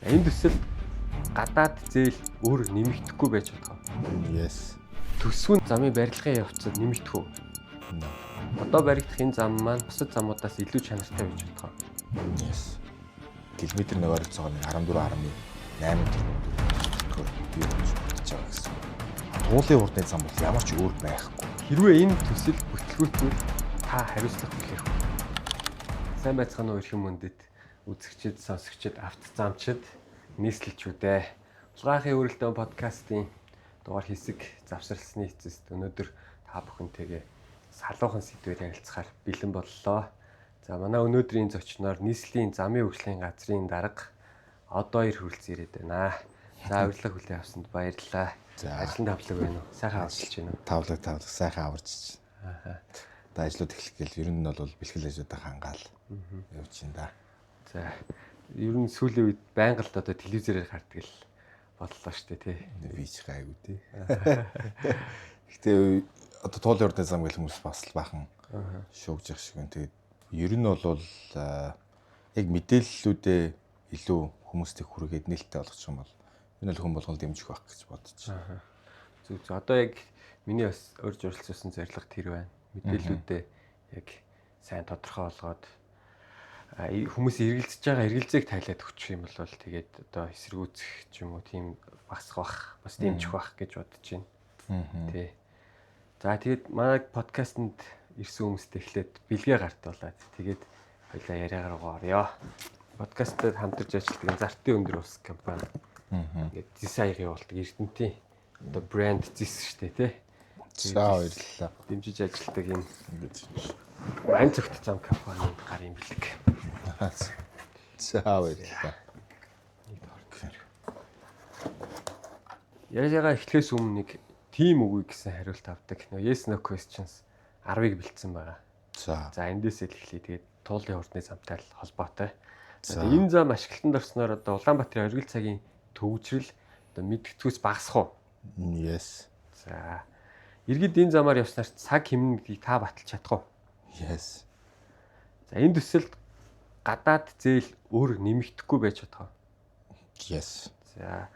Энэ төсөл гадаад зээл өөр нэмэгдэхгүй байж байгаа. Yes. Төсвийн замын барилгын явцад нэмэгдэх үү? Одоо баригдах энэ зам маань бусад замуудаас илүү чанартай байж байгаа. Yes. Километрийн ойролцоогоо 14.8 км бий болж байгаа гэсэн. Туулын урдны зам бол ямар ч өөр байхгүй. Хэрвээ энэ төсөл бүтлгүүтвэл та хариуцлага хүлээх үү? Сайн байцгаана уу эрхэм мөндөд үзэгчид, сонсогчид, автозамчид, нийслэлчүүдээ. Улгаахын өрөлдөөн подкастын дугаар хэсэг завсарласны эцэст өнөөдөр та бүхэнтэйгээ салуухан сэдвээр ярилцахаар бэлэн боллоо. За манай өнөөдрийн зочноор нийслэлийн замын хөгжлийн газрын дарга одоо ир хүрэлцэн ирээд байна. За урилга хүлээн авсанд баярлалаа. Ажлын тавлаг байна уу? Сайхан авчилж байна уу? Тавлаг сайхан аварч. Одоо ажлууд эхлэх гээл ер нь бол бэлтгэл ажлуудаа хангаал явж байна да. За ер нь сүүлийн үед байнга л одоо телевизээр гардаг л боллоо шүү дээ тий. Вич гайгүй тий. Гэтэ одоо туулын урдны зам гэх хүмүүс бас л бахан шуугж явах шиг байна. Тэгээд ер нь бол яг мэдээллүүдээ илүү хүмүүстийг хүргээд нээлттэй болгох юм бол энэ л хүн болгонд дэмжих байх гэж бодож байна. Зүг. Одоо яг миний бас урьж уралцсан зорилго тэр байна. Мэдээллүүдээ яг сайн тодорхой болгоод хүмүүс эргэлзэж байгаа эргэлзээг тайлаад өгчих юм бол тэгээд одоо эсэргүүцэх ч юм уу тийм багсах бах бас дэмжих бах гэж бодож байна. Тий. За тэгээд манай подкастэнд ирсэн хүмүүстээ эхлээд бэлгээ гартуулаад тэгээд хоёлаа яриагаар орё. Подкастад хамтарч ажилладаг Зартын өндөр ус компани. Ингээд зис аягийн явуулдаг Эрдэнтийн одоо брэнд зис шүү дээ тий. За баярлалаа. Дэмжиж ажилладаг юм мань зөвхт зам компанид гарын бэлэг. За баярлалаа. Яриагаа эхлэхээс өмнө нэг team үгүй гэсэн хариулт авдаг. Yes no questions 10-ыг бэлдсэн байгаа. За эндээс л эхлэе. Тэгээд туулын урдны замтай л холбоотой. Энэ зам ашиглалтанд орсноор одоо Улаанбаатарын оргил цагийн төвчрөл одоо мэдгэцгүүс багасах уу? Yes. За иргэд энэ замаар явснаар цаг хэмнэн гэдгийг та баталж чадах уу? Yes. За энэ төсөлд гадаад зээл өөр нэмэгдэхгүй байж чадах уу? Yes. За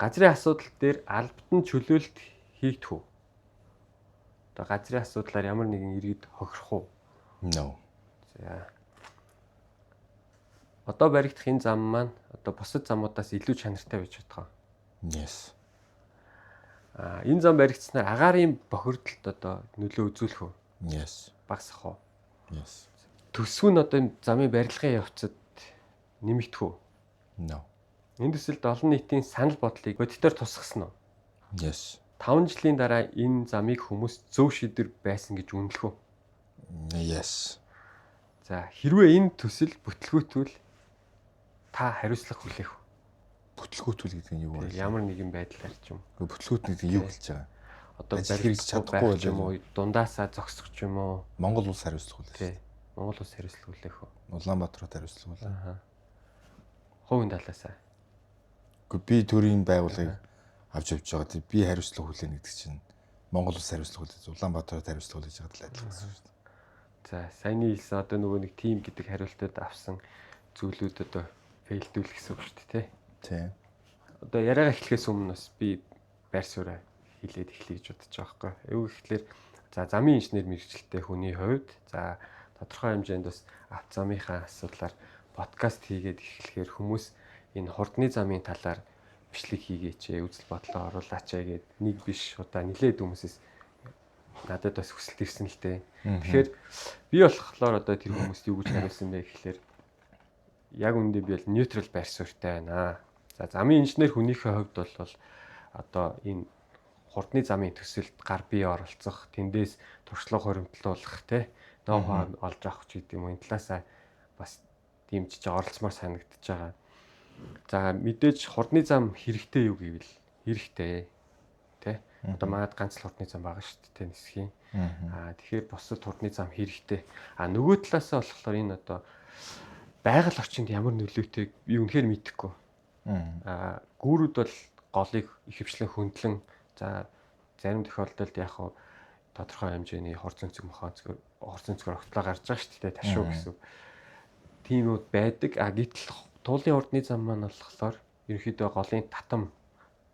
газрын асуудал дээр албатан чөлөөлт хийгдэх үү? Одоо газрын асуудлаар ямар нэгэн иргэд хохирох уу? No. За одоо баригдах энэ зам маань одоо бусад замуудаас илүү чанартай байж чадах уу? Yes. Энэ зам баригдсанаар агаарын бохирдолд одоо нөлөө үзүүлэх үү? Yes. Багасах уу? Yes. Төсвөө нь одоо энэ замын барилгын явцад нэмэгдэх үү? No. Энэ төсөлд олон нийтийн санал бодлыг бодитоор тусгасан уу? Yes. 5 жилийн дараа энэ замыг хүмүүс зөв шийдвэр байсан гэж үнэлэх үү? Yes. За хэрвээ энэ төсөл бүтлгүүтвэл та хариуцлага хүлээх үү? Бүтлгүүтүүл гэдэг нь юу вэ? Ямар нэгэн байдлаар ч юм. Бүтлгүүт гэдэг нь юу хэлж байгаа? Одоо барих чадахгүй ч юм уу, дундаасаа зогсох ч юм уу. Монгол улс хариуцлага хүлээх. Тий. Монгол улс хариуцлага хүлээх үү? Улаанбаатарт хариуцлага хүлээх. Хувийн талаасаа. Би төрийн байгууллагыг авч явж байгаа. Би хариуцлага хүлээнэ гэдэг чинь Монгол улс хариуцлага хүлээж, Улаанбаатарт хариуцлага хүлээж байгаа адилхан гэсэн шүү дээ. За, саяны хэлсэн одоо нөгөө нэг тим гэдэг хариултад авсан зүйлүүд одоо фейлдүүл гэсэн үг шүү дээ, тий. Тий. Одоо яриагаа эхлэхээс өмнө бас би байр сууриа хэлээд эхлэе гэж бодож байгаа байхгүй. Юу гэхэлэр за замын инженер мэргэжилтэй хүний хувьд за тодорхой хэмжээнд бас автозамынхаа асуудлаар подкаст хийгээд эхлэхээр хүмүүс энэ хурдны замын талаар бичлэг хийгээч, үзэл бодлоо оруулаач гэгээд нэг биш удаа нилээд хүмүүсээс надад бас хүсэлт ирсэн л дээ. Тэгэхээр би болохоор одоо тэр хүмүүст юу гэж хариулсан бэ гэхэлэр яг үүндээ би бол нейтрал байр суурьтай байна. За замын инженер хүнийхээ хувьд бол одоо энэ хурдны замын төсөлд гар бие оролцох, тэндээс туршлага хуримтлуулах те ноу-хау олж авах ч гэдэг юм уу энэ талаасаа бас дэмжиж оролцмоор санагдаж байгаа. За мэдээж хурдны зам хэрэгтэй юу гэвэл хэрэгтэй те. Одоо манад ганц л хурдны зам байгаа шүү дээ нисхийн. Тэгэхээр бусад хурдны зам хэрэгтэй. Нөгөө талаасаа болохоор энэ одоо байгаль орчинд ямар нөлөөтэй би үнэхээр мэдэхгүй. Гүүрүүд бол голыг ихэвчлэн хөндлөн за зарим тохиолдолд яг хуу тодорхой хэмжээний хурц өнцөг огтлоо гарч байгаа шүү дээ ташуу гэсэн. Тиймүүд байдаг. Гэтэл Туулын урдны зам маань болохоор ерөнхийдөө голын татам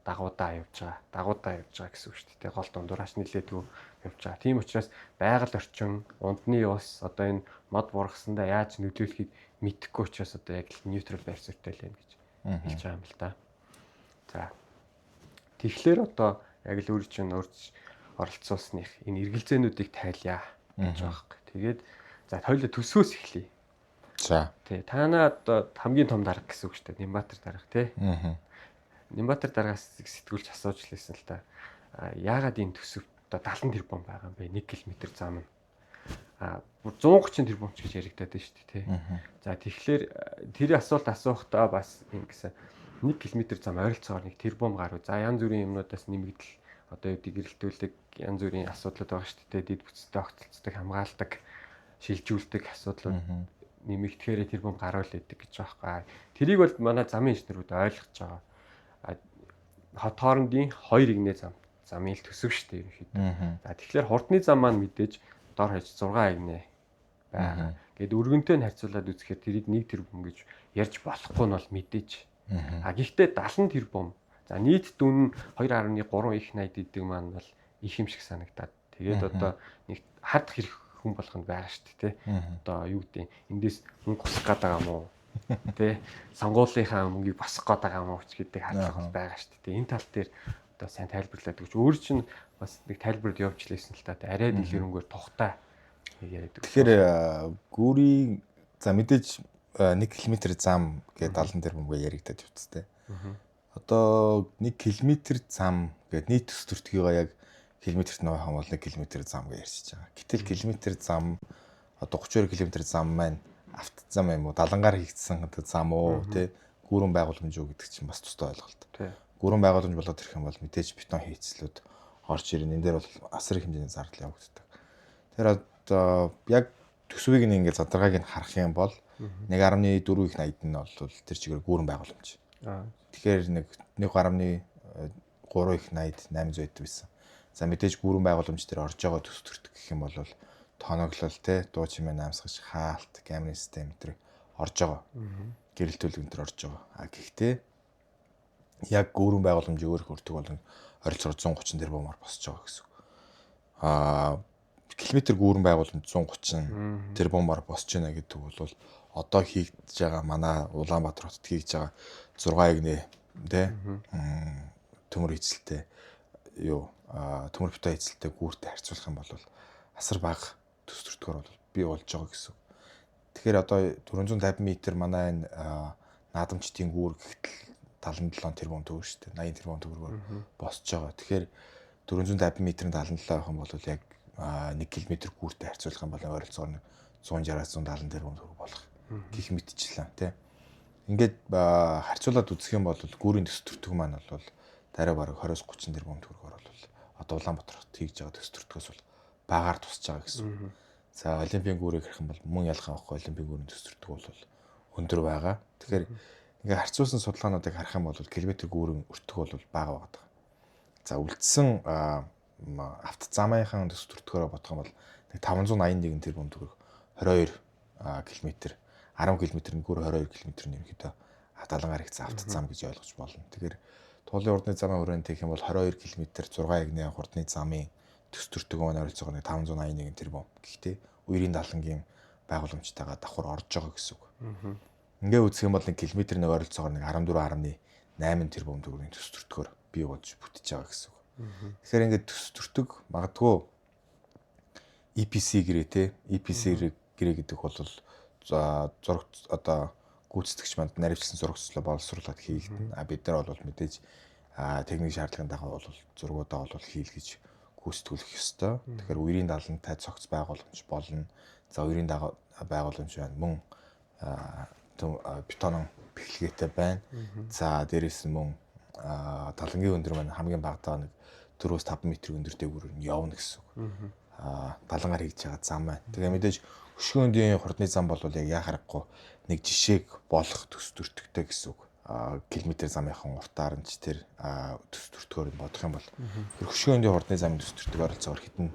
дагуудаа явж байгаа гэсэн үг шүү дээ. Гол дундуураас нилээдгүй явж байгаа. Тийм учраас байгаль орчин, ундны ус одоо энэ мод бургасандаа яаж нөлөөлөхийг мэдэхгүй учраас одоо яг л ньютрал байр суурьтай л байна гэж хэлж байгаа юм л да. За. Тэгэхээр одоо яг л өөр чинь оролцуулсных энэ эргэлзээнүүдийг тайлъя гэж байгаа юм. Тэгээд за хоёулаа төсвөөс эхлэе. За. Тий, танаа одоо хамгийн том дарга гэсэн үг шүү дээ. Нимбатар дарга тий. Нимбатар даргаас сэтгүүлч асууж лээсэн л та. Яагаад энэ төсөв одоо 70 тэрбум байгаа юм бэ? 1 км зам нь. 130 тэрбумч гэж яригадаад байна шүү дээ тий. За тэгэхээр тэр асуулт асуухдаа бас ингэсэн 1 км зам ойролцоогоор 1 тэрбум гаруй. За янз бүрийн юмнуудаас нэмэгдэл одоо юу гэдэг гэрэлтүүлдэг янз бүрийн асуудлууд байгаа шүү дээ. Дэд бүтцтэй огцолцдог, хамгаалдаг, шилжүүлдэг асуудлууд нэмэгдэхээр тэрбум гаруй л идэг гэж байгаа байхгүй. Тэрийг бол манай замын инженерүүд ойлгож байгаа. Хот хоорондын 2 игнэ замын л төсөв шүү дээ ерөнхийдөө. За тэгэхээр хурдны зам маань мэдээж дор хаяж 6 игнэ байгаа. Гэт өргөнтэй нь харьцуулаад үзэхээр тэрийг 1 тэрбум гэж ярьж болохгүй нь бол мэдээж. Гэхдээ 70 тэрбум. За нийт дүн нь 2.3 их 80 идэг маань бол их юм шиг санагдаад. Тэгээд одоо нэг хардах хэрэг хүн болгонд байгаа шүү дээ тий. Одоо юу гэдэг эндээс мөнгө босох гээд байгаа юм уу? Тий. Сонгуулийнхаа мөнгийг босох гээд байгаа юм уу ч гэдэг хаалга байгаа шүү дээ. Энэ тал дээр одоо сайн тайлбарлаад өгч өөр чинь бас нэг тайлбарт явж лээсэн л та. Арай дэлгэрэнгээр тухтай яриад. Тэгэхээр гүүрийн за мэдээж 1 км зам гэдэг 70 тэрбумгээ яригдаад явцтай. Одоо 1 км зам гэдэг нийт төс төртгийгөө яг километрт нөө хамбал 1 км зам гэж ярьж байгаа. Гэтэл километр зам одоо 32 км зам маань автозам юм уу, далангаар хийгдсэн зам уу, тий гүүрэн байгууламж юу гэдэг чинь бас тустай ойлголт. Гүүрэн байгууламж болоод ирэх юм бол мэдээж бетон хийцлүүд орж ирнэ. Энэ дээр бол асар их хэмжээний зардал явагддаг. Тэр одоо яг төсвийг нь ингээд задаргааг нь харах юм бол 1.4 их 80 нь бол тэр чигээр гүүрэн байгууламж. Тэгэхээр 1.3 их 80 800 эд байсан. За мэдээж гүүрэн байгууламж дээр орж байгаа төс төртөг гэх юм бол тооноглол те дуу чимээ наамсгаж хаалт камерын систем энэ орж байгаа. Гэрэлтүүлэг энэ орж байгаа. Гэхдээ яг гүүрэн байгууламж өөр их өртөг бол ойролцоогоор 130 тэрбумаар босч байгаа гэсэн үг. Километр гүүрэн байгууламж 130 тэрбумаар босч байна гэдэг бол одоо хийгдэж байгаа манай Улаанбаатар хотод хийгдэж байгаа 6 игнэ те төмөр эзэлтэй юу төмөр бетон эзэлтэй гүүртэй харьцуулах юм бол асар бага төс төртгөр бол бий болж байгаа гэсэн. Тэгэхээр одоо 450 м манай энэ наадамчдын гүүр гэхтэл 77 тэрбум төгрөг шүү дээ. 80 тэрбум төгрөгөөр босч байгаа. Тэгэхээр 450 м-ийн 77 байх юм бол яг 1 км гүүртэй харьцуулах юм бол ойролцоогоор 160-аас 170 тэрбум төгрөг болох гих мэдчихлээ тий. Ингээд харьцуулаад үзэх юм бол гүүрийн төс төртөг маань бол дараа бараг 20-30 тэрбум төгрөгөөр бол одоо Улаанбаатар хот хийж байгаа төс төртгөөс бол багаар тусч байгаа гэсэн. За олимпийн гүүрийг харах юм бол мөн ялгаа авахгүй олимпийн гүүрийн төс төртөг бол өндөр байгаа. Тэгэхээр ингээ харьцуулсан судалгаануудыг харах юм бол километр гүүрийн өртөг бол бага байгаа. За үлдсэн автозамынхаа төс төртгөөрөө бодох юм бол 581 тэрбум төгрөг 22 км 10 км-ийн гүүр 22 км-ийн ерөнхийдөө далангаар хийгдсэн автозам гэж ойлгож болно. Тэгэхээр туулын урдны замын хүрээнд тэгэх юм бол 22 км 6 игнэ хурдны замын төс төртөг маань ойролцоогоор 581 тэрбум. Гэхдээ үерийн далангийн байгууламжтайгаа давхар орж байгаа гэсэн үг. Ингээ үзэх юм бол 1 км-ийн ойролцоогоор 14.8 тэрбум төгрөгийн төс төртгөөр бий болж бүтэж байгаа гэсэн үг. Тэгэхээр ингээд төс төртөг магадгүй EPC гэрээ те EPC гэрээ гэдэг бол зураг одоо гүйцэтгэгч манд наривчлсан зурагчлал боловсруулаад хийгдэнэ. Бид нар бол мэдээж техникийн шаардлагын дагуу бол зургуудаа бол хийлгэж гүйцэтгүүлэх ёстой. Тэгэхээр үерийн далантай цогц байгууламж болно. За үерийн байгууламж байна. Мөн бетонон бэхлэгээтэй байна. За дээрээс нь мөн талангийн өндөр маань хамгийн багадаа 4-5 м өндөр дээгүүрээр нь явна гэсэн үг. Далангаар хийж байгаа зам байна. Тэгээ мэдээж хөшгөөндийн хурдны зам бол яг яхахгүй нэг жишээг болох төс төртөгтэй гэсэн үг. Километр замынхан уртаар нь ч тэр төс төртгөөр бодох юм бол хөшгөөндийн хурдны замын төс төртөг ойролцоогоор хэдэн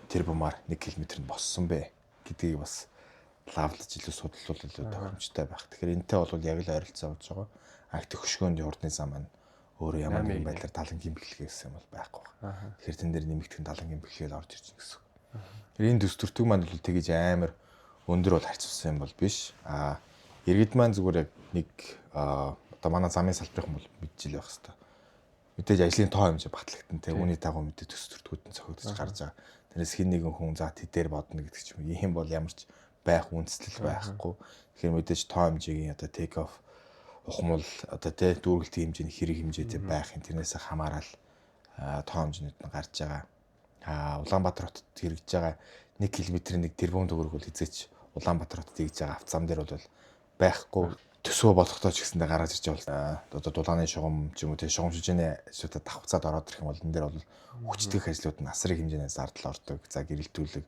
тэрбумаар 1 км нь боссон бэ гэдгийг бас лавлаж илүү судлал илүү тохиромжтой байх. Тэгэхээр энэтэй бол яг л ойролцоо болж байгаа. Акт хөшгөөнд урдны зам маань өөрөө ямар нэгэн байдлаар талангийн бэлгэлгээ гэсэн юм бол байхгүй байна. Тэгэхээр тэн дээр нэмэгдэх талангийн бэлгэлэл орж ирж байгаа гэсэн. Энэ төс төртөг маань бол тэгэж амар өндөр бол харьцуулсан юм бол биш. Иргэд маань зүгээр яг нэг одоо манай замын салбарынхан бол мэдчихэл байх хэвээр. Мэдээж ажлын тоо хэмжээ батлагдсан те үүний дагуу мэдээ төс төртгүүд нь цохигдож гарч байгаа. Тэрнээс хин нэгэн хүн за тэдээр бодно гэдэг ч юм. Ийм бол ямар ч байх үндэслэл байхгүй. Тэгэхээр мэдээж тоо хэмжээгийн одоо take off ухамл одоо тэ дүүргэлтийн хэмжээний хэрэг хэмжээтэй байх юм. Тэрнээс хамаарал тоо хэмжээнүүд нь гарч байгаа. Улаанбаатар хотод хэрэгжиж байгаа 1 км-ийн 1 тэрбум төгрөг бол хизээч Улаанбаатар хотод хийж байгаа автозам дээр бол байхгүй. Төсөө болгохдоо ч гэсэндээ гараад ирж байгаа. Одоо дулааны шугам ч юм уу тэ шугамшилжээний ажлуудад давхцаад ороод ирэх юм бол энэ дээр бол хүчтэй ажлууд нь асрын хэмжээний зардал ордог. За гэрэлтүүлэг,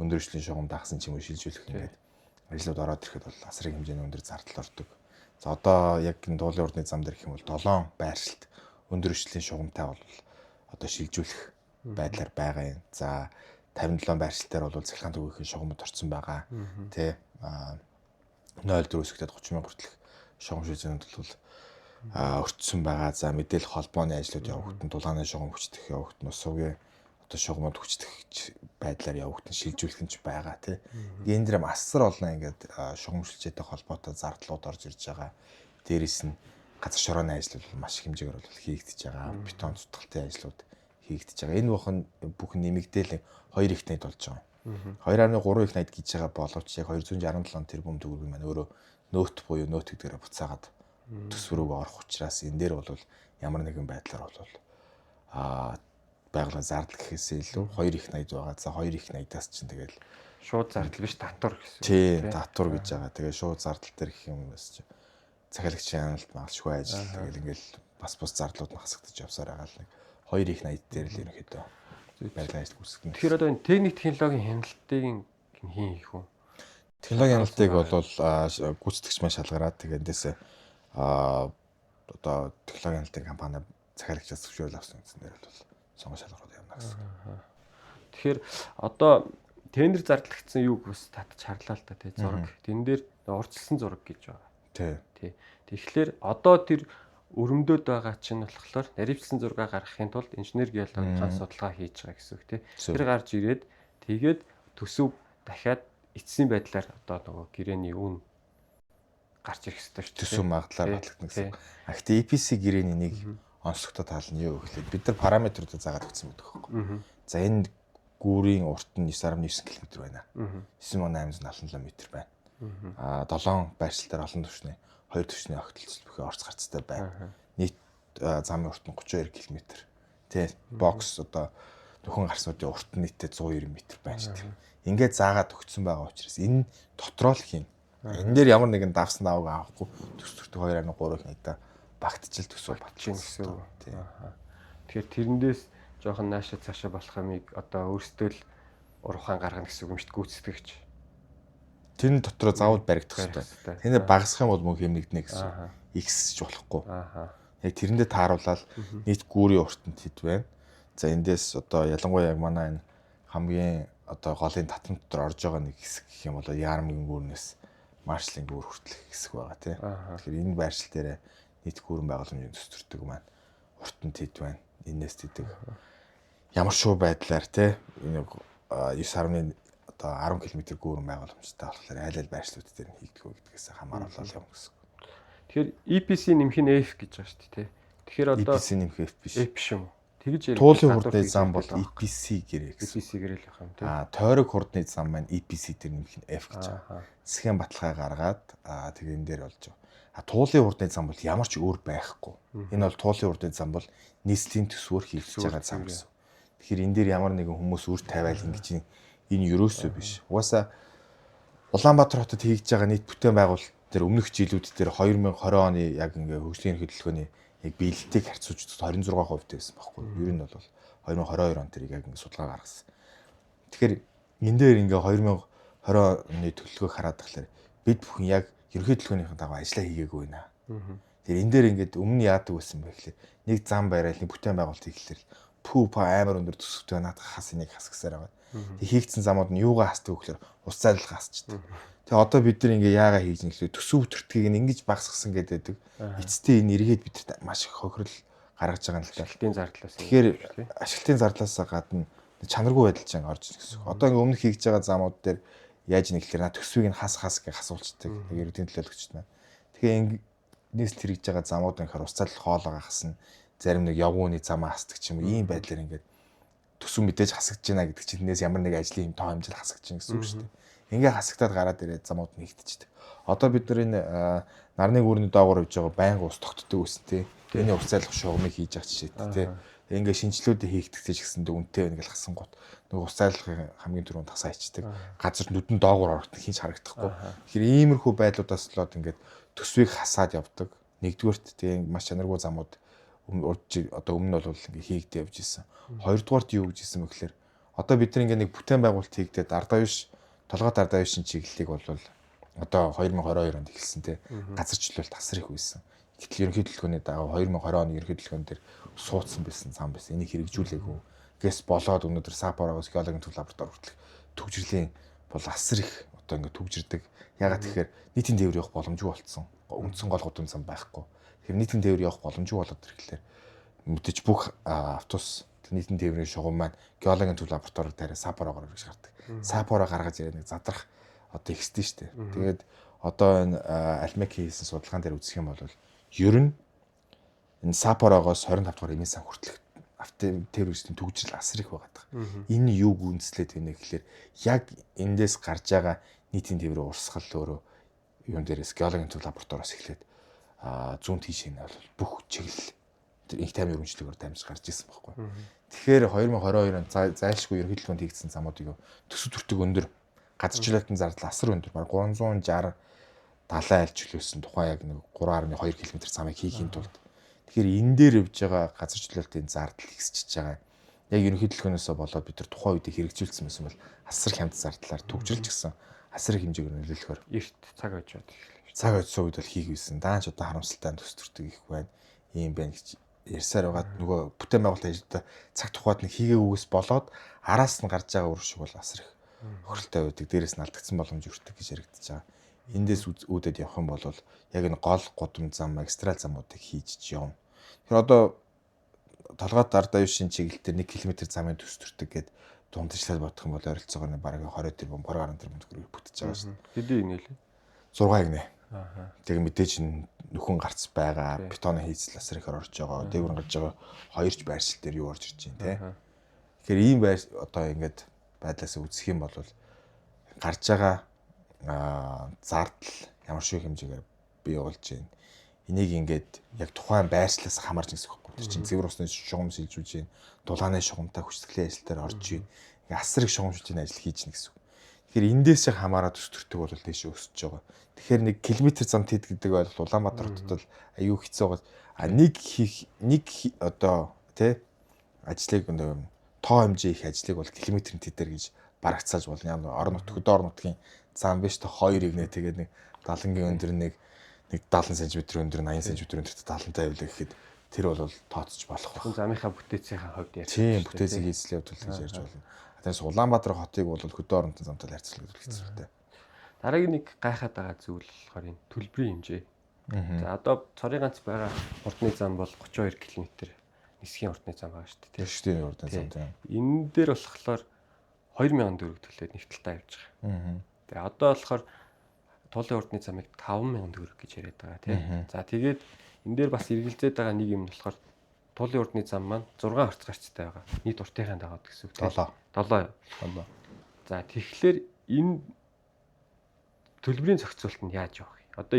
өндөр хөгжлийн шугам даахсан ч юм уу шилжүүлэх ингээд ажлууд ороод ирэхэд бол асрын хэмжээний өндөр зардал ордог. За одоо яг энэ дуулын урдны зам дээр гэх юм бол 7 байршилт өндөр хөгжлийн шугамтай бол одоо шилжүүлэх байдлаар байгаа юм. За 57 байршилтаар бол цахилгаан түгээхийн шугамд орсон байгаа. Тэ 0.4-өөс 30 мянга хүртэлх шугам шилжээнд бол өртсөн байгаа. За мэдээлэл холбооны ажлууд явагдсан, дулааны шугам хүчдэх явагдсан, ус сувгийн одоо шугамд хүчдэх байдлаар явагдсан, шилжүүлэх нь ч байгаа тий. Энэ дэрэм асар олон ингээд шугам шилжээтэй холбоотой зардлууд орж ирж байгаа. Дээрээс нь газар шорооны ажил бол маш их хэмжээгээр бол хийгдэж байгаа. Бетон цутгалтын ажлууд хийгдэж байгаа. Энэ бүхэн нэмэгдээл 2 их найд болж байгаа. 2.3 их найд гэж байгаа боловч яг 267 тэрбум төгрөг маань өөрөө нөөт буюу нөөт гэдгээрээ буцаагаад төсвөрөөгөө орох учраас энэ дээр бол ямар нэгэн байдлаар бол байгалийн зардал гэхээсээ илүү 2 их найд байгаа. За 2 их найдаас чинь тэгэл шууд зардал биш татвар гэсэн. Тий, татвар гэж байгаа. Тэгээ шууд зардал дээр гэх юм бас чи захиалагчийн ханалт магалшгүй ажил тэгэл ингээл бас бус зардлууд нь хасагдаж явсаар байгаа л нэг 2 их найд дээр л ерөнхийдөө байгалийн ажил үүсгэн. Тэгэхээр одоо энэ техник технологийн хяналтыг хийн хийх үү? Технологийн хяналтыг бол гүйцэтгэгч маань шалгараад тэгээндээс одоо технологийн хяналтын компани захиалагчаас зөвшөөрөл авсан гэсэн дээр бол сонгон шалгаруулах юм гэсэн. Тэгэхээр одоо тендер зарлагдсан юуг бас татж харлаа л та тий зураг. Тэн дээр урьдчилсан зураг гэж байгаа. Тий. Тэгэхээр одоо тэр өрөмдөөд байгаа чинь болохоор наривчлсан зураг гаргахын тулд инженер геологийн судалгаа хийж байгаа гэсэн үг тий. Тэр гарч ирээд тэгээд төсөв дахиад эцсийн байдлаар одоо нөгөө гэрээний үн гарч ирэх хэрэгтэй шүү дээ. Төсөв магадлаар батлагдана гэсэн. Гэхдээ EPC гэрээний нэг онцлогтой тал нь юу гэхлээр бид нар параметруудыг заагаад өгсөн байдаг байхгүй. За энэ гүүрийн урт нь 9.9 км байна. 9877 м байна. 7 байршилтаар олон түвшний 2 түвшний огтлцол бүхий орц гарцтай байна. Нийт замын урт нь 32 км. Тэ бокс одоо нөхөн гарснуудын урт нь нийтдээ 190 м байна шүү дээ. Ингээд заагаад өгсөн байгаа учраас энэ дотроо л хийн. Энэ дээр ямар нэгэн давсан даваг авахгүй төс төртөг 2.3 их найдаа багтчил төсөв батлах гэсэн үг. Тэгэхээр тэрэндээс жоохон наашаа цаашаа болох юмыг одоо өөрсдөө л урахаан гаргана гэсэн үг юм шүү дээ гүйцэтгэгч. Тэр дотроо заавал баригдах хэрэгтэй. Тэнд багасах юм бол мөн хэмнэгдэнэ гэсэн. X ч болохгүй. Яг тэрэндээ тааруулаад нийт гүүрийн урт нь хэд байна. За эндээс одоо ялангуяа яг манай энэ хамгийн одоо голын татам дотор орж байгаа нэг хэсэг гэх юм бол Яармгийн гүүрнээс Маршлийн гүүр хүртэлх хэсэг байгаа тийм. Тэгэхээр энэ байршил дээр нийт гүүрэн байгууламжийн төс төртөг маань урт нь хэд байна. Энээс тэдэг. Ямар шоу байдлаар тийм энэ 9.10 км гүүрэн байгууламжтай болохоор айл айл байршлууд дээр нь хийгдэх үү гэдгээс хамааруулаад юм гэсэн. Тэгэхээр EPC нэмэх нь F гэж байгаа шүү дээ. Тэгэхээр одоо EPC нэмэх F биш. F биш юм. Тэгж ярих. Туулын хурдны зам бол EPC гэрээ гэсэн. EPC гэрээ л байх юм тийм. Тойрог хурдны зам маань EPC дээр нэмэх нь F гэж байгаа. Засгийн баталгаа гаргаад тэгээ энэ дээр болж байгаа. Туулын хурдны зам бол ямар ч өөр байхгүй. Энэ бол туулын хурдны зам бол нийслэлийн төсвөөр хийгдэж байгаа зам гэсэн. Тэгэхээр энэ дээр ямар нэгэн хүмүүс үр тавиал ингэж энэ ерөөсөө биш. Угаасаа Улаанбаатар хотод хийж байгаа нийт бүтээн байгуулалт дээр өмнөх жилүүд дээр 2020 оны яг ингээ хөгжлийн хөдөлгөөний яг биелэлтийг харьцуулж 26% байсан байхгүй. Ер нь бол 2022 он тэрийг яг ингээ судалгаа гаргасан. Тэгэхээр энэ дээр ингээ 2020 оны төлөвлөгөөг хараад тахлаар бид бүхэн яг ерөнхий төлөвлөгөөнийхэн дагуу ажиллаа хийгээгүй байна. Тэгэхээр энэ дээр ингээд өмнө яадаг байсан бэ гэхлээр нэг зам барайл нэг бүтээн байгуулалт хийхлээр амар өндөр төсөвтэй надад хас энийг хас гэсээр байгаа. Тэг хийгдсэн замууд нь юугаа хасдаг вэ гэхээр ус зайлах хасчдаг. Тэг одоо бид нар ингээ яагаа хийж нэглээ төсөв төртгийг ингээ багсгасан гэдэг. Эцэстээ энэ эргээд бидэрт маш их хохирол гаргаж байгаа юм л да. Ашиглалтын зардлаас. Тэгэхээр ашиглалтын зардлаас гадна чанаргүй байдал чинь орж ирэх гэсэн. Одоо ингээ өмнөх хийж байгаа замууд дээр яаж нэглэхээр төсвийг нь хас гэж асуулцдаг. Ерөнхий төлөөлөгчд маань. Тэгэхээр нийслэл хэрэгж байгаа замууд инхээр ус зайлах хоолойгоо хасна. Зарим нэг явгууны замаа хасдаг ч юм уу ийм байдлаар ингээд төсөв мэдээж хасагдж байна гэдэг чинь тэрнээс ямар нэг ажлын тоо хэмжил хасагдж байна гэсэн үг шүү дээ. Ингээ хасагтаад гараад ирээд замууд нэгтчихдэг. Одоо бид нар энэ нарны гүрний доогуур явж байгаа байнга ус тогтдог үстэй. Тэний ус зайлах шугамыг хийж байгаа жишээтэй тий. Ингээ шинжлүүдээ хийгдэгтэй ч гэсэн үнэтэй байна гэж хасан гот. Нэг ус зайлахын хамгийн түрүүнд тасаа ичдэг. Газар нүдэн доогуур орохт хинч харагдахгүй. Тэгэхээр иймэрхүү байдлуудаас болоод ингээд төсвийг хасаад явдаг. Нэгдүгээрт тийм маш чанаргүй замууд одоо өмнө нь бол ингээ хийгдээ явж исэн. Хоёрдугаарт юу гэж исэн бэ гэхээр одоо бид нар ингээ нэг бүтээн байгуулалт хийгдээд Ардавиш толгойд Ардавишийн чиглэлийг бол одоо 2022 онд эхэлсэн те газарчлалт асар их үйсэн. Гэтэл ерөнхий төлөвлөгөөний дагуу 2020 оны ерөнхий төлөвлөгөөн дээр суудсан байсан зам байсан. Энийг хэрэгжүүлээгүй. Гэс болоод өнөөдөр Сапорогоос геологийн төв лаборатори хүртэл төвжирлийн бол асар их одоо ингээ төвжирдэг. Ягаад тэгэхээр нийтийн тээвэр явах боломжгүй болцсон. Үндсэн гол гудамж зам байхгүй. Тэгэхээр нийтийн тээвэр явах боломжгүй болоод ирэхлээр мэдээж бүх автобус нийтийн тээврийн шугам маань геологийн төв лабораторид тарай Сапорогоор гэж гардаг. Сапороо гаргаж ирээд нэг задрах одоо ихсдэн штэ. Тэгээд одоо энэ Альмеки хийсэн судалгаан дээр үзэх юм бол ер нь энэ Сапорогоос 25 дугаар эмийн сан хүртэлх автотэррористийн төгжрөл асар их байгаад байгаа. Энэ юуг үндэслээд байна гэхээр яг эндээс гарч байгаа нийтийн тээврийн урсгал өөрөө юун дээрээс геологийн төв лабораториос эхлээд зүүн тийш энэ бол бүх чиглэл их тайван өргөнчлөгөөр дамжиж гарч ирсэн байхгүй. Тэгэхээр 2022 онд зайлшгүй ерөнхий төлөвлөгөөнд хийгдсэн замуудыг төсөв төртөг өндөр газарчлалтын зардал асар өндөр баг 360 70 айлч чөлөөсөн тухайн яг нэг 3.2 км замыг хийхийн тулд тэгэхээр энэ дээр явж байгаа газарчлалтын зардал ихсэж байгаа. Яг ерөнхий төлөвлөгөөнөөсөө болоод бид нар тухайн үед хэрэгжүүлсэн байсан бол асар хямд зардлаар төгжрөлж гисэн асар их хэмжээгээр нөлөөлөхөөр эрт цаг байж бод. Цаг ойдсан үед бол хийгүйсэн. Даанч одоо харамсалтай төс төртөг их байна. Ийм байна гэж ярьсаар байгаад нөгөө бүтээн байгуулалт ажилда цаг тухайд нэг хийгээгүйгээс болоод араас нь гарч байгаа үр шиг бол асар их хөрөлтэй байдаг. Дээрээс нь алдагдсан боломж өртөг гэж яригдчихэж байгаа. Эндээс үүдээд явах юм бол яг энэ гол гудам зам магистрал замуудыг хийж явна. Тэгэхээр одоо толгойд Ардавишийн чиглэлээр 1 км замын төс төртөг гээд дундажлаад бодох юм бол ойролцоогоор бараг 20 тэрбум 20 тэрбум төгрөг бүтэж байгаа шүү дээ. Хэдий нэлээ? 6 гинэ. Тэгээ мэдээж нөхөн гарц байгаа, бетоны хийцэл асар их орж байгаа, дээгүүр гарч байгаа хоёрч байршил дээр юу орж ирж байна те. Тэгэхээр ийм одоо ингээд байдлаас үзэх юм бол гарч байгаа зардал ямар шиг хэмжээгээр бий болж байна. Энийг ингээд яг тухайн байршлаас хамаарч гэсэн үг байхгүй. Тэр чинь цэвэр усны шугам шилжүүлж байна, дулааны шугамтай хүчтэй ажил дээр орж байна. Ингээд асар их шугам шилжүүлэх ажил хийж нэ гэсэн үг. Тэгэхээр эндээс хамаараад төс төртөг бол тийш өсөж байгаа. Тэгэхээр 1 км зам тэд гэдэг бол Улаанбаатар хотод бол аюу хэцүү байгаа. Нэг одоо тий ажлыг тоо хэмжээ их ажлыг бол километрийн тэдэр гэж барагцааж болно. Орон нутгийн хөдөө орон нутгийн зам биш та 2 игнэ тэгээд нэг 70-гийн өндөр нэг 70 см өндөр 80 см өндөр 70-тай явлаа гэхэд тэр бол тооцож болох байх. Замынхаа бүтээцийн хувьд ярьж. Тийм бүтээцийг хийцлээ явуулж ярьж болно. Тэгээс Улаанбаатар хотыг бол хөдөө орон нутгийн замтай харьцуулах хэрэгтэй. Дараагийн нэг гайхаад байгаа зүйл болохоор энэ төлбөрийн хэмжээ. За одоо цорын ганц байгаа уртны зам бол 32 км нисхийн уртны зам байгаа шүү дээ. Шүтийн уртны зам тийм. Энэ дээр болохоор 2000 төгрөг төлөөд нэвтэлтэй явж байгаа. Тэгээ одоо болохоор туулын уртны замыг 5000 төгрөг гэж яриад байгаа тийм. За тэгээд энэ дээр бас эргэлзээд байгаа нэг юм болохоор туулын уртны зам маань 6 орц гарцтай байгаа. Нийт уртынхаа дагаад гэсэн үг тийм. 7. За тэгэхээр энэ төлбөрийн зохицуулт нь яаж явах вэ? Одоо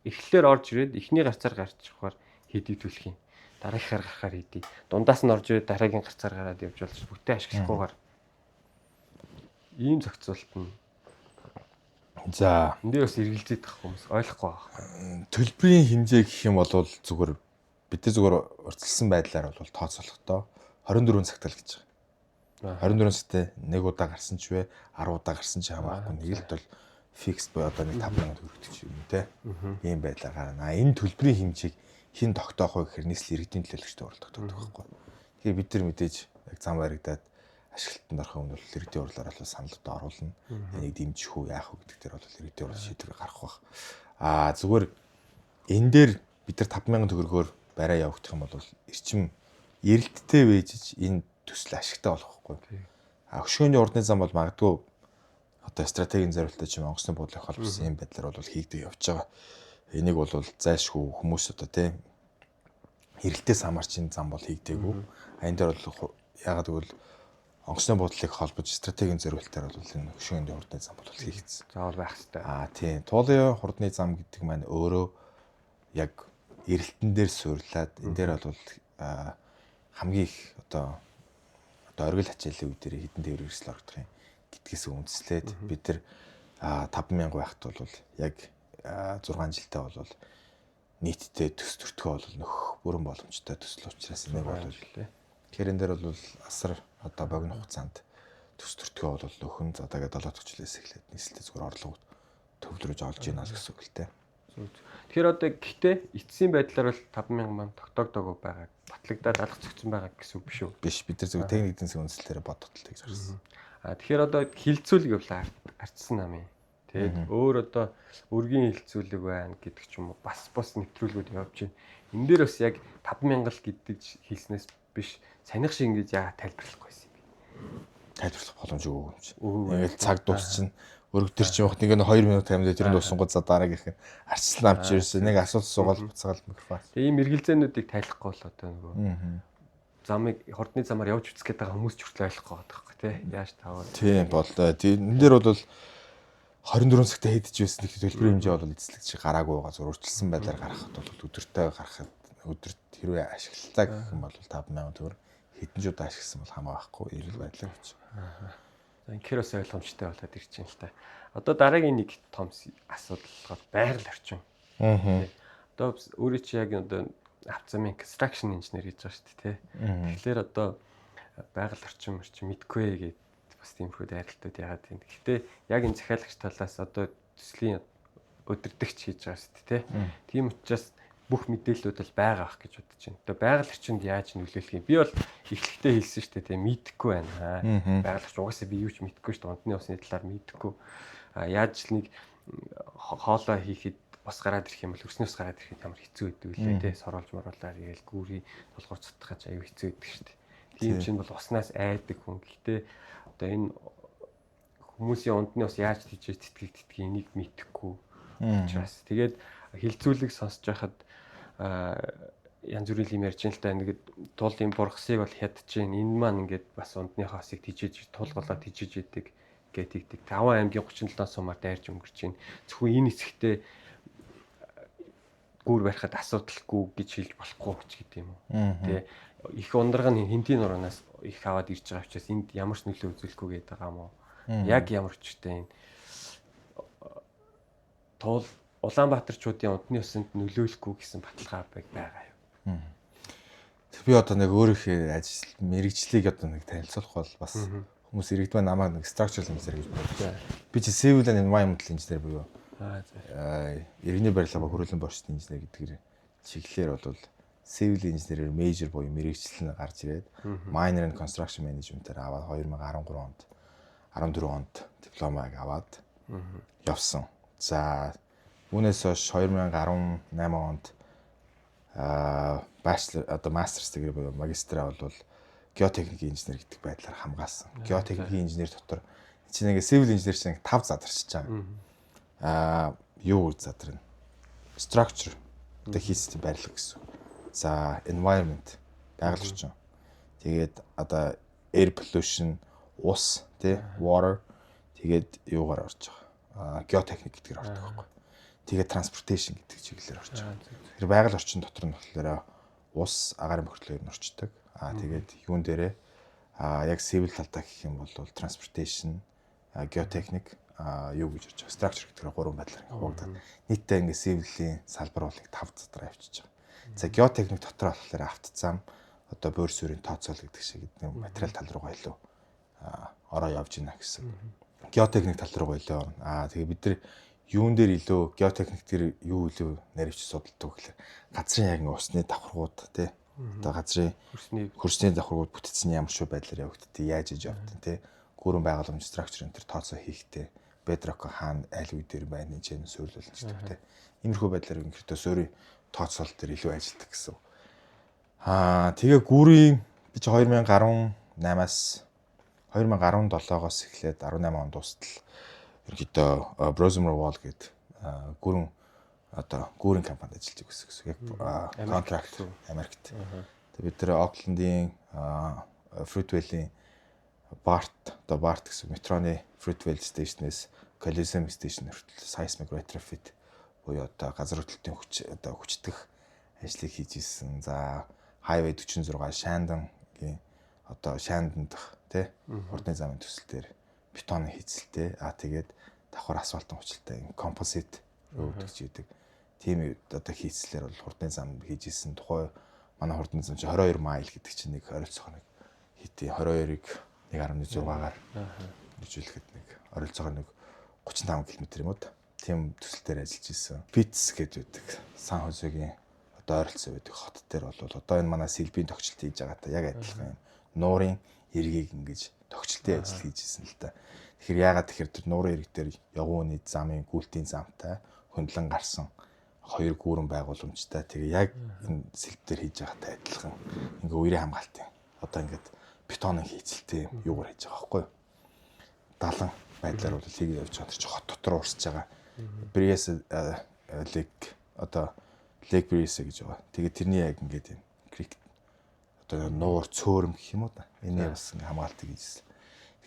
эхлэлээр орж ирээд эхний гарцаар гарч явахаар хэдий төлөх юм. Дараагийнхаар гарахаар хэдий. Дундаас нь орж ирээд дараагийн гарцаар гараад явж болж бүтэн ашиглахгүйгээр ийм зохицуулт нь. За энэ дээр бас эргэлзээд байгаа хүмүүс ойлгохгүй байгаа. Төлбөрийн хэмжээ гэх юм бол зүгээр бидний зүгээр урьдчилсан байдлаар бол тооцоолохдоо 24 цагтаа л гэж байгаа. 24 цагтаа нэг удаа гарсан ч вэ 10 удаа гарсан ч хамаагүй нэг л бол фикс буюу одоо нэг 5000 төгрөгт ч юм те. Ийм байдлаар гарна. Энэ төлбөрийн хэмжээг хэн тогтоох вэ гэхээр нийслэл иргэдийн төлөөлөгчтэй оролцдог байхгүй. Тэгээ бид нар мэдээж яг зам баригдаад ашиглалтанд орох өмнө бол иргэдийн урлаар бол саналд оруулна. Энийг дэмжих үү яах вэ гэдэг дээр бол иргэдийн урал шийдвэр гаргах бах. Зүгээр энэ дээр бид нар 5,000 төгрөгөөр барай явагдах юм бол эрчим эрэлттэй вэжж энэ төсөл ашигтай болох байхгүй. Хөшөөний урдны зам бол магадгүй одоо стратегийн зорилттой ч юм онгоцны буудлын холбосон юм байдлаар бол хийгдэж явж байгаа. Энийг бол зайлшгүй хүмүүс одоо тийм эрэлтээс хамаарч энэ зам бол хийгдээгүй. Энэ дээр бол ягаад гэвэл онгоцны буудлыг холбож стратегийн зорилтоор бол энэ хөшөөний урдны зам бол хийгдсэн. Заавал байх хэрэгтэй. Тийм. Туулын хурдны зам гэдэг маань өөрөө яг эрэлтэн дээр суурлаад энэ дээр бол хамгийн их одоо оргил хачаалын үе дээр хэдэн тээвэр эрсэл орогдох юм гэдгээс үндэслээд бид нар 5,000 байхад бол яг 6 жилдээ бол нийтдээ төс төртгөө бол нөх бүрэн боломжтой төсөл учраас нэг бол тэгэхээр энэ дээр бол асар одоо богино хугацаанд төс төртгөө бол нөхөн за одоо 7 дахь жилээс эхлээд нийслэлтэй зүгээр орлого төвлөрөж олж ийна л гэсэн үг л дээ. Тэгэхээр одоо гэхдээ эцсийн байдлаар бол 5,000 маань тогтоогдоогүй байгаа. Батлагдаад алах зөгцсөн байгаа гэсэн үг биш үү? Биш, бид нар зөвхөн техник эдийн засгийн үндэслэлээр бодтол гэж харсан. Тэгэхээр одоо хилцүүлэг явлаа арчсан намын. Тэгээд өөр одоо өргийн хилцүүлэг байна гэдэг ч юм уу бас нэвтрүүлгүүд явж байна. Энэ дээр бас яг 5,000 л гэдэг хэлснээс биш санийх шиг ингэж яа тайлбарлахгүй юм бэ? Тайлбарлах боломжгүй юм чи. Ингээл цаг дуусчихна. Өргө төр чинь явахт нэг 2 минут таймдаа тэр нь дуусангууд за дараагийнх нь арчлан авч ирсэн. Нэг асуулт суугаад буцаагаал микрофон. Тэгээ ийм эргэлзээнүүдийг тайлахгүй л одоо нөгөө замыг хурдны замаар явж үзэх гээд байгаа хүмүүс ч хүртэл ойлгохгүй байгаа байхгүй тий. Яаж таваа. Тийм болоо. Энэ дээр бол 24 цагтаа хийдэж байсан гэхдээ төлбөрийн хэмжээ бол эцэслэг чи гараагүй байгаа. Зур урьдчилсан байдлаар гаргахад бол өдөртөө гаргахад өдөрт хэрвээ ашиглалтаа гэх юм бол 5,000 төгрөг хэдэн жудаа ашигласан бол хамаа байхгүй эрүүл байдлаар авчих. Тэгэхээр бас ойлгомжтой болоод ирж байна л та. Одоо дараагийн нэг том асуудал бол байгаль орчин. Одоо өөрөө чи яг одоо автозамын construction engineer гэж байгаа шүү дээ, тий. Тэгэхээр одоо байгаль орчин мэдгүй гэдэг бас тиймэрхүү дайралтууд яагаад тийм. Гэхдээ яг энэ захиалагч талаас одоо төслийн өдөртөгч хийж байгаа шүү дээ, тий. Тийм учраас бүх мэдээллүүд бол байгаа ах гэж бодож байна. Одоо байгаль орчинд яаж нөлөөлөх юм? Би бол эхлэхдээ хэлсэн шүү дээ, мэдэхгүй байна. Байгаль орчин угаасаа би юу ч мэдэхгүй шүү дээ. Унтны усны талаар мэдэхгүй. Яаж л нэг хоолой хийхэд бас гараад ирэх юм бол хөрсний ус гараад ирэхэд ямар хэцүү байдаг вэ те соролж моруулаар игээл гүүрий толгор цутгаж аюу хэцүү байдаг шүү дээ. Тийм чинь бол уснаас айдаг хүн. Гэхдээ одоо энэ хүмүүсийн унтны ус яаж тийжээ тэтгэх энийг мэдэхгүй учраас тэгээд хилцүүлэг сонсож байхад янз бүрийн юм ярьж ин л та ингээд туулын бургасыг бол хядчихээн энэ маань ингээд бас ундны хаасыг тижээж тулгалаад тижээж идэг гэдэг 5 аймгийн 37 сумаар дайрж өнгөрч байна. Зөвхөн энэ хэсэгтээ гүүр барихад асуудалгүй гэж хэлж болохгүй ч гэдэг юм уу. Тэ их ундраг нь хинтийн нуранаас их аваад ирж байгаа учраас энд ямар ч нөлөө үзүүлэхгүй гэдэг байгаа юм уу. Яг ямар ч үстэй энэ туул Улаанбаатарчуудын унтны усанд нөлөөлөхгүй гэсэн баталгаа байгаа юу? Би одоо нэг өөрийнхөө ажил мэрэгжлийг одоо нэг танилцуулах бол бас хүмүүс иргэдмээ намайг нэг structural engineer гэж боддог. Би чи civil and environmental engineer буюу иргэний барилга ба хөрөлөн борчтын инженер гэдгээр чиглэлээр бол civil engineer major буюу мэрэгжил нь гарч ирээд minor and construction management-ээр аваад 2013 онд 14 онд дипломаг аваад явсан. За үүнээс хойш 2018 онд bachelor одоо master's degree буюу магистраа бол геотехникийн инженер гэдэг байдлаар хамгаалсан. Геотехникийн инженер дотор чинь ингээ civil engineer чинь 5 задарчиж байгаа. Юу задарна? Structure одоо хийсэн барилга гэсэн. За environment байгаль орчин. Тэгээд одоо air pollution, ус, тий, water тэгээд юугаар орж байгаа. Геотехник гэдгээр ордог байхгүй. Тэгээд transportation гэдэг чиглэлээр орж байгаа. Тэр байгаль орчин дотор нь болохоор ус, агаарын бохирдлын ер нь орчдөг. Тэгээд юун дээрээ яг civil талдаа гэх юм бол transportation, geotechnic юу гэж орж байгаа. Structure гэдгээр 3 байдлаар хуваагдаад. Нийтдээ ингээ civil-ийн салбар бол 5 задраа авчиж байгаа. За geotechnic дотор болохоор автозам, одоо бөөр суурийн тооцоол гэдэг шиг нэг материал тал руугаа илүү ороо явж байна гэсэн. Geotechnic тал руугаа илүү орно. Тэгээ бид нар юун дээр илүү геотехник дээр юу илүү наривч судалдаг гэхээр газрын яг нэг усны давхаргууд тий Одоо газрын хөрсний давхаргууд бүтцэн ямар шүү байдлаар явагддаг, яаж иж явагдав те. Гүүрэн байгууламж structure энэ төр тооцоо хийхдээ bedrock хаана аль үе дээр байна энэ ч суйрлуулж байгаа те. Иймэрхүү байдлаар ерөнхийдөө суурийн тооцоолол дээр илүү ажилладаг гэсэн. Тэгээ гүүрийн би чи 2018-аас 2017-оос эхлээд 18 онд дуустал ерөнхийдөө Brosmer Wall гэдэг гүүрэн компанид ажиллаж байсан гэсэн. Яг контракт Америкт. Тэгээ бид тэр Оклендийн Fruitvale-ийн BART гэсэн метроны Fruitvale station-ээс Coliseum station хүртэл seismic retrofit буюу одоо газар хөдлөлтийн хүчдэх ажлыг хийж исэн. За Highway 46 Шаандангийн Шаанданд тий урдны замын төсөл дээр бетон хийцэлтэй. Тэгээд давхар асфальтын хүчилтэй композит өгдөг гэдэг. Тийм одоо хийцлэр бол хурдны зам хийж исэн. Тухай манай хурдны зам чи 22 майл гэдэг чинь нэг оролцоогоо нэг хитий 22-ыг 1.6-аар нэжүүлэхэд нэг оролцоогоо нэг 35 км юм уу. Тийм төсөл дээр ажиллаж исэн. Питс гэдэг үүдэг. Сан Хозегийн одоо ойролцоо байдаг хот дээр бол одоо энэ манай сэлбийн тогтчлт хийж байгаа та яг адилхан юм. Нуурын эргийг ингэж тогтчлтын ажил хийж исэн л та. Тэгэхээр яагаад тэгэхээр тэр нуурын эрэг дээр явууны замын гүйлтийн замтай хөндлөн гарсан хоёр гүүрэн байгууламжтай. Тэгээ яг энэ сэлб дээр хийж байгаатай адилхан. Ингээ үерийн хамгаалтын одоо ингээд бетонын хийцэлтэй юугаар хийж байгаа байхгүй юу? 70 байдлаар бол хийгээ явж байгаа чи хот дотор урсж байгаа. Бриэс лек одоо лек бриэс гэж байгаа. Тэгээ тэрний яг ингээд юм крик одоо нуур цөөрөм гэх юм уу да. Энийг бас хамгаалтыг хийжсэн.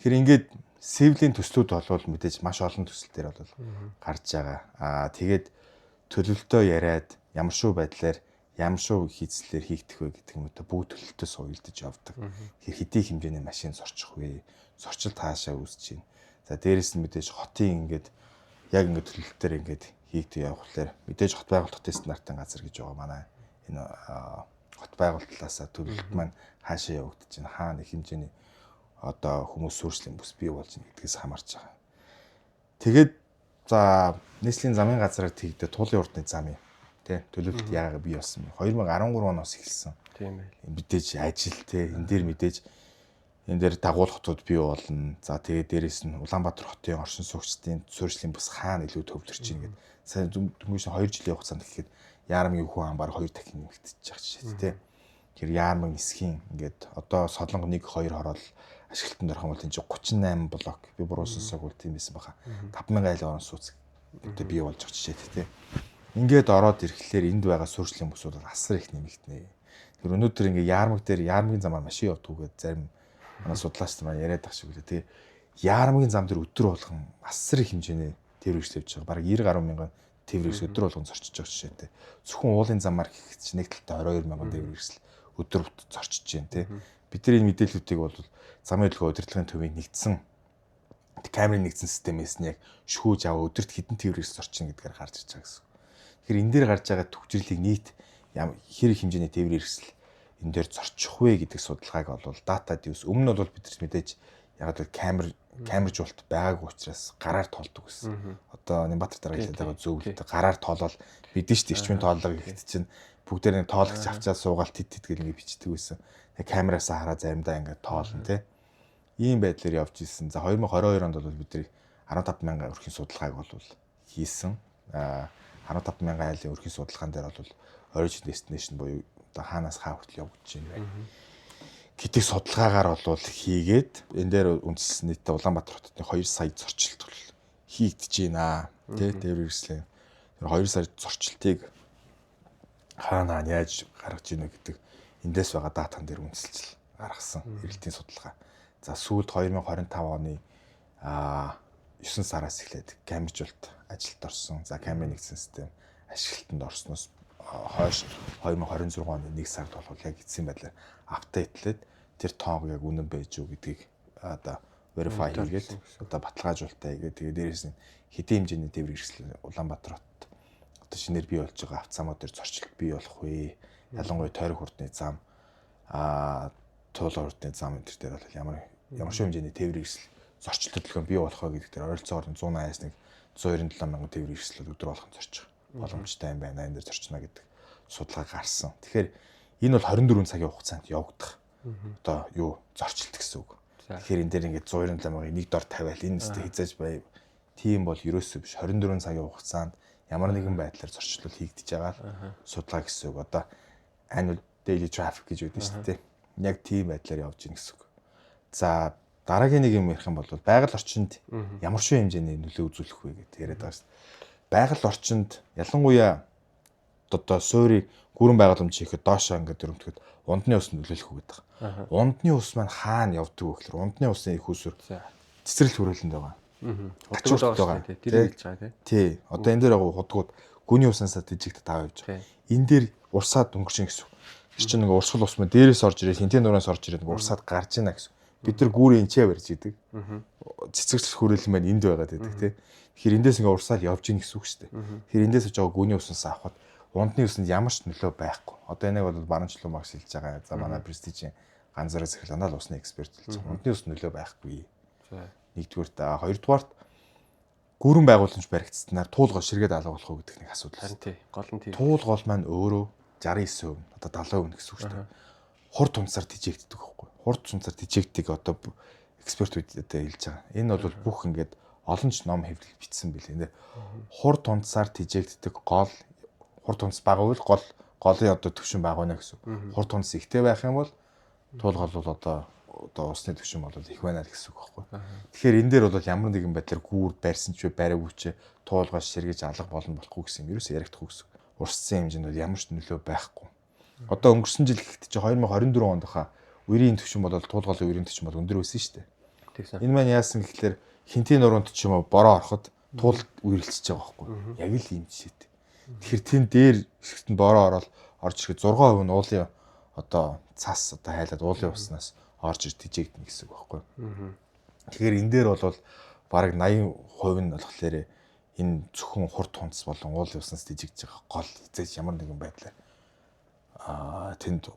Тэгэхээр ингээд сивлийн төслүүд болвол мэдээж маш олон төсөл дээр бол гарч байгаа. Тэгээд төлөвлөлтөө яриад ямар шүү байдлаар ямар шүү хийцлэр хийгдэх вэ гэдэг юм уу бүгд төлөвлөлтөө суйлдаж явдаг. Тэгэхээр хэдий хэмжээний машин зорчих вэ? Зорчилт хаашаа үүсэж байна. За дээрэс нь мэдээж хотын ингээд яг ингээд төлөвлөлтөөр ингээд хийгдэх явахлаар мэдээж хот байгуулалтын стандартын газар гэж байгаа манай энэ хот байгуулалтлаасаа төлөвлөлт маань хаашаа явагдаж байна. Хаана их хэмжээний одоо хүмүүс сүрслэн бүс бий болж байна гэдгээс хамаарч байгаа. Тэгээд за нийслэлийн замын газраар тэгдэ туулын урдны замын тий төлөвлөлт яагаад бий болсон бэ? 2013 оноос эхэлсэн. Тийм ээ. Мэдээж ажил тий энэ дээр мэдээж энэ дээр дагуулх хотууд бий болно. За тэгээд дээрэс нь Улаанбаатар хотын оршин суугчдын суурьшлийн бус хаана илүү төвлөрч байна гэдэг. Сайн дөнгөж 2 жилийн хугацаанд гэхэд Яармгийн хүн ам баг 2 дахин нэмэгдэж байгаа жишээ тий. Тэр Яармаг нисхийн ингээд одоо Солонго 1 2 хороол ашиглалтанд орох юм бол энэ 38 блок би буруу сонсоогүй тийм байсан баха. 5000 айл орон сууц гэдэг бий болж байгаа жишээ тий. Ингээд ороод ирэхлээр энд байгаа суурьшлийн бүсүүд асар их нэмэгдэнэ. Тэр өнөөдөр ингээ Яармаг дээр Яармгийн замаар машин явдгүйгээд зарим манай судлаач нар яриад ах шиг үлээ тий. Яармгийн зам дээр өдөр болгон асар их хэмжээний тээвэр хэрэгсэл явж байгаа. Бараг 90 гаруй мянган тээвэр хэрэгсэл өдөр болгон зорчиж байгаа жишээтэй. Зөвхөн уулын замаар гэхэд чинь нэг талтай 22 мянган тээвэр хэрэгсэл өдөр зорчиж байна тий. Бидний энэ мэдээллүүдийг бол замын хөдөлгөөн удирдлагын төвийн нэгдсэн камерын нэгдсэн системээс нь яг шүүж аваа өдөрт хэдэн тээвэр хэрэгсэл зорчно гэдгээр гарч ирж байгаа гэсэн. Тэгэхээр энэ дээр гарч байгаа төвчрлийг нийт хэрэг хэмжээний тээвэр хэрэгсэл энэ дээр зорчих вэ гэдэг судалгааг бол дата дивс өмнө нь бол бид мэдээж яг л камержуулт байгаагүй учраас гараар тоолдог гэсэн. Одоо Нямбатар дараа хэлээд байгаа зөвлөлт гараар тоолол бидэн ч ирчмийн тооллого гэхэд чинь бүгдээр нэг тоологч авчаад суугаал тед гэл ингэ бичдэг байсан. Тэг камераас хараа заримдаа ингэ тоолно тий. Ийм байдлаар явж исэн. За 2022 онд бол бид 15,000 өрхийн судалгааг бол хийсэн. 15,000 айлын өрхийн судалгаан дээр бол origin destination буюу одоо хаанаас хаа хүртэл явагдаж байна. Гэдэг судалгаагаар бол хийгээд энэ дээр үндэслэл нийтдээ Улаанбаатар хотод 2 сая зорчилт бол хийгдэж байна. Тэ тээвэр хэрэгслийн 2 сая зорчилтыг хаана яаж гаргаж ийнэ гэдэг эндээс байгаа датан дээр үндэслэл гаргасан эрэлтийн судалгаа. За сүүлд 2025 оны 9 сараас эхлээд камержуулт ажилд орсон. За камерын нэгдсэн систем ашиглалтанд орсноос хойш 2026 оны 1 сард бол яг эцсийн байдлаар апдейтлээд тэр тоог яг үнэн байж юу гэдгийг одоо verify хийгээд одоо баталгаажуулалтаа хийгээд тэгээд дээрээс нь хэдийн хэмжээний тээвэр хэрэгсэл Улаанбаатар хот одоо шинээр бий болж байгаа автозамууд дээр зорчилт бий болох вэ? Ялангуяа тойрог хурдны зам туулан хурдны зам энэ төр дээр бол ямар шиг хэмжээний тээвэр хэрэгсэл зорчилт хөдөлгөөн бий болох вэ гэдэг дээр ойролцоогоор 180-аас 197 мянган тээвэр хэрэгсэл өдөр болгон зорчих боломжтой юм байна. Энэ дээр зорчно гэдэг судалгаа гарсан. Тэгэхээр Энэ бол 24 цагийн хугацаанд явагдах. Одоо юу зорчилт гэсэн үг. Тэгэхээр энэ дээр ингээд 197 мянгаыг нэг дор тавиал энэ өстө хязээж бай. Тийм бол ерөөсөө биш 24 цагийн хугацаанд ямар нэгэн байдлаар зорчлол хийгдэж байгаа л судалгаа гэсэн үг. Одоо annual daily traffic гэж үүдэн шүү дээ. Яг тийм байдлаар явж гин гэсэн үг. За дараагийн нэг юм ярих юм бол байгаль орчинд ямар шоу хэмжээний нөлөө үзүүлэх вэ гэдэг яриад байгаа шүү дээ. Байгаль орчинд ялангуяа одоо суурийг гүрэн байгууламж хийхэд доошоо ингээд өрөмтгöd ундны ус нөлөөлөх үг гэдэг. Ундны ус маань хаана явдаг вэ гэхээр ундны усын их усүр цэцэрлэг хүрээлэнд байгаа. Худгууд байгаа тийм хэлж байгаа тий. Одоо энэ дээр байгаа худгууд гүний уснасаа дижигт тав явж байгаа. Энэ дээр урсаад өнгөрчин гэсэн. Тэр чинь ингээ урсгал ус мөн дээрээс орж ирээд хинтээ нураас орж ирээд урсаад гарч ийна гэсэн. Бид нар гүүрийн энчээ барьж идэг. Цэцэрлэг хүрээлэн маань энд байгаад байдаг тий. Тэгэхээр эндээс ингээ урсаад явж ийн гэсэн үг шүү дээ. Тэгэхээр эндээс очиж байгаа гүний уснасаа авахад ундны усанд ямар ч нөлөө байхгүй. Одоо энийг бол баруунчлал магс хэлж байгаа. За манай престижийн ганцаараа захирланаа л усны эксперт хэлж байгаа. Ундны ус нөлөө байхгүй. Нэгдүгээр хоёрдугаарт гүрэн байгууламж баригдсанаар туулгол ширгээд алга болох уу гэдэг нэг асуудал. Харин тий. Гол нь тий. Туулгол маань өөрөө 69%, одоо 70% гэсэн үг шүү дээ. Хурд тунцаар тижээгддэг байхгүй. Хурд тунцаар тижээгдэг одоо экспертүүд одоо хэлж байгаа. Энэ бол бүх ингээд олон ч ном хэвлэл бичсэн билээ. Хурд тунцаар тижээгддэг гол хурд тунц бага бол голын одоо төвшин бага байна гэсэн. Хурд тунц ихтэй байх юм бол туулгол бол одоо усны төвшин бол их байна л гэсэн үг байхгүй. Тэгэхээр энэ дээр бол ямар нэгэн байдлаар гүүр барьсан ч бариаггүй ч туулгаж сэргэж алга болно болохгүй гэсэн юм. Ерөөсөө ярихдаггүй гэсэн. Урсцсан хэмжээнд бол ямар ч нөлөө байхгүй. Одоо өнгөрсөн жил гэхэд чи 2024 онд хаа үерийн төвшин бол туулгалын үерийн төвшин бол өндөр байсан шүү дээ. Энэ маань яасан гэхэлэр хинтийн нуруунд ч юм уу бороо ороход туул үерэлцэж байгаа байхгүй. Яг л ийм жишээтэй. Тэгэхээр тэн дээр хэсэгт нь бороо ороод орж ирэхэд 6% нь уулын одоо цас одоо хайлаад уулын уснаас орж ир тижээгдэнэ гэсэн үг байхгүй. Тэгэхээр энэ дээр бол бараг 80% нь болохоор энэ зөвхөн хурд тунц болон уулын уснаас тижээгдэж байгаа гол хязгаарч ямар нэгэн байдлаар тэнд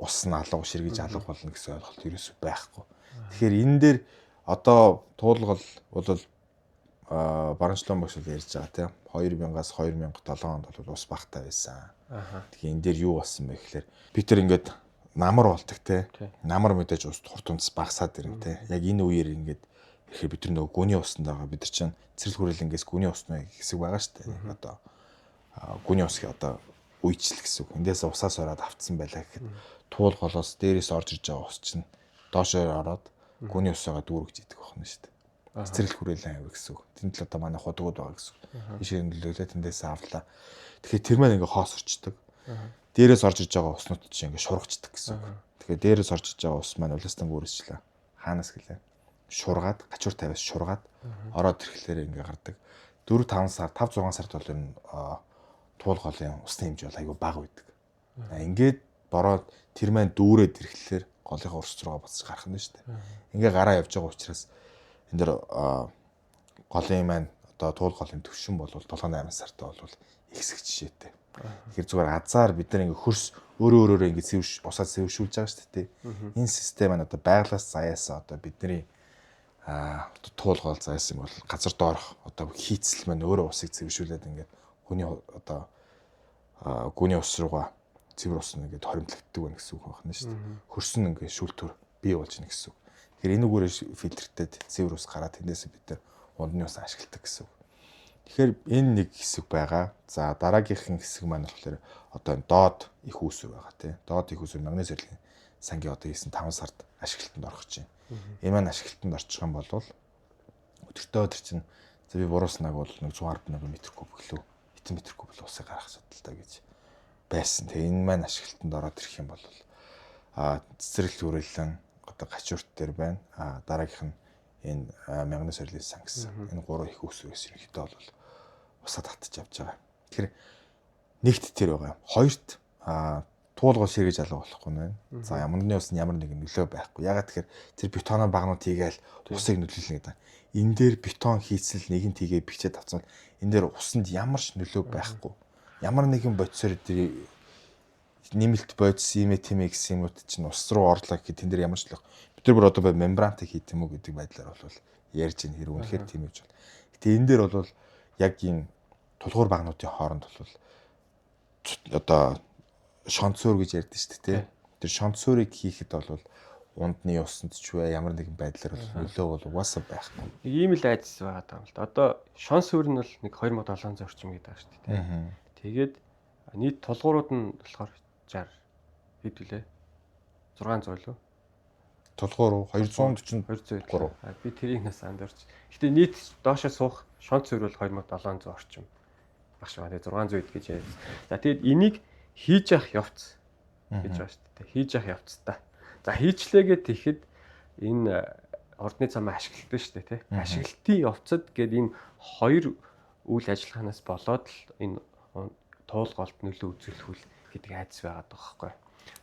ус нь алга ширгэж алга болно гэсэн ойлголт ерөөсөй байхгүй. Тэгэхээр энэ дээр одоо туулгал бол баруунчлан багш л ярьж байгаа тийм 2000-аас 2007 онд бол ус багтаа байсан. Тэгэхээр энэ дээр юу болсон бэ гэхээр бид тэр ингээд намар болдог те. Намар мэдээж ус хурд тунц багасаад ирнэ те. Яг энэ үеэр ингээд ихээр бид нар нөгөө гүний усанд байгаа бид нар чинь цэцэрлэг хүрээлэнгээс гүний усны хэсэг байгаа шүү дээ. Одоо гүний ус одоо үйчил гэсэн үг. Эндээс усаас ороод автсан байлаа гэхэд туулголоос дээрээс орж иж байгаа ус чинь доошоо ороод гүний усаагаа дүүргэж идэх байна шүү дээ. Цэцэрлэг хүрээлэн авиг гэсэн үг. Тэнд л одоо манай худгууд байгаа гэсэн үг. Ишээ нөлөөлөө тэндээс авлаа. Тэгэхээр тэр маань ингээ хоос орчдөг. Дээрээс орж иж байгаа уснууд чинь ингээ шургацдаг гэсэн үг. Тэгэхээр дээрээс орж иж байгаа ус маань улаастан гүрсчлээ. Хаанаас гэлээ? Шургаад, гачуур тавиас шургаад ороод ирэхлээр ингээ гардаг. 4-5 сар, 5-6 сард бол энэ туулголын усны хэмжээ бол айгүй бага байдаг. Ингээд бороод тэр маань дүүрээд ирэхлээр голынхаа урс руугаа буцаж гарах нь шүү дээ. Ингээ гараа явж байгаа учраас энэ дэр голын маань одоо туулголын төвшин бол 7-8 сартаа бол ихсэх жишээтэй. Тэгэхээр зүгээр азар бид нар ингээ хөрс өөрөө ингээ усаад сэвшүүлж байгаа шүү дээ. Энэ систем маань одоо байглаас заяасаа одоо бидний туулгол заяасан бол газар доорх одоо хийцэл маань өөрөө усыг сэвшүүлээд ингээ хүний одоо гүний ус руугаа цэвэр ус нэгээд хоримтлагддаг байна гэсэн үг байна шүү дээ. Хөрсөн ингээ шүүлтүр бий болж ийн гэсэн үг. Тэгэхээр энэгээрээ фильтртэд цэвэр ус гараад тэндээс бид нар ундны ус ашигладаг гэсэн үг. Тэгэхээр энэ нэг хэсэг байгаа. За дараагийнх хэсэг маань болохоор одоо энэ доод их үүсвэр байгаа тий. Доод их үүсвэр магнез өрлөгийн сангийн одоо 9-5 сард ашиглалтанд орох гэж байна. Энэ маань ашиглалтанд орчих юм бол өдөртөө өдөр чинь за би буруuснаг бол нэг 110 м куб гэлөө хэдэн метр куб л усыг гаргах судалтай гэж байсан. Тэгээ энэ маань ашиглалтанд ороод ирэх юм бол цэцэрлэг хүрээлэн одоо гачуурт дээр байна. Дараагийнх нь энэ магнез өрлөгийн сан гэсэн. Энэ гурван их үүсвэрээс ерөнхийдөө бол усаа татчих явж байгаа. Тэгэхээр нэгт тэр байгаа. Хоёрт туулгал сэргэж алга болохгүй нэ. За ямарны ус нь ямар нэгэн нөлөө байхгүй. Ягаад тэгэхээр тэр бетоноо багнууд хийгээл усыг нөлөөлнө гэдэг. Энэ дээр бетон хийцэл нэгэн тгээ бичээд авсан. Энэ дээр усанд ямар ч нөлөө байхгүй. Ямар нэгэн бодисоор тэр нэмэлт бодис имэтэмэ гэсэн юмуд чинь ус руу орлоо гэхэд тэн дээр ямар ч л бид нар бүр одоо мембрантай хийх юм уу гэдэг байдлаар бол ярьж ийн хэрэг үнэхээр тийм гэж бол. Гэтэ энэ дээр бол яг ийм тулгуур багнуудын хооронд бол одоо шонцоор гэж ярьдэн шүү дээ. Тэр шонцоорыг хийхэд бол ундны усанд ч вэ ямар нэгэн байдлаар бол нөлөө бол угаасаа байхгүй. Нэг ийм л айдас байгаа юм л да. Одоо шонс өөр нь бол нэг 2700 орчим гэдэг байгаа шүү дээ. Тэгээд нийт тулгуурууд нь болохоор 60 хэд вүлээ? 600 лөө. Тулгуур 243. Би тэрийг нас андуурч. Гэтэ нийт доошоо суух шонц өөр бол 2700 орчим. Багш байгаа. 600 ид гэж яриад. За тэгээд энийг хийж явах явц гэж байна шүү дээ. Хийж явах явцтай. За хийчлээгээ тэгэхэд энэ ордны замаа ашигладаг шүү дээ, тий. Ашиглалтын явцад гээд энэ хоёр үйл ажиллагаанаас болоод л энэ туулгалт нөлөө үзүүлэх гэдэг айдас байгаад байгаа байхгүй.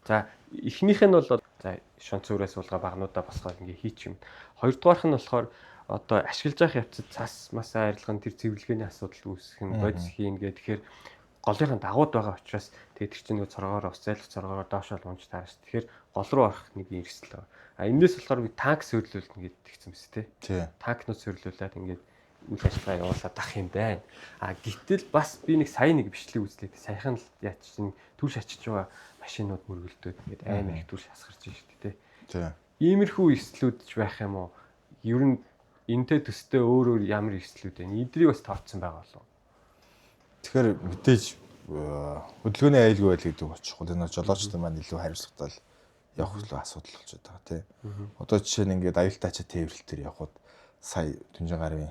За эхнийх нь бол за шонц өрөөс суулга багнуудаа босгоод ингээ хийчих юм. Хоёрдугаарх нь болохоор одоо ашиглаж явах явцад цас масаа арилган тэр цэвэрлэгээний асуудал үүсэх нь бодис хийн гэх тэгэхээр голынхаа дагууд байгаа учраас тэгээд тэр чинь нэг цоргоор ус зайлх цоргоор доошоо унж таарч. Тэгэхээр гол руу орох нэг эрсдэл байна. А энэс болохоор би танк сөөрлүүлнэ гэдэг тэгсэн мэт тий. Танкнууд сөөрлүүлээд ингээд үйл ажиллагаа явуулаад ах юм байна. А гэтэл бас би нэг сая нэг бичлэг үзлээ. Саяхан л яач чинь түр шачиж байгаа машинууд мөргөлдөөд ингээд аймаг их түр шасгарч шүү дээ тий. Иймэрхүү эрсдлүүд ч байх юм уу? Ер нь энтэй төстэй өөр ямар эрсдлүүд вэ? Эдрийг бас тооцсон байгаа болов. Тэгэхээр мэдээж хөдөлгөөний аюулгүй байл гэдэг очихгүй. Энэ жолоочтой маань илүү хариуцлагатай явах л асуудал болж байгаа тий. Одоо жишээ нь ингээд аюултайчаа тээвэрлэл төр явхад сая Түнжин гарын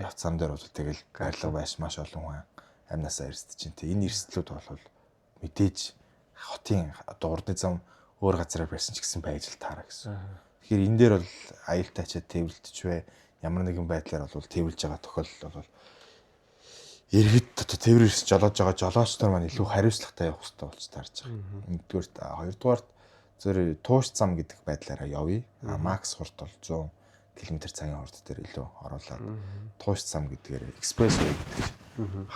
явцсан дээр бол тэгэл гарлаг байш маш олон хүн амнасаа эрсдэж чинь тий. Энэ эрсдлүүд бол мэдээж хотын одоо урдны зам өөр газараар байсан ч гэсэн байж л таараа гэсэн. Тэгэхээр энэ дээр бол аюултайчаа тээвэрлэлтч вэ ямар нэгэн байдлаар бол тээвэрлж байгаа тохиолдол бол иргэд одоо тээврээс жолоож байгаа жолоочдор маань илүү хариуцлагатай явах хэрэгтэй болж таарж байгаа. Нэгдүгээр хоёрдугаар зөв тууш зам гэдэг байдлаараа явъя. Макс хурд бол 100 км/цагийн хурд дээр илүү оруулаад тууш зам гэдгээр экспрессвей гэдэг.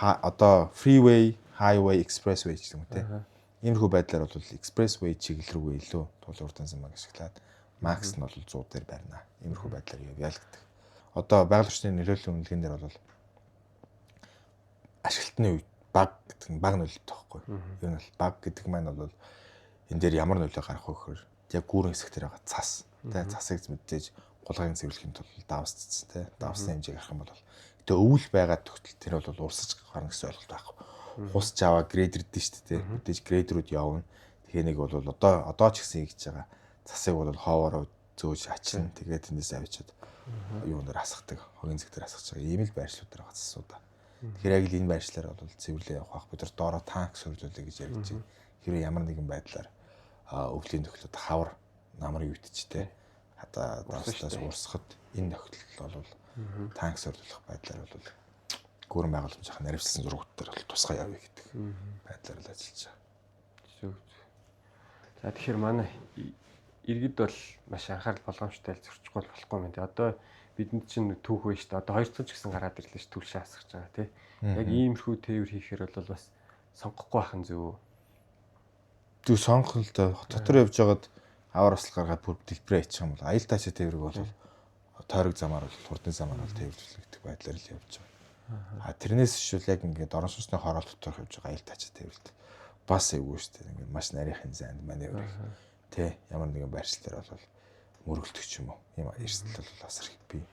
Одоо freeway, highway, expressway гэх юм те. Иймэрхүү байдлаар бол экспрессвей чиглэл рүүгээ илүү тул урдан замыг ашиглаад макс нь бол 100 дээр барина. Иймэрхүү байдлаар явъя л гэдэг. Одоо байгаль орчны нөлөөллийн үнэлгээнд дээр бол ашиглалтны үед баг гэдэг нь баг нөлөөтэй байхгүй. Ер нь бол баг гэдэг маань бол энэ дээр ямар нөлөө гарах вэ гэхээр яг гүүрэн хэсэг дээр байгаа цас. Тэ цасыг мэдээж гулгын цэвэрлэхийн тулд давсцсан тэ. Давсны хэмжээ гарах юм бол тэгээ өвөл байгаа төгтөл тэр бол урсаж гарна гэсэн ойлголт байхгүй. Хусч аваа грейдердэн шүү дээ. Мэдээж грейдерүүд явна. Тэгээ нэг бол одоо ч гэсэн хийж байгаа цасыг бол хоовороо зөөж ачна. Тэгээд тэндээс авчиад юунаар хасгадаг, хогийн зэг дээр хасгаж байгаа. Ийм л байршлууд дээр байгаа цасуудаа. Тэгэхээр яг л энэ байршлаар бол цэвэрлээ явах байх. Бид нар доороо танк сөржүүлээ гэж ярьж байна. Хэрвээ ямар нэгэн байдлаар өвлийн тохиолдолд хавар намрын үтчтэй хата давслаас урсахад энэ нөхцөл бол танк сөржүүлэх байдлаар бол гүрэн байгууламжийн наривчлсан зургуудаар бол тусгай явъя гэдэг байдлаар л ажиллаж байгаа. За тэгэхээр манай иргэд бол маш анхаарал болгоомжтой зөрчихгүй болохгүй юм дээ. Одоо бидэнд чинь түүх вэ шүү дээ. Одоо 2 цаг ч гэсэн гараад ирлээ ш түлшээ асгаж байгаа тий. Яг иймэрхүү тээвэр хийхээр бол бас сонгохгүй байх нь зөв. Тэг сонгох л да. Дотор явж байгаад аваар усл гаргаад бүр дэлбэрээ хийчих юм бол аюул таачаа тээврэг бол тойрог замаар бол хурдны замаар бол тээвэрлэх байдлаар л явж байгаа. Тэрнээс шүүл яг ингээд орон сууцны хороол дотор явж байгаа аюул таачаа тээвэрлэлт бас эвгүй шүү дээ. Ингээд маш нарийнхан зайд маневр тий ямар нэгэн байршлаар бол мөргөлдөх ч юм уу. Ийм эрсдэл бол бас их бий.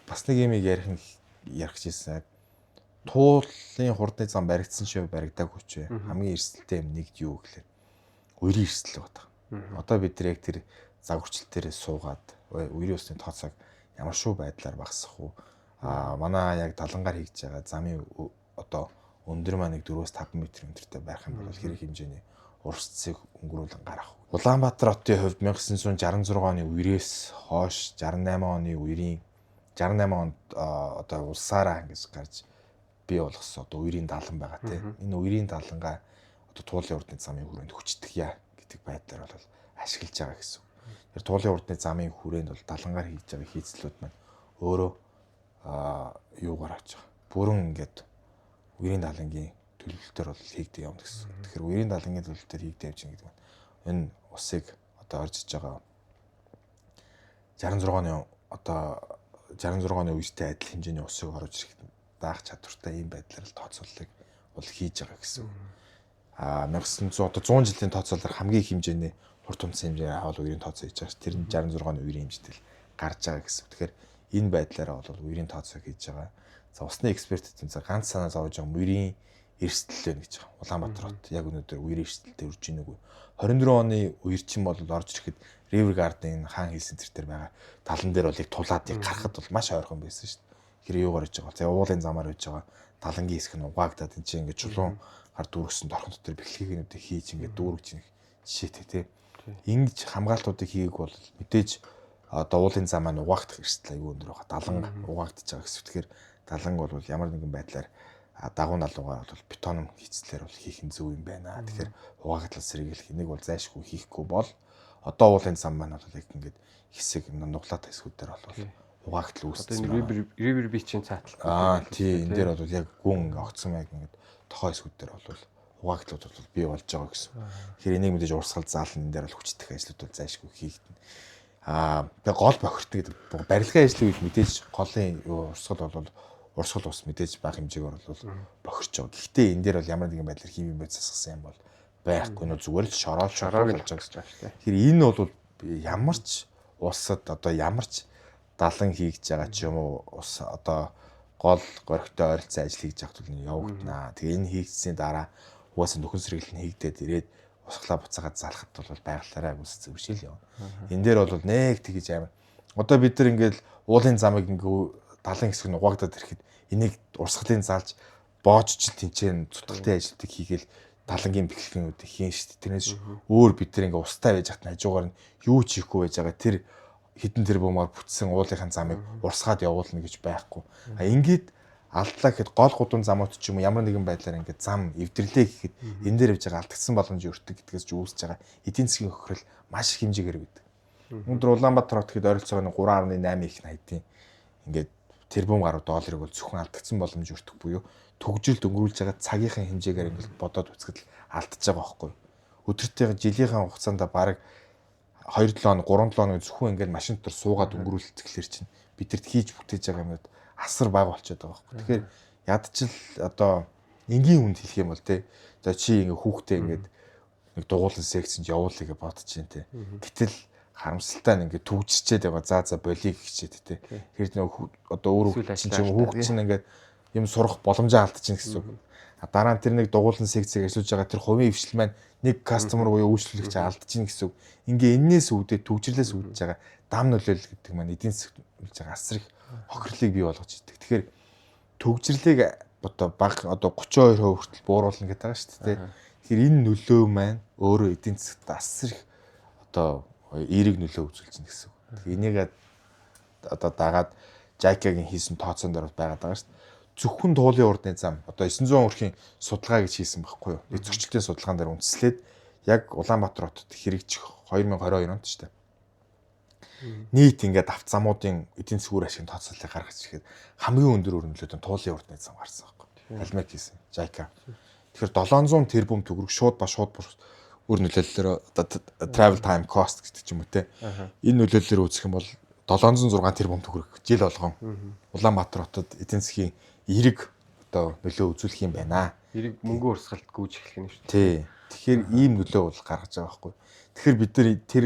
Бас нэг юм ярих гэсэн. Туулын хурдны зам баригдсан ч баригдаагүй ч хамгийн эрсдэлтэй юм нэгд юу гэхээр үерийн эрсдэл байна. Одоо бид нар яг тэр загварчлалтээр суугаад үерийн усны тооцоог ямар шүү байдлаар багасгах уу? Манай яг талангаар хийж байгаа замын одоо өндөр маань 4-5 м өндөртэй байх юм бол хэрэг хэмжээний урсцыг өнгөрүүлэн гарах. Улаанбаатар хотын хувьд 1966 оны үерээс хойш 68 оны үерийн 68 онд одоо улсаараа ингэж гарч бий болгосон одоо үерийн даалан байгаа тийм. Энэ үерийн даалангаа одоо туулын урдны замын хүрээнд хүчдэг яа гэдэг байдлаар бол ашиглаж байгаа гэсэн. Тэр туулын урдны замын хүрээнд бол даалангаар хийж байгаа хийцлүүд маань өөрөө юугаар авч байгаа. Бүрэн ингээд үерийн даалангийн төлөвлөлтөөр бол хийгдэж явна гэсэн. Тэгэхээр үерийн даалангийн төлөвлөлтөөр хийгдэж явж байгаа гэдэг нь энэ усыг одоо оржиж байгаа 66 оны одоо 66 оны үетэй адил хэмжээний усыг оруулж ирэх даах чадвартай ийм байдлаар л тооцооллыг бол хийж байгаа гэсэн. 1900 одоо 100 жилийн тооцоолоор хамгийн их хэмжээний урт хугацааны хэмжээр авал үерийн тооцоо хийж байгаа ш. Тэр нь 66 оны үерийн хэмжээтэл гарч байгаа гэсэн. Тэгэхээр энэ байдлаараа бол үерийн тооцоо хийж байгаа. За усны экспертүүд энэ ганц санаа зовж байгаа үерийн эрсдэл байна гэж байгаа. Улаанбаатар хот яг өнөөдөр үерийн эрсдэлтэй үрж ийн үгүй. 24 оны үерчин бол орж ирэхэд River Garden хаан хил центр дээр байгаа талан дээр бол яг тулаад яг гарахад бол маш ойрхон байсан шүү дээ. Тэгэхээр юугаар хийж байгаа. За уулын замаар хийж байгаа. Талангийн хэсэг нь угаагдаад энэ чинь ингээд чулуун гар дүүргсэн торхон дотор бэлхийгнүүдийг хийж ингээд дүүргэж ийн жишээтэй тий. Ингэж хамгаалтуудыг хийгээг бол мэдээж одоо уулын зам маань угаагдах эрсдэл аюу өндөр байгаа. Далан угаагдаж байгаа гэсэн. Тэгэхээр далан бол ямар нэгэн байдлаар дагуу налуугаар бол бетон хийцлэр бол хийх нь зөв юм байна. Тэгэхээр угаагатлал сэргийлэх энийг бол зайшгүй хийхгүй бол одоо уулын зам маань бол яг ингээд хэсэг нуглаатай хэсгүүдээр бол угаагдал үүссэн. Одоо энэ river beach-ийн цаатал. Тий, энэ дээр бол яг гүн огцсон яг ингээд тохоо хэсгүүдээр бол угаагдлууд бол бий болж байгаа гэсэн. Тэгэхээр энийг мэдээж урсгал заална энэ дээр бол хүчтэй ажлууд бол зайшгүй хийгдэнэ. Тэгээ гол бохирдно гэдэг барилгын ажлын үед мэдээж голын урсгал бол урсгал ус мэдээж бага хэмжээгээр бол бохирч байгаа. Гэхдээ энэ дээр бол ямар нэгэн байдлаар химийн бод засгасан юм бол байхгүй нөө зүгээр л шороолж болж байгаа гэж байна шүү дээ. Тэгэхээр энэ бол ямар ч улсад одоо ямар ч далан хийж байгаа ч юм уу ус одоо гол горигтой ойролцоо ажил хийж явахд бол явагдана. Тэгээ энэ хийгдсэний дараа угаасаа нөхөн сэргийлэл нь хийгдээд ирээд усглаа буцаагаад залхад бол байгалаараа агуулс зөвшөөрөл явна. Энэ дээр бол нэг тэгж амар. Одоо бид нар ингээл уулын замыг ингээ далайн хэсэг нь угаагдаад ирэхэд энийг урсгалын заалж боож чинь тэнцэн цутгалтын ажилтыг хийгээл далангийн бэхлэгнүүд хийн шүү дээ. Тэрнээс өөр бид нар ингээ устай байж хат хажуугаар нь юу ч хийхгүй байж байгаа тэр хідэн тэр бумаар бүтсэн уулынхаа замыг урсгаад явуулна гэж байхгүй. Ингээд алдлаа гэхэд гол гудуун замууд ч юм уу ямар нэгэн байдлаар ингээд зам эвдэрлээ гэхэд энэ дээр явж байгаа алдагдсан боломжийн өртөг гэдгээс ч үүсэж байгаа эдийн засгийн хохирол маш их хэмжээгээр байдаг. Өнөөдөр Улаанбаатар хот гэхэд ойролцоогоо 3.8 их найдын ингээд тэрбум гаруй долларыг бол зөвхөн алдагдсан боломж өртөг буюу төгжөлд өнгөрүүлж байгаа цагийнхаа хэмжээгээр ингээд бодоод үзэхэд алдчихж байгаа байхгүй. Өдөртөө жилийнхаа хугацаанд бараг 2-7 хоног 3-7 хоног зөвхөн ингээд машин дотор суугаад өнгөрүүлчихлээр чинь бидэрт хийж бүтээж байгаа юмуд асар бага болчиход байгаа байхгүй. Тэгэхээр ядчил одоо энгийн хүнд хэлэх юм бол те за чи ингээ хүүхдээ ингээд нэг дугуулсан секцэнд явуулъя гэж бодож чинь те. Гэтэл харамсалтай нь ингээ төгжчээд байгаа за болиг гэчихэд те. Тэгэхээр нөгөө одоо өөр хүүхд чинь ингээд юм сурах боломжоо алдчихна гэсэн үг. Дараа нь тэр нэг дугуулсан секцийг ажиллаж байгаа тэр хувийн хвшил маань нэг кастомер буюу үйлчлүүлэгч алдчихна гэсэн үг. Ингээ энээс үүдээ төгжрлээс үүдэж байгаа дам нөлөөлөл гэдэг маань эдийн засгт үлж байгаа асар их хохирлыг бий болгож идэг. Тэгэхээр төгжрлийг одоо баг одоо 32% хүртэл бууруулна гэдэг байгаа шүү дээ. Тэгэхээр энэ нөлөө маань өөрөө эдийн засгт асар их одоо эерэг нөлөө үзүүлж байна гэсэн үг. Тэгэхээр энийг одоо дагаад JICA-гийн хийсэн тооцоон дээр байгаад байгаа шүү дээ. Зөвхөн туулын урдны зам одоо 900 өрхийн судалгаа гэж хийсэн байхгүй юу? Нэг зөрчилтийн судалгаан дээр үндэслээд яг Улаанбаатар хотод хэрэгжих 2022 онд шүү дээ. Нийт ингээд авт замуудын эдийн засгийн ашиг тооцоолыг гаргаж ирэхэд хамгийн өндөр өрнөлөөд туулын урдны зам гарсан байхгүй. Алмаг хийсэн JICA. Тэгэхээр 700 тэрбум төгрөг шууд өөр нөлөөллөөр одоо travel time cost гэдэг ч юм уу те. Энэ нөлөөллөөр үүсэх юм бол 706 тэрбум төгрөг жил болгон Улаанбаатар хотод эдийн засгийн эрэг одоо нөлөө үзүүлэх юм байна. Эрэг мөнгө урсгалт гүйж эхлэх юм шүү дээ. Тий. Тэгэхээр ийм нөлөө бол гаргаж байгаа байхгүй. Тэгэхээр бид нар тэр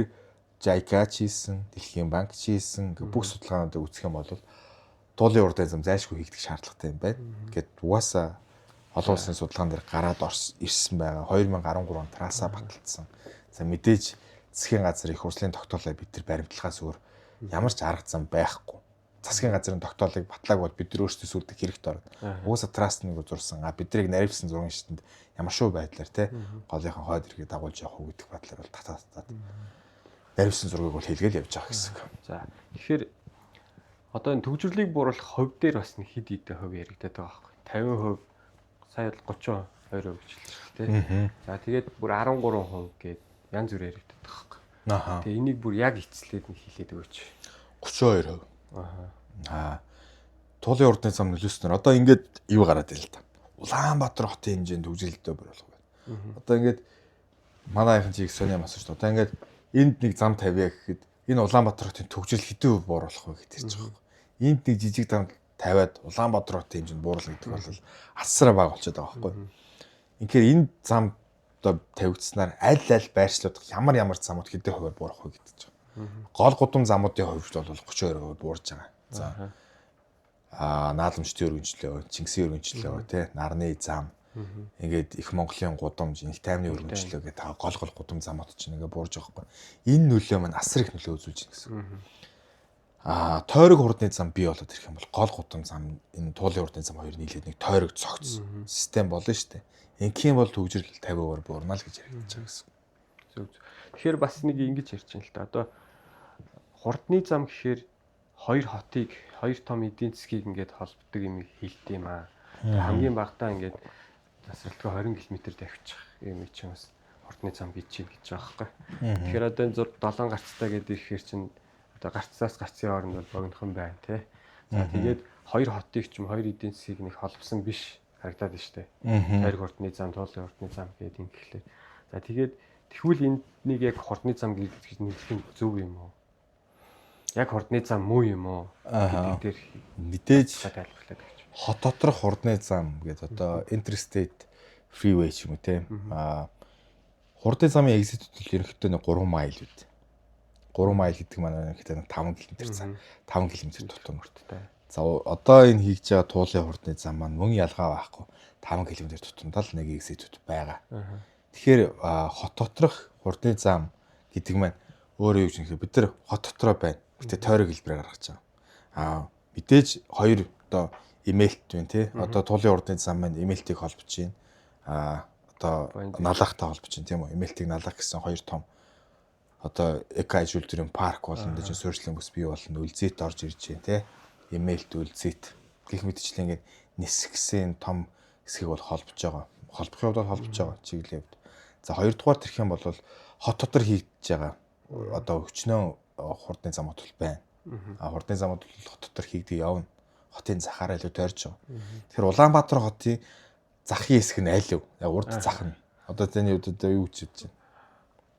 JICA хийсэн, Дэлхийн банк хийсэн бүх судалгаануудыг үзэх юм бол туулын урдын зам зайлшгүй хийгдэх шаардлагатай юм байна. Гэт угаасаа олон улсын судалгаан дээр гараад ирсэн байгаа. 2013 он траса баталсан. За мэдээж засгийн газар их урслын тогтоолоо бид нар баримтлагаас өөр ямар ч арга зам байхгүй. Засгийн газрын тогтоолыг батлааг бол бид нар өөрсдөө сүлдэх хэрэгтэй орно. Угаасаа траст нэг зурсан. Биднийг наривсан зургийн шитэнд ямар шүү байдлаар те голынхан хойд иргэд дагуулж явах уу гэдэг бодлоор бол татаад наривсан зургийг бол хийлгээл явж байгаа гэсэн. За тэгэхээр одоо энэ төгжрлийг бууруулах хувь дээр бас нэг хэд хэдэн хувь яригдаад байгаа байхгүй. 50%, сая 32% гэж хэлсэн те. За тэгээд бүр 13% гээд янз бүр яригдаад байгаа байхгүй. Тэгээ энийг бүр яг эцслээд нь хийлээд өгөөч. 32%. Туулын урдны зам нөлөөснөр одоо ингээд юу гараад ирэл та. Улаанбаатар хотын хэмжээнд төгжрөлтөө буулгах байна. Одоо ингээд манайхан чиг сони масаж одоо ингээд энд нэг зам тавья гэхэд энэ Улаанбаатар хотын төгжрөл хэдэн хувь бууруулах вэ гэж ярьж байгаа юм. Энд нэг жижиг зам тавиад Улаанбаатар хотын хэмжээнд бууруулах гэдэг бол асар бага болчиход байгаа байхгүй. Инхээр энэ зам одоо тавигдсанаар аль байршлуудах ямар замууд хэдэн хувиар буурах вэ гэдэг чинь. Гол гудам замуудын хувьд бол 32% буурж байгаа. За. Наадамчдын өргөнчлөө, Чингисийн өргөнчлөө, тий, нарны зам. Ингээд их Монголын гудамж, их таймны өргөнчлөө гэдэг гол гудам замууд чинь ингээд буурж байгаа байхгүй. Энэ нөлөө маань асар их нөлөө үзүүлж байна гэсэн. Тойрог хурдны зам бий болоод ирэх юм бол гол гудам зам, энэ туулын хурдны зам хоёр нийлээд нэг тойрог цогцсон систем болно шүү дээ. Ингийн бол төгжрөл 50% буурна л гэж яригдаж байгаа гэсэн. Тэгэхээр бас нэг ингэж ярьж байна л да. Одоо хурдны зам гэхээр хоёр хотыг, хоёр том эдийн засгийг ингээд холбодог юм хэлт юм аа. Хамгийн багтаа ингээд насралтгүй 20 км давчих юм чинь бас хурдны зам гэж чинь гэж байгаа байхгүй. Тэгэхээр одоо энэ 7 гарцтай гэдэг ихээр чинь одоо гарцаас гарцын хооронд бол богинохон байна тий. За тэгээд хоёр хотыг ч юм хоёр эдийн засгийг нэг холбосон биш харагдаад байна шүү дээ. Тойрог хурдны зам, туулын хурдны зам гэдэг юм гэхлээр. За тэгээд тэгвэл энийг яг хурдны зам гэж нэрлэх нь зөв юм уу? Яг хурдны зам муу юм уу? Гэдэг дээр мэдээж тайлбарлаад өгч. Хот доторх хурдны зам гэдэг одоо interstate freeway ч юм уу те. Хурдны замын exit-үүд ерөнхийдөө 3 майл үү. 3 майл гэдэг маань ерөнхийдөө 5 км цаа. 5 км тутам өрттэй. За одоо энэ хийж байгаа туулын хурдны зам маань мөн ялгаа байхгүй. 5 км тутамд л нэг exit-үүд байгаа. Тэгэхээр хот доторх хурдны зам гэдэг маань өөрөө юу гэж нэхэ бид нар хот дотроо байна. Гэтэ тойрог хэлбэрээр гаргаж байгаа. Мэдээж хоёр одоо имейлт байна тий. Одоо туулын хурдны зам маань имейлтийг холбож байна. Одоо налахтай холбож байна тийм үү. Имейлтийг налах гэсэн хоёр том одоо эко ажилтны парк болно гэж суурьшлын бүс бий болно. Үлзийт орж ирж байна тий. Имейлт үлзийт гэх мэтчлэн ингээд нисгсэн том хэсгийг бол холбож байгаа. Холбох явдал холбож байгаа чиглэлийн хувьд. За хоёрдугаар тэрх юм бол хот дотор хийгдэж байгаа одоо өчнөө хурдны замууд бол байна. Хурдны замууд бол хот дотор хийгдэж явна. Хотын захаараа илүү тойрж байгаа. Тэгэхээр Улаанбаатар хотын захын хэсэг нь аль вэ? Урд зах нь. Одоо таны үед юу гэж бодож байна?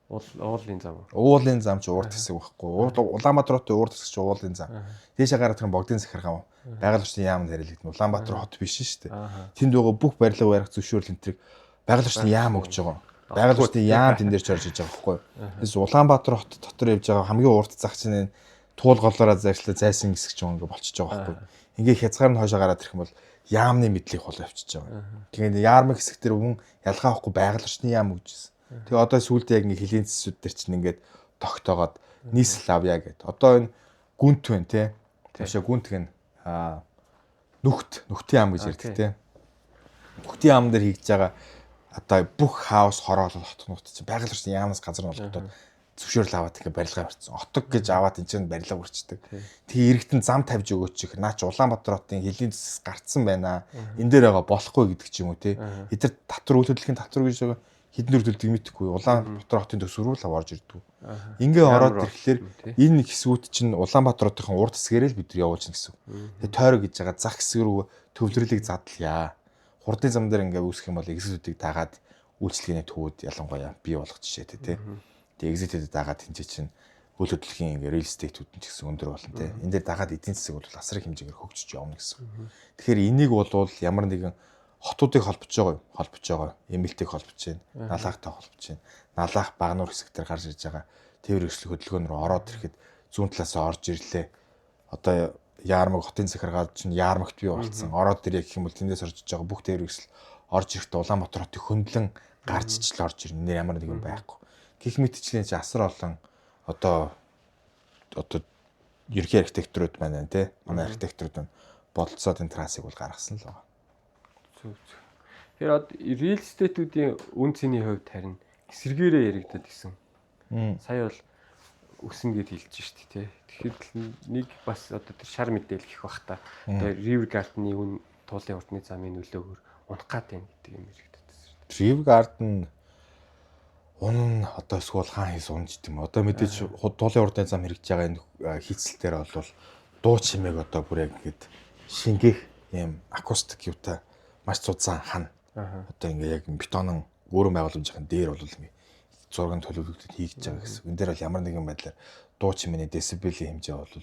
Уулын зам. Уулын зам ч урд хэсэг байхгүй. Улаанбаатар хотын урд хэсэг ч уулын зам. Дээшээ гараад тэр богдын захиргаан байгаль орчны яамд харилцдаг. Улаанбаатар хот биш шүү дээ. Тэнд байгаа бүх барилга барих зөвшөөрөл энтрийг байгаль орчны яам өгч байгаа. Байгаль орчны яам тэн дээр ч орж иж байгаа байхгүй. Тэс Улаанбаатар хот дотор явж байгаа хамгийн урд зах чинь туул голоороо зайшлаа зайсан хэсэг ч ингээ болчихж байгаа байхгүй. Ингээ хязгаар нь хойшоо гараад ирэх юм бол яамны мэдлийг хол явчихж байгаа. Тэгээд яармаг хэсэг дээр мөн ялгаа авахгүй байгаль орчны яам өгчсэн. Тэгээ одоо сүүлдээ яг ингээ хилийн цэсүүд дээр чинь ингээд тогтоогоод нийслэл авъя гэд. Одоо энэ гүнт байна те. Тийшээ гүнт гэн нүхтийн ам гэж ярьдаг те. Нүхтийн ам дээр хийгдэж байгаа одоо бүх хаус хороолол хотнууд чинь байгаль орчны яамнаас газар нь болгоод зөвшөөрөл аваад ингээ барилгаа барьсан. Отог гэж аваад энэ чинь барилга барьцдаг. Тэгээ иргэдэн зам тавьж өгөөч чих. Наа чи Улаанбаатар хотын хилийн цэс гарцсан байна. Энэ дээр байгаа болохгүй гэдэг ч юм уу те. Эдгээр татвар үйл хөдлөлийн татвар гэж байгаа хэдэн төлдөг мэдэхгүй. Улаанбаатар хотын төсвөр л орж ирдэг. Ингээ ороод ирэхлээр энэ хэсгүүд чинь Улаанбаатар хотын урд хэсгээрээ л бид нар явуулж гин гэсэн. Тэгээ тойрог гэж байгаа зах хэсэг рүү төвлөрлийг задлая. Хурдны зам дээр ингээ үүсэх юм бол экзитүүдийг дагаад үйлчлэгээний төвүүд ялангуяа бий болгох жишээтэй те. Тэгээ экзитэд дагаад тэнцээ чинь үйл хөдлөлийн ингээ real estate-үүд нь ч гэсэн өндөр болно те. Энд дээр дагаад эдийн засаг бол асар их хэмжээгээр хөгжиж явна гэсэн. Тэгэхээр энийг бол ямар нэгэн хотуудыг холбож байгаа. Эмэлтийг холбож байна. Налахтай холбож байна. Налах Багнуур хэсэг дээр гарч ирж байгаа тээвэр эрсдэл хөдөлгөөнөөр ороод ирэхэд зүүн талаасаа орж ирлээ. Одоо яармаг хотын захиргаал чинь яармагт бий болсон. Ороод ирээ гэх юм бол тэндээс орж иж байгаа бүх тээвэр эрсдэл орж ирэхдээ Улаанбаатар хотыг хөндлөн гарч ижил орж ирнэ. Ямар нэгэн байхгүй. Гэх мэтчлэн чи асар олон одоо ерхий архитектурууд байна те. Манай архитектурууд нь бодолцоод энэ трассыг бол гаргасан л байгаа. Тэгэхээр одоо real estate-үүдийн үн цэний хувьд харин эсэргээрээ яригдаад исэн. Сая бол өсөн гэж хэлж штэ тий. Тэгэхээр нэг бас одоо тэр шар мэдээлэл гэх бах та. Одоо River Garden-ы үн туулын хурдны замын нөлөөгөөр унах гад байна гэдэг юм яригдаад байсан. River Garden унн одоо эсвэл хаан хийс унж гэдэг юм. Одоо мэдээж туулын хурдны зам хэрэгж байгаа энэ хийцэлтээр бол дуу чимээг одоо бүр яг ингэж шингээх юм акустик юутай маш цуцсан хана. Одоо ингээ яг бетонын өөрөн байгууламжийн дээр бол ингээ зургийн төлөвлөгдөд хийгдэж байгаа гэсэн. Энэ дээр бол ямар нэгэн байдлаар дуу чимээний децибелийн хэмжээ бол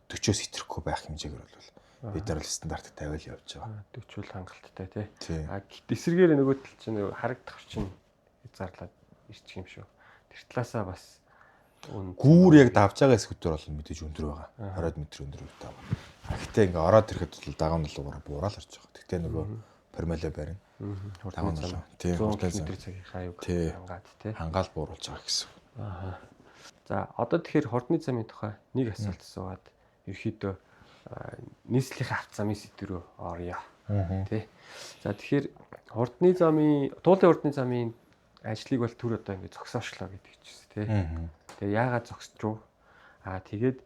40-оос итэхгүй байх хэмжээгээр бол бид нар л стандартыг тавиал явж байгаа. 40 бол хангалттай тий. А эсэргээр нөгөө тал чинь харагдах чинь зарлаад ирчих юм шүү. Тэр талаасаа бас гүүр яг давж байгаа хэсгүүдээр бол мэдээж өндөр байгаа. 20 м өндөр байгаа. Гэхдээ ингээ ороод ирэхэд бол даган нулуугаар буураад орж байгаа. Гэхдээ нөгөө формула барина. Даган нулуу. Тийм хурдан цагийн хаяг хангаад тий. Хангаал бууруулж байгаа гэсэн. Аа. За одоо тэгэхээр хурдны замын тухай нэг асуулт асуугаад ерөөхдөө нийслэлийн авт замын сэдв рүү орё. Тий. За тэгэхээр туулын хурдны замын ажлыг бол түр одоо ингэ зогсоочлоо гэдэг чийс тий. Тэгээ яагаад зогсчихв? Тэгээд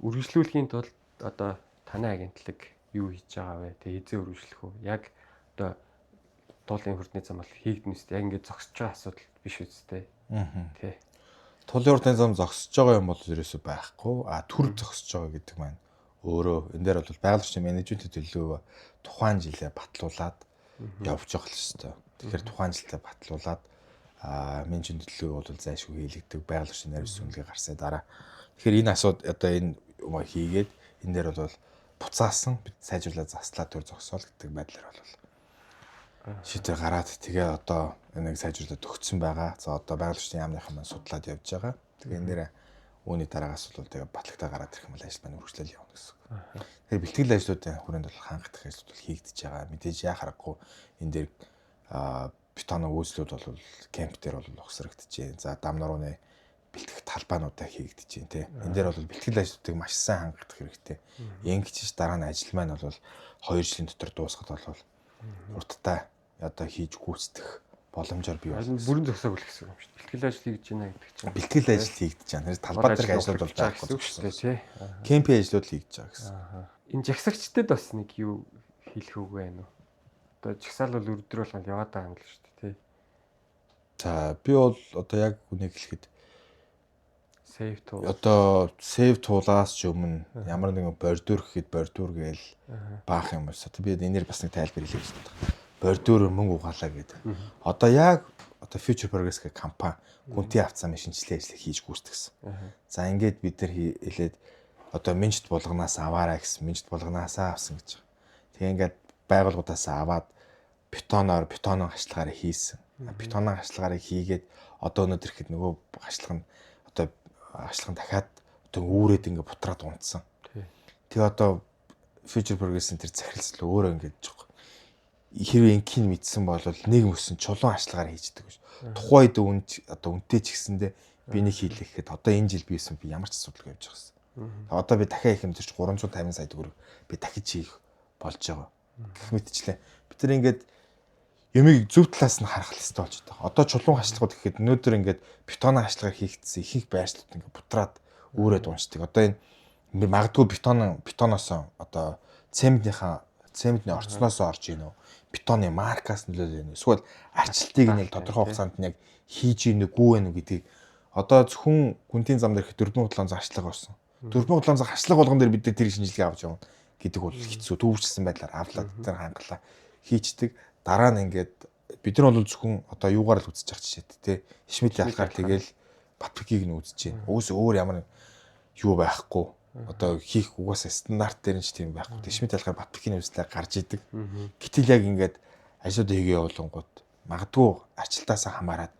үргэлжлүүлэхийн тулд одоо танай агентлаг юу хийж байгаа вэ? Тэгээ хизээ үргэлжлэх үү? Яг одоо туулын хурдны зам бол хийгдэнэ үстэй. Яг ингэ зогсож байгаа асуудал биш үстэй. Тий. Туулын хурдны зам зогсож байгаа юм бол ерөөсөй байхгүй. Түр зогсож байгаа гэдэг маань өөрөө энэ дээр бол байгалийн менежментийн төлөө тухайн жилээ батлуулаад явж байгаа л хэвээр. Тэгэхээр тухайн жилдээ батлуулаад менежмент төлөө бол зайлшгүй хийлэгдэг байгалийн нарийн сүнлэгээ гарсны дараа. Тэгэхээр энэ асуудал одоо энэ юм хийгээд энэ дээр бол буцаасан бид сайжруулаад заслаа төр зогсоол гэдэг байдлаар бол шийдвэр гараад тэгээ одоо энийг сайжруулаад өгсөн байгаа. За одоо байгалийн яамныхан маань судлаад явж байгаа. Тэгээ энэ дээр үүний дараагаас бол тэгээ батлагтаа гараад ирэх юм бол ажил маань үргэлжлэл явна гэсэн. Тэгэхээр бэлтгэл ажлуудын хүрээнд бол хангах ажлууд бол хийгдэж байгаа. Мэдээж яа харахгүй энэ дээр бетоны үйлслүүд бол кемп дээр бол ухсрагдчихээн. За дам нурууны бэлтгэх талбаануудаа хийгдэж байна тий. Энэ дээр бол бэлтгэл ажлуудыг маш сайн хангах хэрэгтэй. Ингэжч дараа нь ажил маань бол 2 жилийн дотор дуусахад бол урттай одоо хийж гүйцэтгэх боломжоор бий болно. Бүрэн зогсоог л гэсэн юм шүү. Бэлтгэл ажил хийж байна гэдэг чинь. Бэлтгэл ажил хийгдэж байна. Тэр талбай дээр ажлууд бол байхгүй гэсэн үг тий. Кемпийн ажлууд л хийгдэж байгаа гэсэн. Энэ жагсагчдад бас нэг юу хэлэх үг байна уу? Одоо жагсаал бол өдөр болгонд яваад байгаа юм л шүү дээ тий. За би бол одоо яг үнийг хэлэхэд сейв туул. Одоо сейв туулаас ч өмнө ямар нэгэн бордюр гэхэд бордюр гээл баах юм байна. Одоо би энээр бас нэг тайлбар хэлье гэж байна. Бордюр мөнгө угаалаа гэдэг. Одоо яг одоо Future Progress гэх компани гүнтийн авт замын шинжилгээ ажлыг хийж гүйцэтгсэн. За ингээд бид нар хэлээд одоо менежт болгоноос аваарай гэсэн менежт болгоноосаа авсан гэж байгаа. Тэгээ ингээд байгууллагуудаас аваад бетоны хашлахаараа хийсэн. Бетоны хашлахаараа хийгээд одоо өнөөдөр ихэд нөгөө хашлах нь одоо хашлах нь дахиад одоо үүрээд ингээд бутраад унтсан. Тэгээ одоо Future Progress-ийн тэр захиралцлаа өөрөө ингээд жоохон хэрвээ инкийг мэдсэн бол нэг мөсөн чулуун хашлахаар хийждэг гэж. Тухайн үед одоо үнтэй ч гэсэндээ би нэг хийлэхэд одоо энэ жил биесэн би ямар ч асуудал явж байгаа юм. Одоо би дахиад их хэмжиж 350 сая төгрөг би дахиж хийх болж байгаа. Гэх мэтчлээ. Бид нар ингээд юмыг зөв талаас нь харах хэрэгтэй болж байгаа. Одоо чулуун хашлахууд гэхэд өнөөдөр ингээд бетоны хашлахаар хийгдсэн ихэнх байршлууд ингээд бутраад үүрээд уншдаг. Одоо энэ магадгүй бетоноос одоо цементний орцноос орж ийн үү? Бетоны маркаас нөлөөлөл юм. Эсвэл арчилтыг нь яг тодорхой хугацаанд нь яг хийж ийн үгүй вэ гэдгийг одоо зөвхөн гүнтийн зам дээр 4700 хашлага болсон. 4700 хашлага болгон дээр бид тэр шинжилгээ авч явна гэдэг бол хэцүү. Төвчсөн байдлаар авлаад тэр хангалаа хийчдэг. Дараа нь ингээд бид нар бол зөвхөн одоо юугаар л үзэж явах жишээтэй тий. Ишмитлийн алхаар тэгэл батпикийг нь үзэж байна. Уус өөр ямар юу байхгүй. Одоо хийх угаасаа стандарт дээр нь ч тийм байхгүй. Ишмитлийн алхаар батпикийн үзлээ гарч идэг. Гэтэл яг ингээд ажлууд хийгээ явуулангууд магадгүй арчилтаасаа хамаарат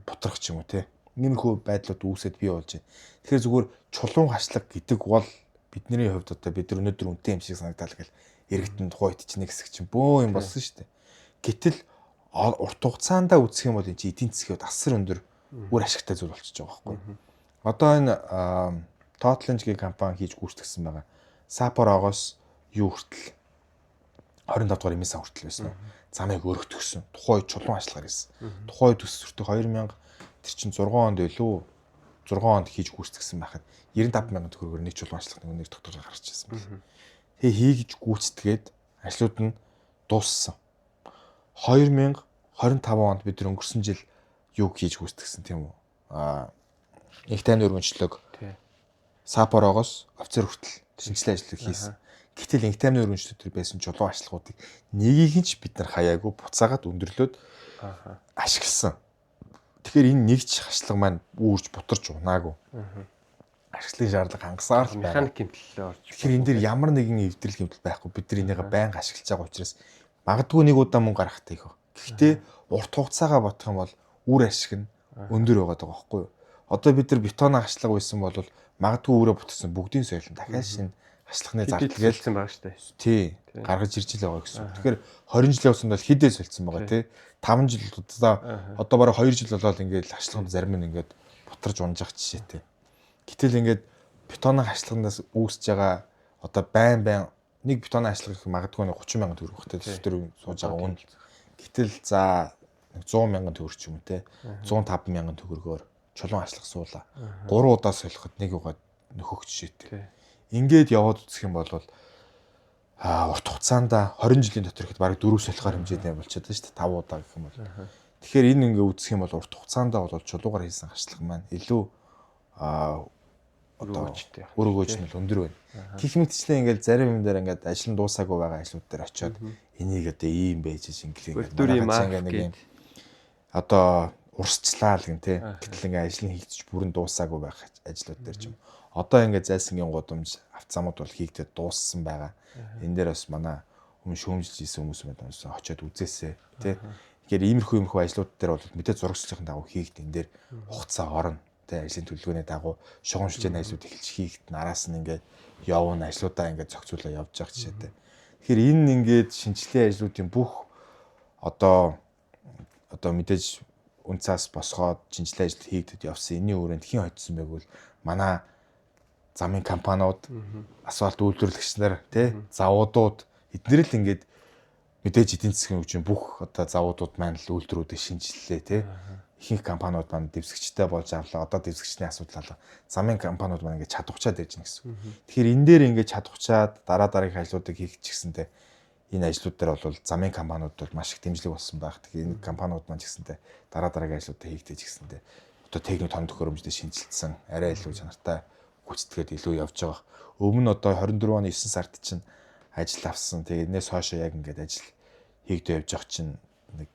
бутрах ч юм уу тий. Иймэрхүү байдлууд үүсэт бий болж байна. Тэгэхээр зүгээр чулуун хашлаг гэдэг бол бидний хувьд одоо бид өнөөдөр үнэтэй юм шиг санагдал гэл иргэдэн тухайд чинь нэг хэсэг чинь бөө юм болсон шүү дээ. Гэтэл урт хугацаанд үзэх юм бол энэ эдийн засгийн асар өндөр үр ашигтай зүйл болчихж байгаа байхгүй. Одоо энэ Total-гийн компани хийж гүйцэтгсэн байгаа. Sapporo-гоос юу хүртэл 25 дугаар эмээс хүртэл байсан уу? Замыг өргөтгсөн. Тухайн чулуун ажиллагаар хийсэн. Тухайн төсвөртөө 2000 тэр чинь 6 онд байлуу. 6 онд хийж гүйцэтгсэн байхад 95,000 төгрөгөөр нэг чулуун ажиллах нэг тогтоож гарч ирсэн байна. Тэгээ хийж гүйцэтгээд ажлууд нь дууссан. 2025 онд бид өнгөрсөн жил юу хийж гүйцэтгсэн тийм үү? Их тайны өргөнчлөг Sapporo-гоос офицер хүртэл шинжилгээ ажлыг хийсэн. Гэтэл инх тайны өргөнчлөг төр байсан чулуун ажиллагуудыг нэгийг нь ч бид нар хаяагүй буцаагаад өндөрлөөд ашигласан. Тэгэхээр энэ нэгж хашлага маань үүрж бутарч унаагүй. Ашиглахын шаардлага хангасаар л байна. Механик хэмтлэлээ орж. Тэгэхээр энэ дээр ямар нэгэн эвдрэл хэмтэл байхгүй. Бид нар энийгээ байнга ашиглаж байгаа учраас магадгүй нэг удаа мөнгө гаргахтай их. Гэхдээ урт хугацаагаа бодох юм бол үр ашиг нь өндөр байгаад байгаа байхгүй юу? Одоо бид нар бетон хашлага байсан бол магадгүй өөрөө бүтсэн бүгдийн соёл нь дахиад шинэ хашлахны зардал гэлсэн байгаа шүү дээ. Тий. Гаргаж ирж л байгаа гэсэн. Тэгэхээр 20 жилийн усанд бол хідээ солилцсон байгаа тий. 5 жил одоо бараг 2 жил болоод ингээд хашлаханд зарим нь ингээд бутарж унжих жишээтэй. Гэтэл ингээд бетонын хашлахандаас үүсэж байгаа одоо байн нэг бетонын хашлах их магадгүй 30,000 төгрөг багтай дэвтэр сууж байгаа үн. Гэтэл за 100,000 төгрөг ч юм уу те 105,000 төгрөгөөр чулуун хашлах суулаа. 3 удаа солиход нэг угаад нөхөх жишээтэй. Ингээд яваад үзэх юм бол урт хугацаанд 20 жилийн дотор ихэд бараг 4 солихоор хэмжээтэй болчиход байна шүү дээ 5 удаа гэх юм бол. Тэгэхээр энэ ингээ үзэх юм бол урт хугацаанд бол чулуугаар хийсэн хашлах маань илүү өргөөж нь өндөр байна. Гэх мэтчлээ ингээл зарим юм дээр ингээд ажил нь дуусаагүй байгаа ажлууд дээр очиод энийг одоо ийм байж ингээл нэг юм одоо урсчлаа л гэн тэ. Гэтэл ингээ ажил нь хийгдэж бүрэн дуусаагүй байх ажлууд дээр ч юм. Одоо ингээ зайлсангийн гудамж авцамууд бол хийгдээд дууссан байгаа. Энэ дээр бас манай өмнө шүүмжилж ийсэн хүмүүс байна. Очиод үзээсэй тий. Тэгэхээр иймэрхүү ажлууд дээр бол мэдээ зурагчлалын дагуу хийгд энэ дээр хугацаа орно. Тэ ажлын төлөвлөгөөний дагуу шугамшилжийн ажлууд эхэлж хийгд нараас нь ингээ явна ажлуудаа ингээ зохицуулаад явж байгаа жишээтэй. Тэгэхээр энэ ингээд шинжилгээ ажлуудын бүх одоо мэдээж үнцаас босгоод шинжилгээ ажил хийгдэд явсан. Энийн өрөөнд хэн очсон байг бол манай замын компаниуд, асфальт үйлдвэрлэгч нар, тий, завуудууд эдгээр л ингээд мэдээж эдийн засгийн хөгжим бүх одоо завуудууд маань л үйлдвэрүүдийг шинжиллээ, тий. Ихэнх компаниуд маань дэвсгчтэй болж авлаа. Одоо дэвсгчний асуудал алга. Замын компаниуд маань ингээд чадварчаад байж гэнэ гэсэн. Тэгэхээр энэ дээр ингээд чадварчаад дараагийн ажлуудыг хийх ч гэсэнтэй энэ ажлууд дээр бол замын компаниуд бол маш их дэмжлэг болсон байх. Тэгэхээр энэ компаниуд маань ч гэсэнтэй дараагийн ажлуудыг хийхдээ ч гэсэнтэй одоо техник тон төхөөрөмжтэй шинжилсэн арай илүү чанартай гүйцэтгээд илүү явж байгаа. Өмнө нь одоо 24 оны 9 сард чинь ажил авсан. Тэгээ энэс хойш яг ингээд ажил хийгдээ явж байгаа чинь нэг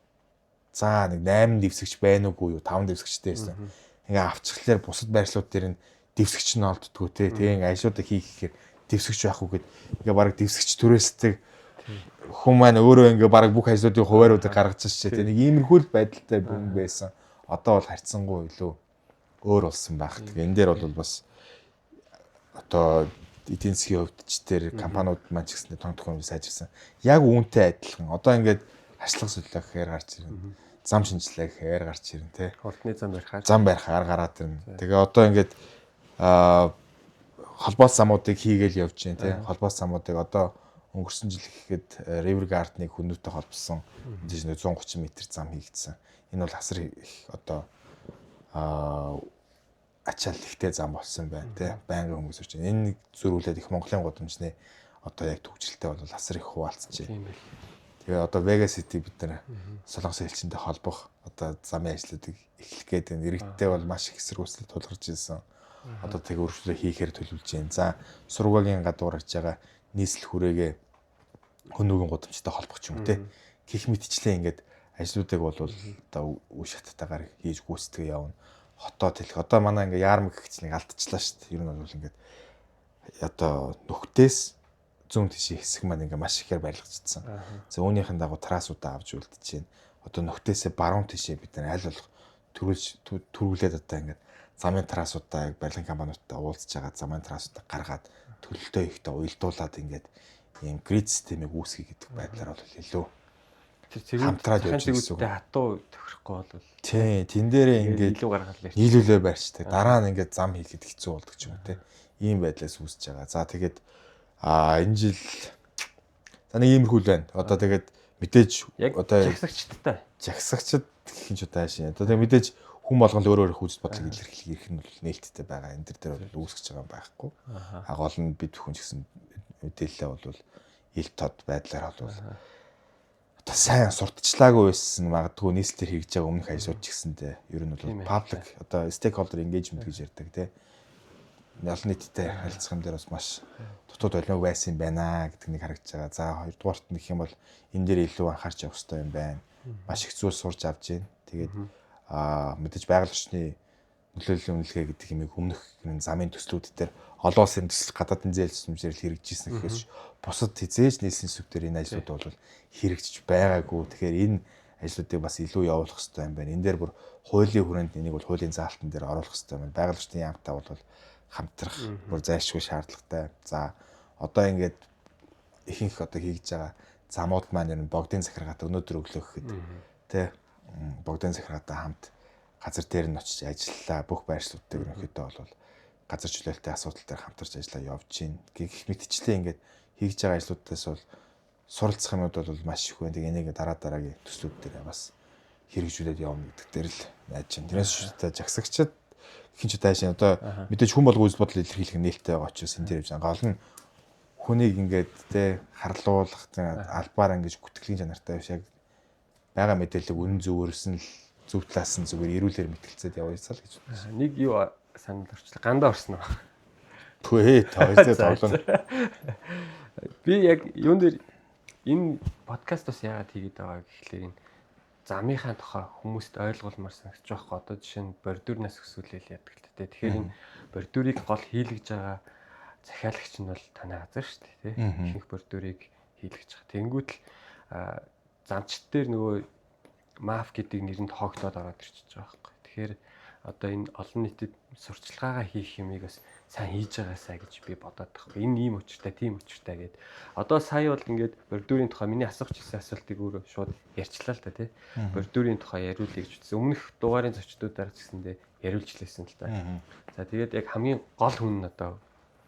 8 дэвсгч байна уугүй юу 5 дэвсгчтэй байсан. Ингээ авчихлаар бусад байрлалууд дээр нь дэвсгч нь олддгоо те. Тэгээ ингээ ажлуудыг хийхээр дэвсгч байхгүй гэд ингээ бараг дэвсгч түрээстэй хүн маань өөрөө ингээ бараг бүх ажлуудын хувааруудыг гаргаж чишээ те. Нэг иймэрхүү л байдалтай бүм байсан. Одоо бол харьцангуй илүү өөр болсон байх. Тэгээ энэ дээр бол бас одоо эдийн засгийн хувьд ч тэр компаниуд маань ч гэсэндээ тоног төхөөрөмж сайжирсан. Яг үүнтэй адилхан. Одоо ингээд хашлах солио гэхээр гарч ирнэ. Зам шинжилгээ гэхээр гарч ирнэ те. Хурдны зам барихаар гараад ирнэ. Тэгээ одоо ингээд холбоос замуудыг хийгээл явж байна те. Холбоос замуудыг одоо өнгөрсөн жил ихэд River Guard-ыг хүннүүтэй холбосон 130 м зам хийгдсэн. Энэ бол асар их одоо ачаал ихтэй зам болсон байна тий. Байнгын хүмүүс ирж байна. Энэ зөрүүлээд их Монголын гудамжны одоо яг төвчлөлтэй бол асар их хуваалцжээ. Тэгээ одоо Vega City бид нар Солонгос элчинтэй холбох одоо замын ажлуудыг эхлэх гээд байна. Иргэдтэй бол маш их эсэргүүцэл тулгарч ирсэн. Одоо тэг өөрчлөлт хийхээр төлөвлөж байна. За сургуулийн гадуур харж байгаа нийслэл хүрээгээ хөнөөгийн гудамжтай холбох ч юм уу тий. Гэх мэтчлээ ингээд ажлуудыг бол одоо үе шаттайгаар хийж гүйцэтгэе явна. Хотод хэлэх. Одоо манай ингээ яармаг гихцнийг алдчихлаа шүү дээ. Ер нь бол ингээд одоо нүхтээс зүүн тишээ хэсэг маань ингээ маш ихээр барилгацсан. За үүнийхэн дагуу трасуудаа авч үлдэж байна. Одоо нүхтээсээ баруун тишээ бид нар аль болох төрүүлээд одоо ингээд замын трасуудаа яг барилгын компаниудтай уулзж байгаа замын трасуудаа гаргаад төлөлтөө ихтэй уялдуулаад ингээд ийм грид системийг үүсгэх гэдэг байдлаар бол илүү хамтраад явж байгаа. Хатуу тохирохгүй бол тий, тэн дээрээ ингээд илүү гаргал нийлүүлээ барьчдаг. Дараа нь ингээд зам хийхэд хэцүү болдог ч юм уу тий. Ийм байдлаас үүсэж байгаа. За тэгээд энэ жил за нэг иймэрхүү л байна. Одоо тэгээд мэдээж одоо жагсагчд гэх юм ч удаа шин. Одоо тэгээд мэдээж хүн болгон л өөр үзэл бодлыг илэрхийлэх нь бол нээлттэй байгаа. Энэ төр дээр бол үүсгэж байгаа юм байхгүй. Гол нь бид бүхэн ч гэсэн мэдээлэлээ бол ил тод байдлаар бол одоо сайн сурталчлаагүй байсан магадгүй нийслэлээр хийж байгаа өмнөх ажлууд ч гэсэндээ ер нь бол public одоо stakeholder engagement гэж ярьдаг тий. Олон нийттэй харилцах юм дээр бас маш дутууд олимог байсан юм байна гэдэг нэг харагдаж байгаа. За хоёрдугаарт нэг юм бол энэ дээр илүү анхаарч явах хэрэгтэй юм байна. Маш их зүйл сурч авч байна. Тэгээд мэдээж байгаль орчны нөлөөллийн үнэлгээ гэдэг юм өмнөх замын төслүүд дээр олон улсын төсөл гадаадын зээл сүмжээр хэрэгжижсэн гэхээс бусад хязгаарч нийслэлийн сүв дээр энэ ажлууд бол хэрэгжиж байгаагүй. Тэгэхээр энэ ажлуудыг бас илүү явуулах хэрэгтэй юм байна. Энэ дээр бүр хуулийн хүрээнд энийг бол хуулийн заалтан дээр оруулах хэрэгтэй байна. Байгаль орчны яамтай бол хамтрах бүр зайлшгүй шаардлагатай. За одоо ингээд ихэнх одоо хийж байгаа замууд маань ер нь богдын захиргаат өнөөдөр өглөөх гэхэд тэ богдын захиргаатай хамт газар дээр нь очиж ажиллаа. Бүх байршлуудтай ерөнхийдөө бол газар чөлөөлтийн асуудал дээр хамтарч ажиллаа явж байна. Гэх мэтчлээ ингээд хийж байгаа ажлуудаас бол суралцах юмуд бол маш их байна. Тэгээ энийг дараагийн төслүүд дээр бас хэрэгжүүлээд явна гэдэг дээр л найж байна. Тэрнээс шүүтэй жагсагчид хин ч таашаа одоо мэдээж хүн болго үзэл бодол илэрхийлэх нээлттэй байгаа учраас энэ дээр явж байгаа. Гол нь хүнийг ингээд тэ харлуулах албаар ингэж гүтгэлийн чанартай биш яг байгаа мэдээллийг үнэн зөвөрсөн л зөв талаас нь зүгээр эрүүлэр мэтгэлцээд явъя гэж байна. Нэг юу санал орчлоо. Гандаа орсон уу? Түээ тооцоо тоглоно. Би яг юун дээр энэ подкаст бас яагаад хийгээд байгаа гэхлээр энэ замынхаа тухай хүмүүст ойлгуулмаар санагдаж байгаа. Одоо жишээ нь бордюрнаас өсвөлээл яадаг л дээ. Тэгэхээр энэ бордюрыг гол хийлгэж байгаа захиалагч нь бол танай газар шүү дээ, тий. Ихэнх бордюрыг хийлгэж байгаа. Тэнгүүт л замчт дээр нөгөө маф гэдэг нэрэнд хоогдоод ороод ирчихэж байгаа байхгүй. Тэгэхээр одоо энэ олон нийтэд сурчлагаагаа хийх юмыг бас сайн хийж байгаасаа гэж би бодоод байгаа. Энэ ийм учиртай, тийм учиртай гэдэг. Одоо сая бол ингээд бордюрийн тухай миний асуух гэсэн асуултыг өөрөө шууд ярьчлаа л та тий. Бордюрийн тухай яриулъя гэж үзсэн. Өмнөх дугаарын зочдуудаар ч гэсэндээ яриулж лээсэн л та. За тэгээд яг хамгийн гол хүн нь одоо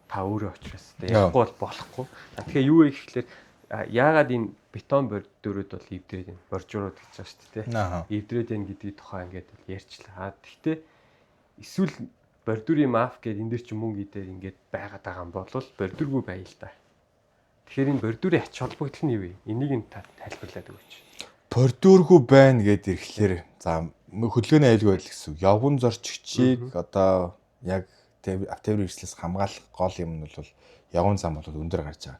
та өөрөө учраас ярихгүй бол болохгүй. Тэгэхээр юу вэ гэхлээр яагаад энэ бетон бордюрууд бол эвдрээд байна. Боржуурууд гэж байгаа шүү дээ тий. Эвдрээд байна гэдгийг тухай ингээд ярьчлаа. Гэхдээ эсвэл бордюрийн маф гэдэг энэ дэр чи мөнгө идээр ингээд байгаад байгаа юм бол бордюргүй байя л да. Тэгэхээр энэ бордюрийн ач холбогдол нь юу вэ? Энийг нь тайлбарлаад өгөөч. Бордюргүй байна гэдээ ирэхлээр за хөдөлгөөний аюулгүй байдал гэсэн. Явган зорчигчийг одоо яг автомобиль хэрэгслээс хамгаалах гол юм нь бол явган зам бол өндөр гарч байгаа.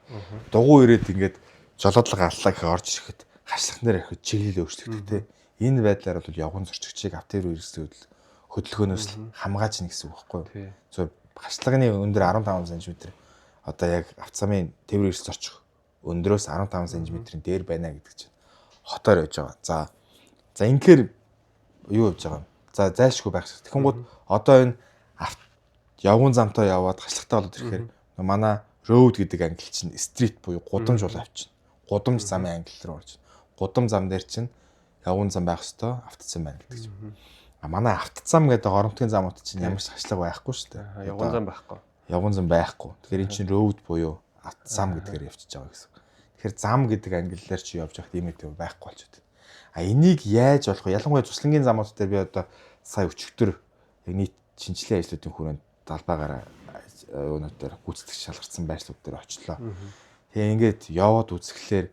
Дугуй ирээд ингээд жолоодлого аллаа гэхэд орж ирэхэд хашлах нэр ирэхэд чиглэл өөрчлөгдөх тий. Энэ байдлаар бол явган зорчигчийг автомобиль хэрэгслээс хөдөлгөөнөөс хамгааж ийн гэсэн үг байхгүй юу? Зөв хашлагын өндөр 15 см одоо яг автозамын тээврийн эрс зорчих өндрөөс 15 см-ийн дээр байна гэдэг чинь хотоор явж байгаа. За инхээр юу явж байгаа юм? За зайлшгүй байх шээ. Тэгэхэнгүүт одоо энэ явган замтай яваад хашлагтай болоод ирэхээр манай road гэдэг англи чинь street буюу гудамж бол авчихна. Гудамж замын англи руу орж. Гудам зам дээр чинь явган зам байх ёстой, автозам байна гэдэг чинь. Манай автозам гэдэг оромтгийн замууд чинь ямар ч хашлага байхгүй шүү дээ. Явган зам байхгүй. Явган зам байхгүй. Тэгэхээр эн чинь road буюу автозам гэдгээр явчихж байгаа гэсэн. Тэгэхээр зам гэдэг англиар чи явж байхад ийм үү байхгүй болчиход. Энийг яаж болох вэ? Ялангуяа цуслангийн замууд дээр би одоо сая өчигдөр яг нийт шинжилгээ ажлуудын хүрээнд талбайгаар юунууд дээр гүйцэтгэж шалгарсан байршлууд дээр очлоо. Тэгээ ингээд яваад үзэхлээр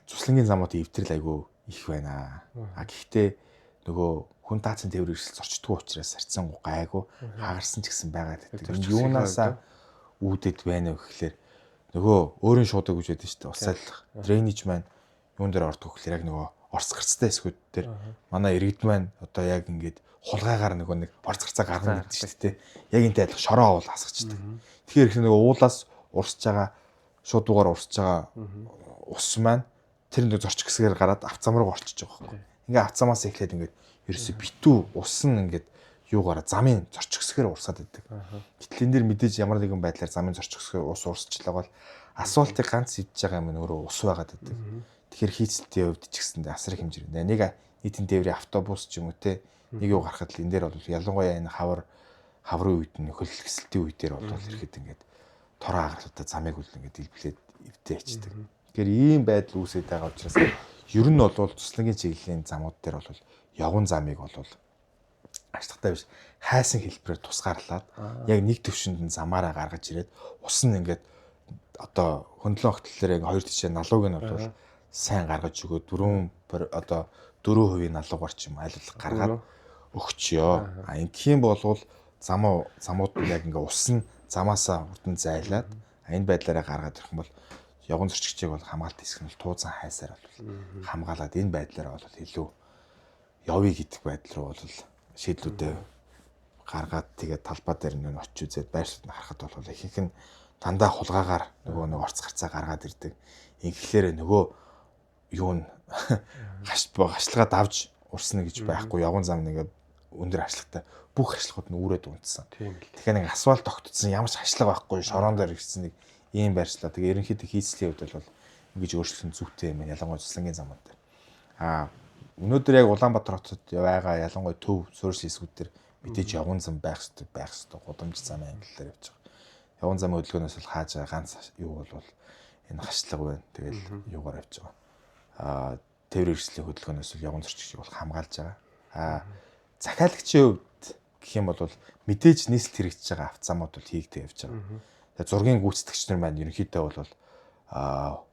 цуслангийн замууд эвдрэл айгүй их байна. Гэхдээ нөгөө хүн таацсан тээвэр эрсэл зорчдгүй учраас харьцан гайгүй хагарсан ч гэсэн байгаад байдаг. Юунаасаа үүдэд байна вэ гэхлээр нөгөө өөрийн шуудаг гэж байдаг шүү дээ. Усайлах дренэж маань юун дээр ордог гэхлээр яг нөгөө орц гарцтай эсгүүд дээр манай иргэд маань одоо яг ингээд хулгайгаар нөгөө нэг орц гарцаа гаргана гэдэг шүү дээ. Яг энэ тайлах шороо уул хасгачдаг. Тэгэхээр их нөгөө уулаас урсж байгаа шууд дугаар урсж байгаа ус маань тэр нэг зорчих хэсгээр гараад авцам руу орчиж байгаа байхгүй. Ингээ авцамаас эхлээд ингээд ерөөсө битүү ус нь ингээд юугаараа замын зорчих хэсгээр урсаад байдаг. Гэтэл энэ дэр мэдээж ямар нэгэн байдлаар замын зорчих хэсгээр ус урсчлаа бол асфальтыг ганц идж байгаа юм өөрөө ус байгаад байдаг. Тэгэхээр хийцэлтийн хувьд ч гэсэндээ асар их хэмжээ. Нэг нийтийн тээврийн автобус ч юм уу те нэг юу гарахад л энэ дээр бол ялангуяа энэ хаврын үед нь хөлөлгөсөлтийн үед дээр бол ирэхэд ингээд тороо агаарлуудаа замыг үл ингээд илблээд эвдээ ячдаг. Тэгэхээр ийм байдал үүсээд байгаа учраас ер нь бол цуслангийн чиглэлийн замууд дээр бол явган замыг бол ашигтай биш хайсан хэлбэрээр тусгаарлаад яг нэг төвшөнд нь замаараа гаргаж ирээд ус нь ингээд одоо хөндлөн огтлолоор яг хоёр тишээ налууг нь бол сайн гаргаж өгөө 4% налуугаар ч юм айлуулга гаргаад өгчё. Ингэхийн болвол замууд нь яг ингээ ус нь замаасаа урд нь зайлаад энэ байдлаараа гаргаад ирэх юм бол явган зорчигчийг бол хамгаалт хийх нь бол тууцан хайсаар бол хамгаалаад энэ байдлаараа бол илүү явъя гэдэг байдал руу бол шийдлүүдээ гаргаад тэгээд талбай дээр нэг очиж үзээд байршууд нь харахад бол ихэнх нь дандаа хулгаагаар нөгөө нэг орц гарцаа гаргаад ирдэг. Ингээхээр нөгөө юу н гашлагаа давж урсна гэж байхгүй. Явган зам нэгээ өндөр ашигтай бүх ашиглагууд нь үүрээд унтсан. Тэгэхээр нэг асфальт тогтцсон ямар ч ашиглага байхгүй шорон дээр ирсэн нэг ийм байршлаа. Тэгээ ерөнхийдөө хийцлийн хувьд бол ингэж өөрчлөлт зүйтэй юм. Ялангуяа цуслангийн замууд дээр. Өнөөдөр яг Улаанбаатар хотод байгаа ялангуяа төв суурьшил хэсгүүд дээр мэдээж явган зам байх хэрэгтэй гудамж зам ангиллаар явж байгаа. Явган замын хөдөлгөөнөөс бол хааж байгаа ганц юу бол энэ хашлага байна. Тэгэл юугаар явж байгаа. Тээврийн хэрэгслийн хөдөлгөөнөөс бол явган зорчигчийг бол хамгаалж байгаа. Захиалагчийн хувьд гэх юм бол мэдээж нийслэлд хэрэгжиж байгаа автозамууд бол хийгдээ явж байгаа. Тэгээ зургийн гүйцэтгэгч нар маань ерөнхийдөө бол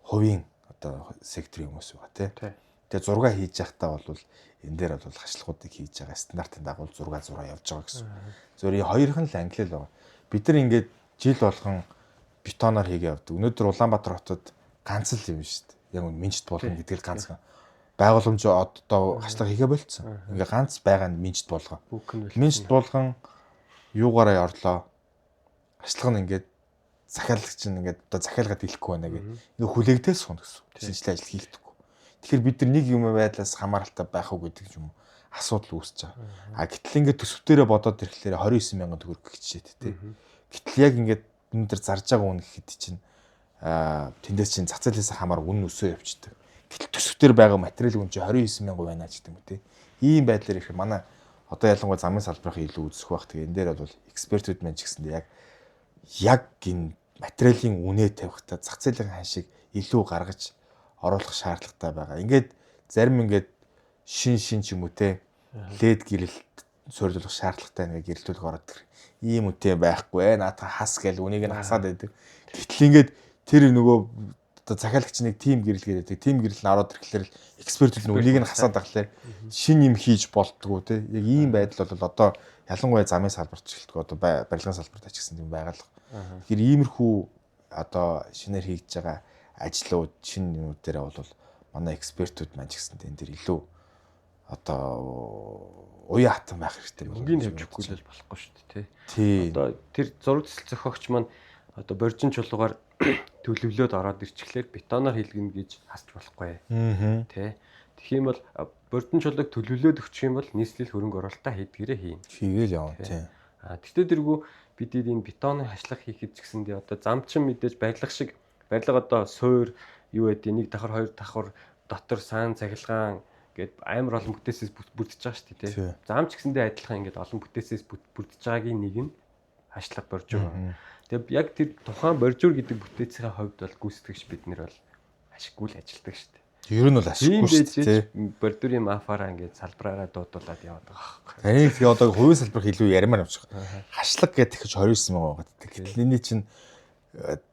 хувийн одоо секторын хүмүүс байгаа тийм. Тэгээ зураг хийж явахдаа бол энэ дээр бол хашлахуудыг хийж байгаа стандартын дагуу зураг явж байгаа гэсэн. Зөвхөн хоёрхан л англи л байгаа. Бид нар ингээд жил болгон бетоноор хийгээ явдаг. Өнөөдөр Улаанбаатар хотод ганц л юм шүү дээ. Яг нь минжит болгон гэдэг л ганц байгууламж одоо хашлага хийгээ болцсон. Ингээ ганц байгаа нь минжит болгоо. Минжит болгон юугаараа орлоо. Хашлага нь ингээд захиалагч нь ингээд одоо захиалгаад хэлэхгүй байна гэх. Ингээ хүлээгдээс сууна гэсэн. Шинжилгээ ажил хийхдэггүй. Тэгэхээр бид нар нэг юм байдлаас хамааралтай байх уу гэдэг юм асуудал үүсэж байгаа. Гэтэл ингээд төсөвтөрөө бодоод ирэхлээр 29 мянган төгрөг гэжээд тий. Гэтэл яг ингээд өнөдр зарж байгаа үн гэхэд чинь тэндээс чинь зах зээлээс хамаар үн өсөө явчихдаг. Гэтэл төсөвтөр байгаа материалын үн чинь 29 мянга байна ч гэдэг юм тий. Ийм байдлаар их манай одоо ялангуяа замын салбарын илүү үзэх бах. Тэгээ энэ дээр бол экспертүүд маань ч гэсэндээ яг энэ материалын үнэ тавихтаа зах зээлийн ханшийг илүү гаргаж оруулах шаардлагатай байгаа. Ингээд зарим ингээд шин ч юм уу те LED гэрэлт суурилуулах шаардлагатай нэг гэрэлтүүлэг ороод ирэх. Ийм үтэй байхгүй наата хас гэл үнийг нь хасаад байдаг. Гэтэл ингээд тэр нөгөө одоо захиалагч нэг тим гэрэл гэдэг. Тим гэрэл нь ороод ирэхлээр экспертүүд нь үнийг нь хасаад ахлаар шин юм хийж болтгоо те. Яг ийм байдал бол одоо ялангуяа замын салбарт ч гэлтгөө одоо барилгын салбарт ч гэсэн юм байгалах. Тэгэхээр иймэрхүү одоо шинээр хийж байгаа ажлууд шинэ юмуд дээр бол манай экспертүүд маань ч гэсэн энэ дэр илүү одоо уян хатан байх хэрэгтэй. Өнгийн тавьчихгүй л болохгүй шүү дээ тий. Одоо тэр зураг цэцэл зохиогч маань одоо боржин чулуугаар төлөвлөөд ороод ирчихлээр бетоноор хийлгэнэ гэж хасч болохгүй. Тий. Тэгэх юм бол боржин чулууг төлөвлөөд өгчих юм бол нийслэл хөрөнгө оруулалтаа хийдгээрээ хийн. Хийгээл явна тий. Тэгтээ дэргүү бид энэ бетоны хашлах хийхэд ч гэсэндээ одоо замчин мэдээж барилга одоо суур юу гэдэг нэг давхар хоёр давхар дотор саан цахилгаан гэд амар олон бүтээсээс бүрдэж байгаа шүү дээ тий. Зам ч гэсэндээ адилхан ингээд олон бүтээсээс бүрдэж байгаагийн нэг нь хашлах боржуур. Тэгээ яг тэр тухайн боржуур гэдэг бүтээцийн хувьд бол гүйцэтгэгч бид нар бол ашиггүй л ажилдаг шүү дээ. Ер нь бол ашиггүй шүү дээ. Бордурийн мафаараа ингээд салбараараа дуудуулаад яваад байгаа байхгүй. Таны тэгээ одоо хувийн салбар илүү ярмаар авчих. Хашлаг гэдэг их 29 мянга байдаг. Гэтэл энэ чинь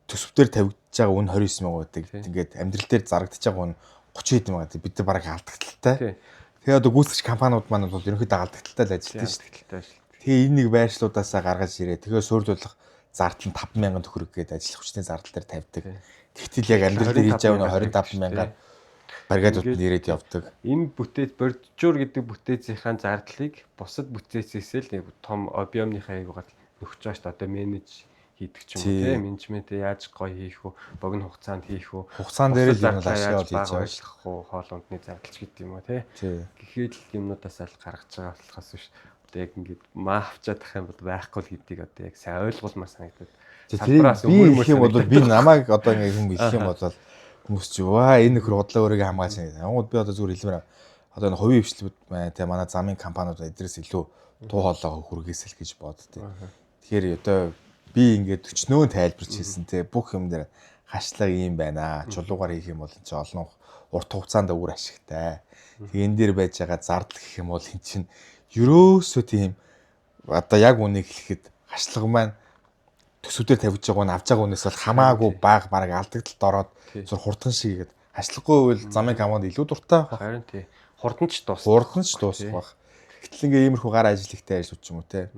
төсөвтөр тавигдж байгаа үн 29 мянга байдаг. Ингээд амьдрал дээр зарагдаж байгаа үн 30 хэдэн мянга. Бид нар бараг алдагдaltaй. Тэгээ одоо гүйцэтгэгч компаниуд маань бол ерөнхийдөө алдагдaltaй л ажилладаг шүү дээ. Тэгээ энэ нэг байршлуудаасаа гаргаж ирээ. Тэгээ суурьлуулах зардал нь 50000 төгрөг гээд ажиллах хүчний зардал дээр тавьдаг. Тэгтэл яг амьдрал дээр хийж байгаа нь 25000 баригадууд нэрэд явдаг. Энэ бүтээц боржуур гэдэг бүтээцийн зардлыг бусад бүтээцээс л том объемныхаа аюугаар нөхж байгаа шүү дээ. Одоо менеж хийдэг ч юм уу тийм менежментээ яаж гоё хийх вэ? Богино хугацаанд хийх вэ? Хугацаан дээр л юм ашиглаж хийж байгаа шүү. Хоол ундны зардалч гэдэг юм уу тийм. Гэхэд л юмнуудаас аль гаргаж байгаа болохоос биш. Одоо яг ингээд маавчаад ах юм бол байхгүй л гэдгийг одоо яг сайн ойлгуулмаар санагдаад. Салбараас өмнө юм бол би намайг одоо ингээд юм хэлэх юм бол хүмүүс чи энэ нөхөр худлаа өөрийгөө хамгаалж байна. Ангууд би одоо зүгээр хэлмээр одоо энэ хувийн хвшлүүд байна те манай замын компаниуд эдрээс илүү туу хоолойгоо хүргээсэл гэж боддتي. Тэгэхээр одоо би ингээд өчнөө тайлбарч хэлсэн те бүх юм дээр хашлага юм байна. Чулуугаар хийх юм бол чи олон урт хугацаанд өөр ашигтай. Тэгээ энэ дээр байж байгаа зардал гэх юм бол эн чинь ерөөсөө тийм одоо яг үнийг хэлэхэд хашлага маань төсөвдөр тавьж байгаа нь авж байгаа үнээс бол хамаагүй бага бараг алдагдлалд ороод зур хурдан шиг игээд хашлахгүй бол замын команд илүү дуртай байх. Харин тий. Хурданч дуусах. Хурданч дуусах байх. Гэтэл ингээ иймэрхүү гар ажил ихтэй ажлууд ч юм уу те.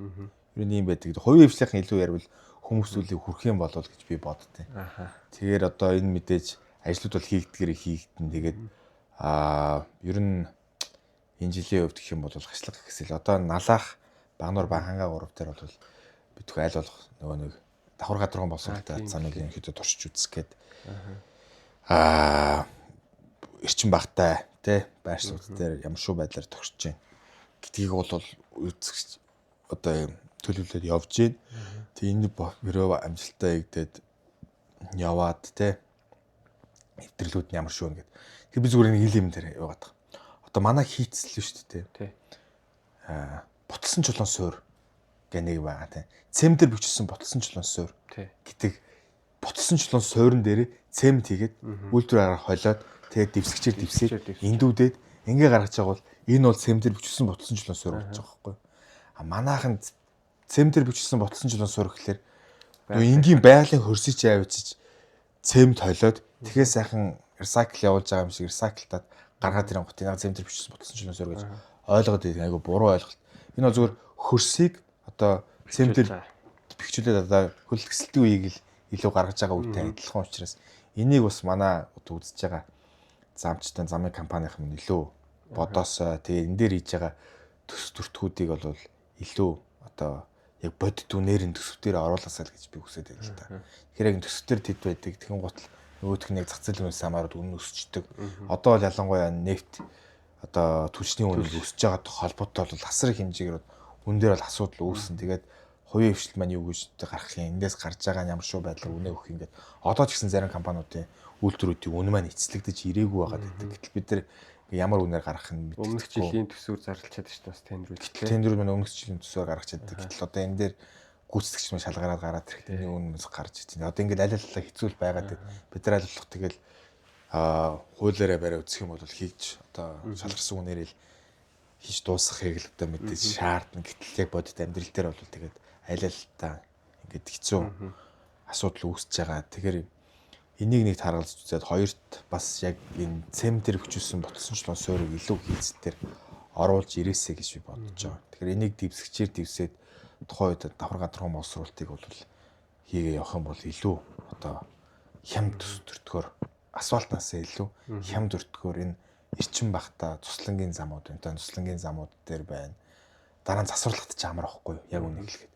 Ер нь юм байдаг. Хувийн хвшлийнхэн илүү ярил хүмүүсүүлийг хүрх юм болов гэж би боддتي. Тэгэхээр одоо энэ мэдээж ажлууд бол хийгдгэр хийгдэн. Тэгээд ер нь энэ жилийн хувьд гэх юм бол хашлага гэхсэл одоо налаах Багнуур Банхангаа 3 дээр бол бидгүй айл болох нөгөө нэг давхар гадаргуун боловсролтой замыг ерөнхийдөө туршиж үзэх гээд эрчим багтай тий байр суурь дээр ямар шүү байдлаар тохирч байна гэдгийг бол үзэж одоо төлөвлөлөд явж байна. Тэг энэ бюро амжилттай игдээд яваад тий хэвтрэлүүд нь ямар шүү нэгэд. Тэг би зүгээр нэг юм дээр яваад байгаа. Одоо манай хийцэл шүү дээ тий. Бутсан чулуун суур гэх нэг байгаа тий. Цэм дээр бичсэн бутсан чулуун суур гэдэг бутсан чулуун суурин дээр цемент хийгээд үйлдвэр арга холиод тэгээд дэвсгчээр дэвсээд эндүүдээд ингээ гаргаж байгаа бол энэ бол цемент дээр бичсэн бутсан чулуун суур болж байгаа байхгүй. А манайхан цемент дээр бичсэн бутсан чулуун суур гэхэлэр энгийн байгалийн хөрсөж авчиж цемент холиод тэгэхээр сайхан recycle явуулж байгаа юм шиг recycle-таад гаргаад ирэн гот яг цемент дээр бичсэн бутсан чулуун суур гэж ойлгоод байдаг. Айгу буруу ойлголт. Энэ бол зүгээр хөрсийг одоо цемент дээр бэхжүүлээд одоо хөлтгсэлтийн үеийг л илүү гаргаж байгаа үетэй адилхан учраас энийг бас манай үзэж байгаа замчтай замын компанийн минь илүү бодосоо тэгээ энэ дээр хийж байгаа төс төртгүүдийг бол илүү одоо яг бодит үнээр нь төсвтөр оруулаасаа л гэж би хүсэж байна л та. Тэгэхээр яг төсвтөр тэд байдаг тэгэн гутал нөгөөх нь яг зах зээлийн үнээс хамаарат үнэ өсчдөг. Одоо бол ялангуяа нефт одоо түлшний үнэ өсөж байгаад холбоотой бол асар их хэмжээгээр үн дээр бол асуудал үүссэн. Тэгээд хувийн хвшилт маань юу гэж гарах юм эндээс гарч байгаа нь ямар шүү байдлаар үнэ өгөх ингээд одоо ч гэсэн зарим компаниудын үйлдвэрүүдийн үнэ маань эцэслэгдэж ирээгүй байгаад байдаг. Гэтэл бид нар ямар үнээр гарах нь мэдээ. Өмнөх жилийн төсвөр зарлчаад шүү дээ бас тендерүүд. Тендерүүд маань өмнөх жилийн төсвөр гаргаж чаддаг. Гэтэл одоо энэ дээр гүйцэтгэгч маань шалгараад гараад ирэх тэрний үнээс гарч ирсэн. Одоо ингээд аль аль хэцүүл байгаад бид нар аль болох тэгэл хуулиараа барай үзэх юм бол хийж одоо шалгарсан үнээр л хийж дуусгахыг л одоо мэдээж шаардна. Гэтэл яг бодит амьдрал дээр бол тэгээд аль аль та ингээд хэцүү асуудал үүсэж байгаа. Тэгэхээр энийг нэг таргалж үзээд хоёрт бас яг энэ цементэр хүчүүлсэн ботсончлон суурийг илүү хийцээр оруулж ирээсэй гэж би бодож байгаа. Тэгэхээр энийг дэвсгчээр дэвсээд тухайн үед давхар гадаргуун боловсруулалтыг бол хийгээ явах юм бол илүү одоо хямд төртгөр асфальтнаас илүү хямд төртгөр энэ эрчим багтаа цуслангийн замууд энэ цуслангийн замууд дээр байна. Дараа нь засварлагт ч амар ахгүй яг үнэ хэлэхэд.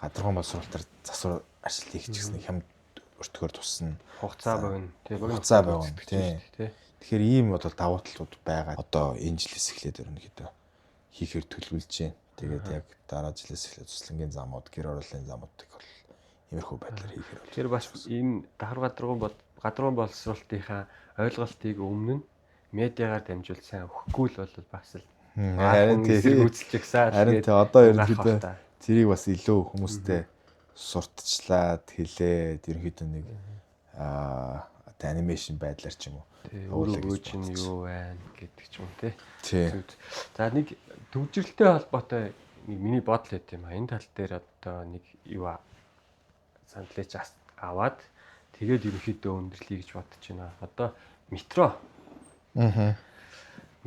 Гадаргуун боловсруулалтаар засвар ажил хийх гэсэн хямд өртгөр тусна. Хугацаа богино. Тий, хугацаа богино. Тий. Тэгэхээр ийм одоо давуу талууд байгаа. Одоо энэ жилээс эхлээд ерөнхийдөө хийхээр төлөвлөж байна. Тэгээд яг дараа жилээс эхлээд цуслангийн замууд, гэр ороолын замуудыг бол иймэрхүү байдлаар хийхээр бол. Тэр бас энэ давхар гадаргуун боловсруулалтынхаа ойлголтыг өмнө нь медиагаар дамжуул сайн өгөхгүй л бол бас л харин тийм үзэлцэгсаа. Харин тийм одоо ерөнхийдөө тэрийг бас илүү хүмүүстэй сурталчлаад хэлээд ерөнхийдөө нэг одоо анимашн байдлаар ч юм уу өөрөөч нь юу байна гэдэг ч юм те. За нэг төвжирлтэй холбоотой нэг миний бодол өгд юм а. Энэ тал дээр одоо нэг юу сандлаач аваад тэгээд ерөнхийдөө өндөрлөе гэж бодож байна. Одоо метро.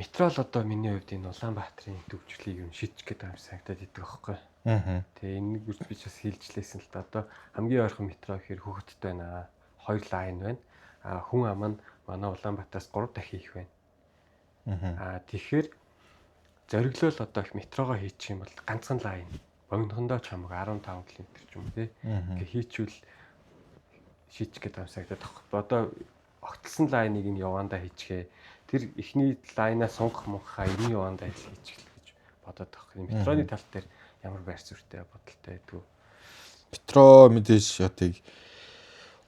Метро л одоо миний хувьд энэ Улаанбаатарын төвжирлийг юм шийдчих гэдэг юм санагдаад идэг аахгүй. Тэгээ энэ бүрт би ч бас хэлжлээсэн л да. Одоо хамгийн ойрхон метро гэхээр Хөхөтд байна. 2 лайн байна. Хүн ам нь манай Улаанбаатараас 3 дахин их байна. Тэгэхээр зориглол одоо их метрогоо хийчих юм бол ганцхан лайн богинохондоо ч хамаагүй 15 км ч юм тий. Ингээ хийчихвэл шийдчих гэдэг юм санагдаад байна. Одоо огтлсон лайныг нь явандаа хийчихээ. Тэр эхний лайнаа сунгах мунхаа энэ явандаа хийчих гэж бодоод байгаа. Метроны тал дээр ямар байр суурьтай бодолтой байдгүй. Метро мэдээж ятыг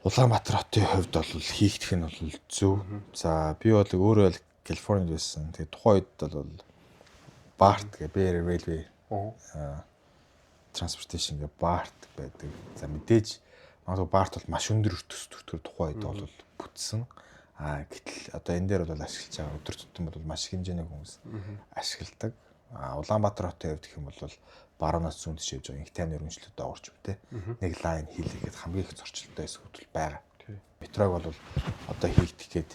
Улаанбаатар хотын хувьд бол хийгдэх нь бол зөв. За би бол өөрөө Калифорнид байсан. Тэгээ тухайн үед бол BART гэх Bay Railway Transportation гэх BART байдаг. За мэдээж магадгүй BART бол маш өндөр төсвөр тухайн үед бол бүтсэн. Гэтэл одоо энэ дээр бол ашиглаж байгаа өдөр тутам бол маш их хэмжээний хүмүүс ашигладаг. Улаанбаатар хотын хувьд гэх юм бол баруунаас зүүн тийш явж байгаа инх тайвны өргөнчлөлтөд орж үтэй. Нэг лайн хийлгээд хамгийн их зорчилттой эсвэл байгаа. Метрог бол одоо хийгдэх гээд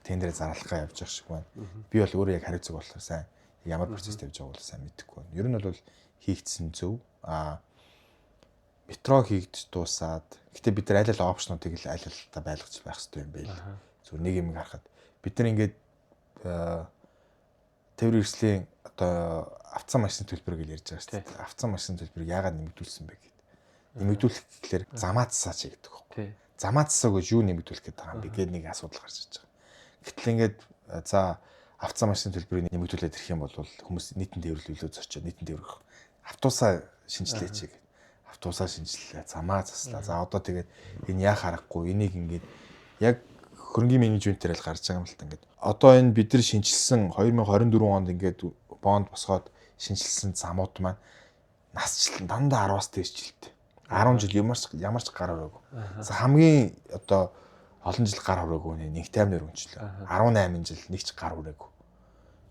тендерээ зарлахгаа явж байгаа шиг байна. Би бол өөрөө яг хариуцаг болохоор сайн ямар процесс тавьж байгааг бол сайн мэдэхгүй байна. Ер нь бол хийгдсэн зөв. Метро хийгдэж дуусаад гэтээ бид нар аль аль опшнуудыг л аль аль та байлгаж байх хэрэгтэй юм байл. Зөв нэг юм харахад бид нар ингээд тээврийн эрслийн одоо автосан машины төлбөр гэж ярьж байгаа шүү дээ. Автосан машины төлбөрийг яагаад нэмэгдүүлсэн бэ гэдэг. Нэмэгдүүлэх гэхлээр замаацсаа ч гэдэг байхгүй. Замаацсаа гэж юу нэмэгдүүлэх гэдэг юм бэ гэдэг нэг асуудал гарч ирж байгаа. Гэтэл ингээд за авцаа машины төлбөрийг нэмэгдүүлээд ирэх юм бол хүмүүс нийтэн тээвэрлүүлээ зорчоо нийтэн тээврэх. Автобусаа шинжилээч гэх. Автобусаа шинжиллээ. Замаа заслаа. За одоо тэгээд энэ яах аргагүй энийг ингээд яг хөрөнгөний менежментээр л гарч байгаа юм л та ингээд. Одоо энэ бид нар шинжилсэн 2024 онд ингээд бонд босгоод шинжилсэн замууд маань насжилтан дандаа 10-аас дээшжилтэй. 10 жил ямар ч гар хүрээгүй. За хамгийн одоо олон жил гар хүрээгүй нэг таймнэр өнчлөө. 18 жил нэг ч гар хүрээгүй.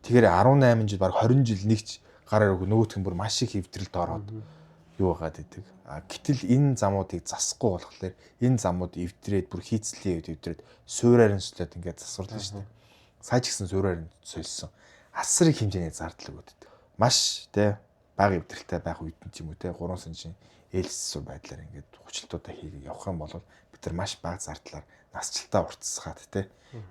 Тэгэхээр 18 жил баг 20 жил нэг ч гар хүрээгүй нөгөөх нь бүр маш их хэвтрэлд ороод юу байгаад идэг. Гэтэл энэ замуудыг засахгүй болохоор энэ замууд эвдрээд бүр хийцлийн эвдрээд суураар нь солиод ингээд засварлаа шүү дээ. Сая ч гэсэн суураар нь солисон. Асар их хэмжээний зардал өгдөг. Маш тий бага эвдрэлтэй байх үед нь ч юм уу тий 3 сарын ээлжсүр байдлаар ингээд хүчлэлтүүдээ хийгээ явах юм бол бид нар маш бага зардлаар насжилтаа уртсгаад тий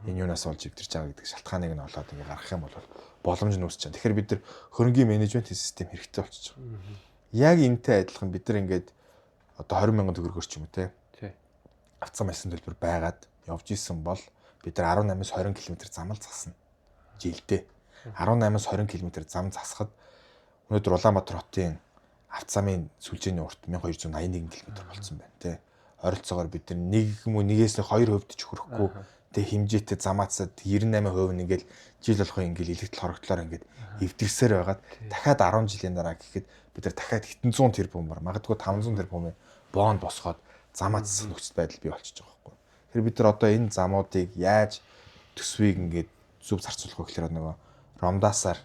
энэ юунаас болж эвдэрч байгаа гэдэг шалтгааныг нь олоод ингээд гаргах юм бол боломж нь үүсэж байгаа. Тэгэхээр бид нар хөрөнгөний менежмент систем хэрэгтэй болчихж байгаа. Яг энэтэй адилхан бид нар ингээд одоо 20,000 төгрөгөөр ч юм уу тий авцсан машин төлбөр байгаад явж исэн бол бид нар 18-аас 20 км зам л засна. Жилдээ 18-аас 20 км зам засахад өнөөдөр Улаанбаатар хотын авцамын сүлжээний урт 1281 км болсон байна тий. Ойролцоогоор бид нар 1.2% ч хүрэхгүй тий хэмжээтэй замаацад 98% нь ингээл жил болохоо ингээл илэгдэл хорогдлоор ингээд эвдэрсээр байгаад дахиад 10 жилийн дараа гэхэд бид нар дахиад хэдэн зуун тэрбумаар магадгүй 500 тэрбумын бонд босгоод замаацсан нөхцөл байдал бий болчихж байгаа байхгүй. Тэгэхээр бид нар одоо энэ замуудыг яаж төсвийг ингээд зөв зарцуулах вэ гэхээр нөгөө ромдасаар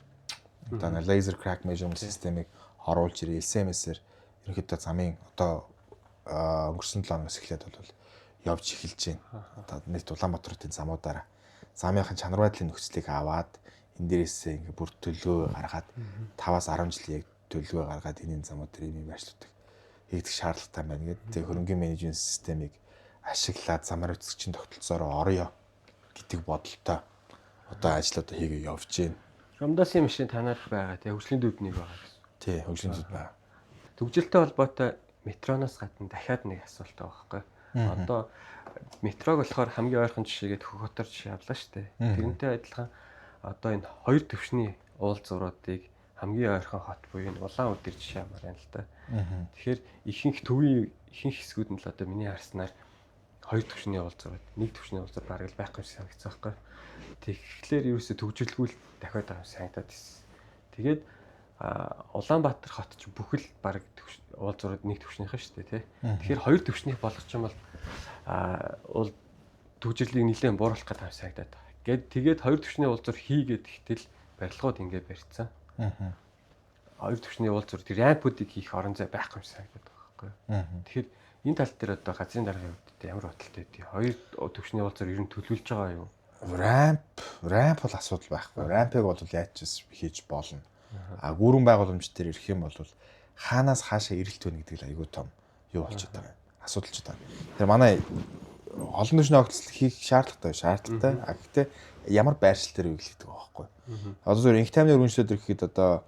одоо laser crack measurement системийг оруулж ирээ SMS-ээр ерөнхийдөө замын одоо өнгөрсөн 7 оноос эхлээд бол явж эхэлж байна. Одоо нийт Улаанбаатарын замуудаараа замынхын чанар байдлын нөхцөлийг аваад энэ дээрээсээ ингээ бүр төлөө гаргаад 5-аас 10 жилийн яг төлөвөө гаргаад энэ замууд дээр ийм ажлуудыг хийгдэх шаардлагатай байна гэдэг. Тэгээ хөрөнгөний менежмент системийг ашиглаад замаар үсгчийн тогтолцоороо орё гэдэг бодолтой одоо ажлуудаа хийгээ явж байна. Ромдасын машин танаар байгаа тий хөгжлийн дүүднийг байгаа гэсэн. Тий хөгжлийн дүүд байна. Төгжилтэй холбоотой метроноос гадна дахиад нэг асуулт байгаа байхгүй. Одоо метрог болохоор хамгийн ойрхон жишээгээд Хөхөтөр жишээ авлаа шүү дээ. Тэрнтэй адилхан одоо энэ хоёр төвшний уулзууруудыг хамгийн ойрхон хот буюу энэ Улаанүдэр жишээ амар байна л да. Тэгэхээр ихэнх төвийн ихэнх хэсгүүд нь л одоо миний харснаар хоёр төвшний уулзуурууд, нэг төвшний уулзуур бараг л байхгүй санагдсан байхгүй. Тэгэхээр ерөөсө төгжрөлгүй дахиад авах санагдаад байсан. Тэгээд Улаанбаатар хот ч бүхэл баг уулзуурууд нэг төвшнийхэн шүү дээ тий. Тэгэхээр хоёр төвшнийг болгох юм бол төгжрлийг нэлээд бууруулах гэдэг санагдаад байгаа. Тэгээд хоёр төвшний уулзуур хийгээд ихтэл барилгууд ингээд барьцсан. Хоёр төвшний уулзуур тэр рампуудыг хийх орон зай байхгүй юм санагдаад байгаа байхгүй. Тэгэхээр энэ тал дээр одоо газрын даргын хувьд ямар бодолтой байдгийг хоёр төвшний уулзуур ер нь төлөвлөж байгаа юу? Рамп бол асуудал байхгүй. Рампыг бол яаж ч хийж болно. Гүүрэн байгууламж дээр ирэх юм бол хаанаас хаашаа ирэлт вэ гэдэг л айгүй том юу болчиход байгаа. Асуудалч байгаа. Тэгэхээр манай олон түвшний огтлол хийх шаардлагатай. Гэхдээ ямар байршил дээр вэ гэдэг байгаа байхгүй. Одоо зөв инх таймны өргөнчлөлөд ирэхэд одоо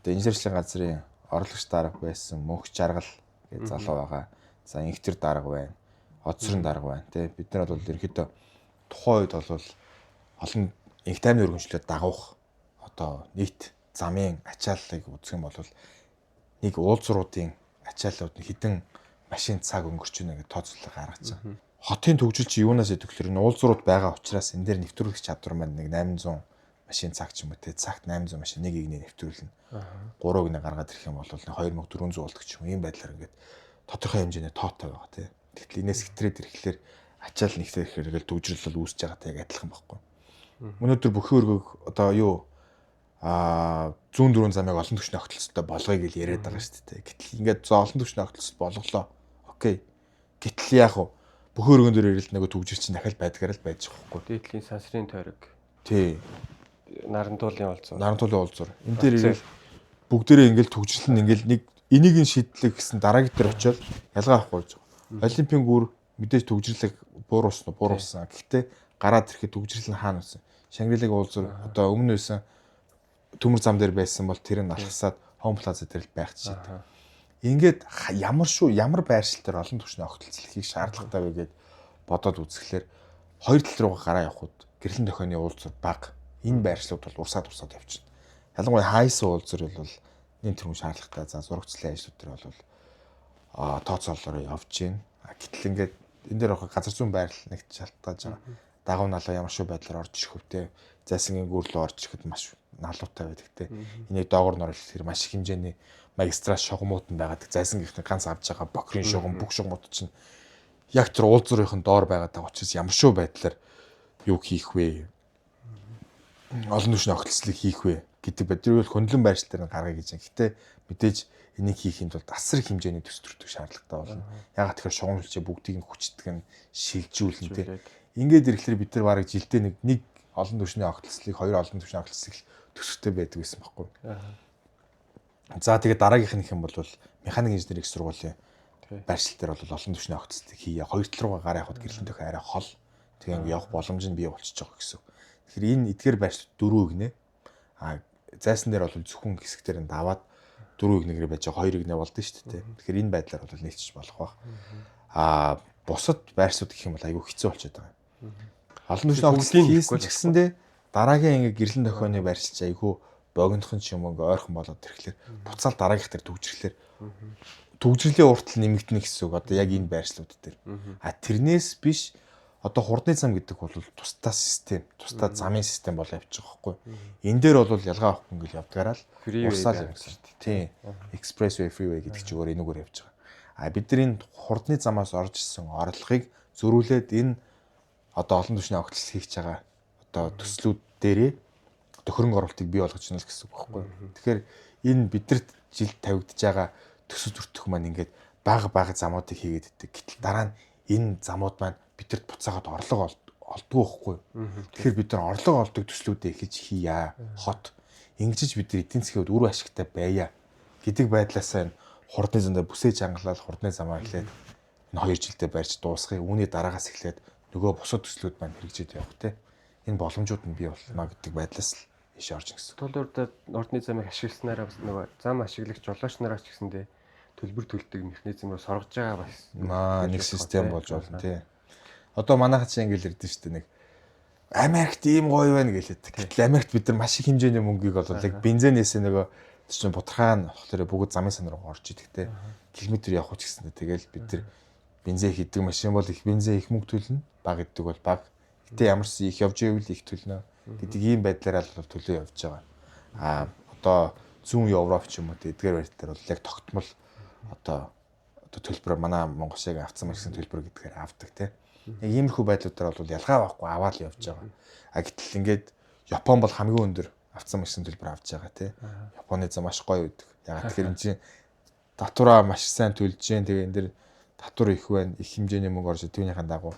инженерчлэгийн газрын орлогч дарга байсан мөнх жаргал гэж залуу байгаа. За инхтер дарга байна. Одсрын дарга байна. Тэ бид нар бол ерөөхдөө тухайн үед бол олон инх таймны өргөнчлөлөд дагуух одоо нийт замын ачааллыг үзэх юм бол нэг уулзууруудын ачааллууд нь хэдэн машин цаг өнгөрч байна гэж тооцоолол гаргаж байгаа. Хотын төгжил чи юунаас идэвхлээр энэ уулзуурууд байгаа учраас энэ дээр нэвтрүүлэх чадвар маань нэг 800 машин цаг ч юм уу те цагт 800 машин нэг игнээ нэвтрүүлнэ. 3 игнээ гаргаад ирэх юм бол 2400 уулдаг ч юм уу ийм байдлаар ингээд тодорхой хэмжээний тоотой байгаа те. Тэгтэл энэс хэтрээд ирэхлээр ачаал нэгтэй ирэхээр төгжрөл бол үүсэж байгаатай яг адилхан байхгүй. Өнөөдөр бүхэн өргөг одоо юу зүүн дөрвөн замыг олон түвшний огтлцтой болгоё гэж яриад байгаа шүү дээ. Гэтэл ингээд олон түвшний огтлцод болголоо. Окей. Гэтэл яах вэ? Бүхэн өргөн дээр ирэл нөгөө төгжир чинь дахиад байдгаар л байж байгаа байхгүй. Дээдлийн сансрын тойрог. Тий. Нарантуулын уулзуур. Нарантуулын уулзуур. Энд дээр ирэл бүгдээрээ ингээд төгжрөл нь ингээд нэг энийг нь шийдлэх гэсэн дараагийн дээр очиод ялгаа авахгүй байж байгаа. Олимпийн гүр мэдээж төгжрлэг бууруулсан. Гэхдээ гараад ирэхэд төгжрөл нь хаана байсан? Шангрилагийн уулзуур одоо өмнө байсан төмөр зам дээр байсан бол тэр нь алхасаад Home Plaza дээр л байх жишээ. Ингээд ямар байршил дээр олон түвшний огтлцол хийх шаардлагатай вэ гэд бодоод үзэхлээр хоёр тал руугаа гараа явахуд гэрлэн дохионы уулзууд бага. Энэ байршлууд бол урсаад явчихна. Ялангуяа хайсан уулзар бол нэг төрлийн шаардлагатай. За зурагчлалын ажлууд төр бол тооцоололоор явж байна. Гэтэл ингээд энэ дээр авах газар зүйн байрал нэг шалтгаалж байгаа. Дагуу налаа ямар шүү байдлаар орж ирэх хөвтэй зайсангийн гүрлөө орж ирэхэд маш налуутай байдаг те. Энийг доогоор нь оруулах хэрэг маш их хэмжээний магистрат шугамууд нь байгаад зайсангийнхны ганц авч байгаа бохрын шугам бүх шугамууд чинь яг тэр уулзрынхын доор байгаад байгаа учраас ямар шүү байдлаар юу хийх вэ? Олон түвшний огтлцлыг хийх вэ гэдэг бидний бол хөндлөн байршил дээр гаргая гэж байна. Гэтэ мэдээж энийг хийхэд бол асар их хэмжээний төс төртөг шаардлагатай болно. Ягаад тэгэхээр шугамлчаа бүгдийг нь хүчтэйг нь шилжүүлнэ те. Ингээд ирэхлээр бид нар бараг жилдээ нэг олон түвшний огтлцлыг хоёр олон түвшний огтлцлыг төсөвтэй байдаг гэсэн баггүй. За тэгээд дараагийнх нь хэм бол механик инженерийн их сургуулийн байршил дээр бол олон түвшний огтлцлыг хийе. Хоёр тал руугаа гараа явахад гэрлэн дохио арай хол. Тэгээ ингээд явах боломж нь бий болчихж байгаа гэсэн. Тэгэхээр энэ эдгээр байршил 4 игнэ. Зайсан дээр бол зөвхөн хэсгээр нь даваад 4 игнэгээр байж байгаа 2 игнэ болдсон шүү дээ. Тэгэхээр энэ байдлаар бол нийлчих болох баг. Бусад байршууд гэх юм бол айгүй хэцүү болчиход байгаа. Олон түвшний огтлцлыг хийсэн ч гэсэндээ дараагийн ингээ гэрлэн дохионы байршилч айгүй богинохон ч юм уу ингээ ойрхон болоод ирэхлээр буцаал дараагийнх дээр төгжрөхлээр төгжрлийн уртл нэмэгдэнэ гэсэн үг. Одоо яг энэ байршлууд дээр. Тэрнээс биш одоо хурдны зам гэдэг бол тусдаа систем, тусдаа замын систем бол явж байгаа байхгүй. Энэ дээр бол ялгаа авахгүй ингээл явдгаараа л урсаал явсан. Тийм. Expressway freeway гэдэг ч өөр энэгээр явж байгаа. Бид нар энэ хурдны замаас орж ирсэн орлогыг зөрүүлээд энэ одоо олон түвшний огтлол хийж байгаа одоо төслүүд дээрээ одоо хөрөнгө оруулалтыг бий болгож байна л гэсэн үг байхгүй. Тэгэхээр энэ бидэрт жилд тавигдж байгаа төсөв төртөх маань ингээд бага замуудыг хийгээд иддэг. Гэтэл дараа нь энэ замууд маань бидэрт буцаагаад орлого олдгүй байхгүй. Тэгэхээр бид нар орлого олдог төслүүдээ эхэлж хийя. Хот ингэж бид нар эдийн засгийн үр ашигтай байя гэдэг байдлаас энэ хурдны замдаа бүсэж хангалаад хурдны замаа хэлээд энэ 2 жилдээ барьж дуусгая. Үүний дараагаас эхлээд нөгөө бусад төслүүд маань хэрэгжиж явах те. Энэ боломжууд нь бий болно гэдэг байдлаас л иш орж гэсэн. Тулуурдаа ордны замыг ашигласнараа бас нөгөө зам ашиглагч жолооч нараас ч гэсэндээ төлбөр төлдөг механизмээр соргож байгаа бас нэг систем болж болно тий. Одоо манайхад ч ингээл ирдэ шүү дээ нэг Америкт ийм гоё байна гэлээд. Гэтэл Америкт бид нар маш их хэмжээний мөнгийг бол яг бензинээс нөгөө чинь бутархаа нь болохоор бүгд замын сан руу орж идэг те. Километр явах ч гэсэндээ тэгэл бид нар бензин хийдэг машин бол их бензин их мөнгө төлнө. Баг гэдэг бол баг. Гэтэ ямарс их явж ивэл их төлнө гэдэг ийм байдлаар л төлөө явж байгаа. Одоо зүүн Европ ч юм уу эдгээр байдлаар бол яг тогтмол одоо төлбөр манай Монгол шиг авцсан машин төлбөр гэдгээр авдаг те. Яг иймэрхүү байдлуудаар бол ялгаа байхгүй аваад л явж байгаа. Гэтэл ингээд Япон бол хамгийн өндөр авцсан машин төлбөр авч байгаа те. Японы зам маш гоё байдаг. Яг тэгэхээр энэ чинь татвараа маш сайн төлж जैन. Тэгээ энэ дэр татвар их байна, их хэмжээний мөнгө орж түүнийхэн дагуу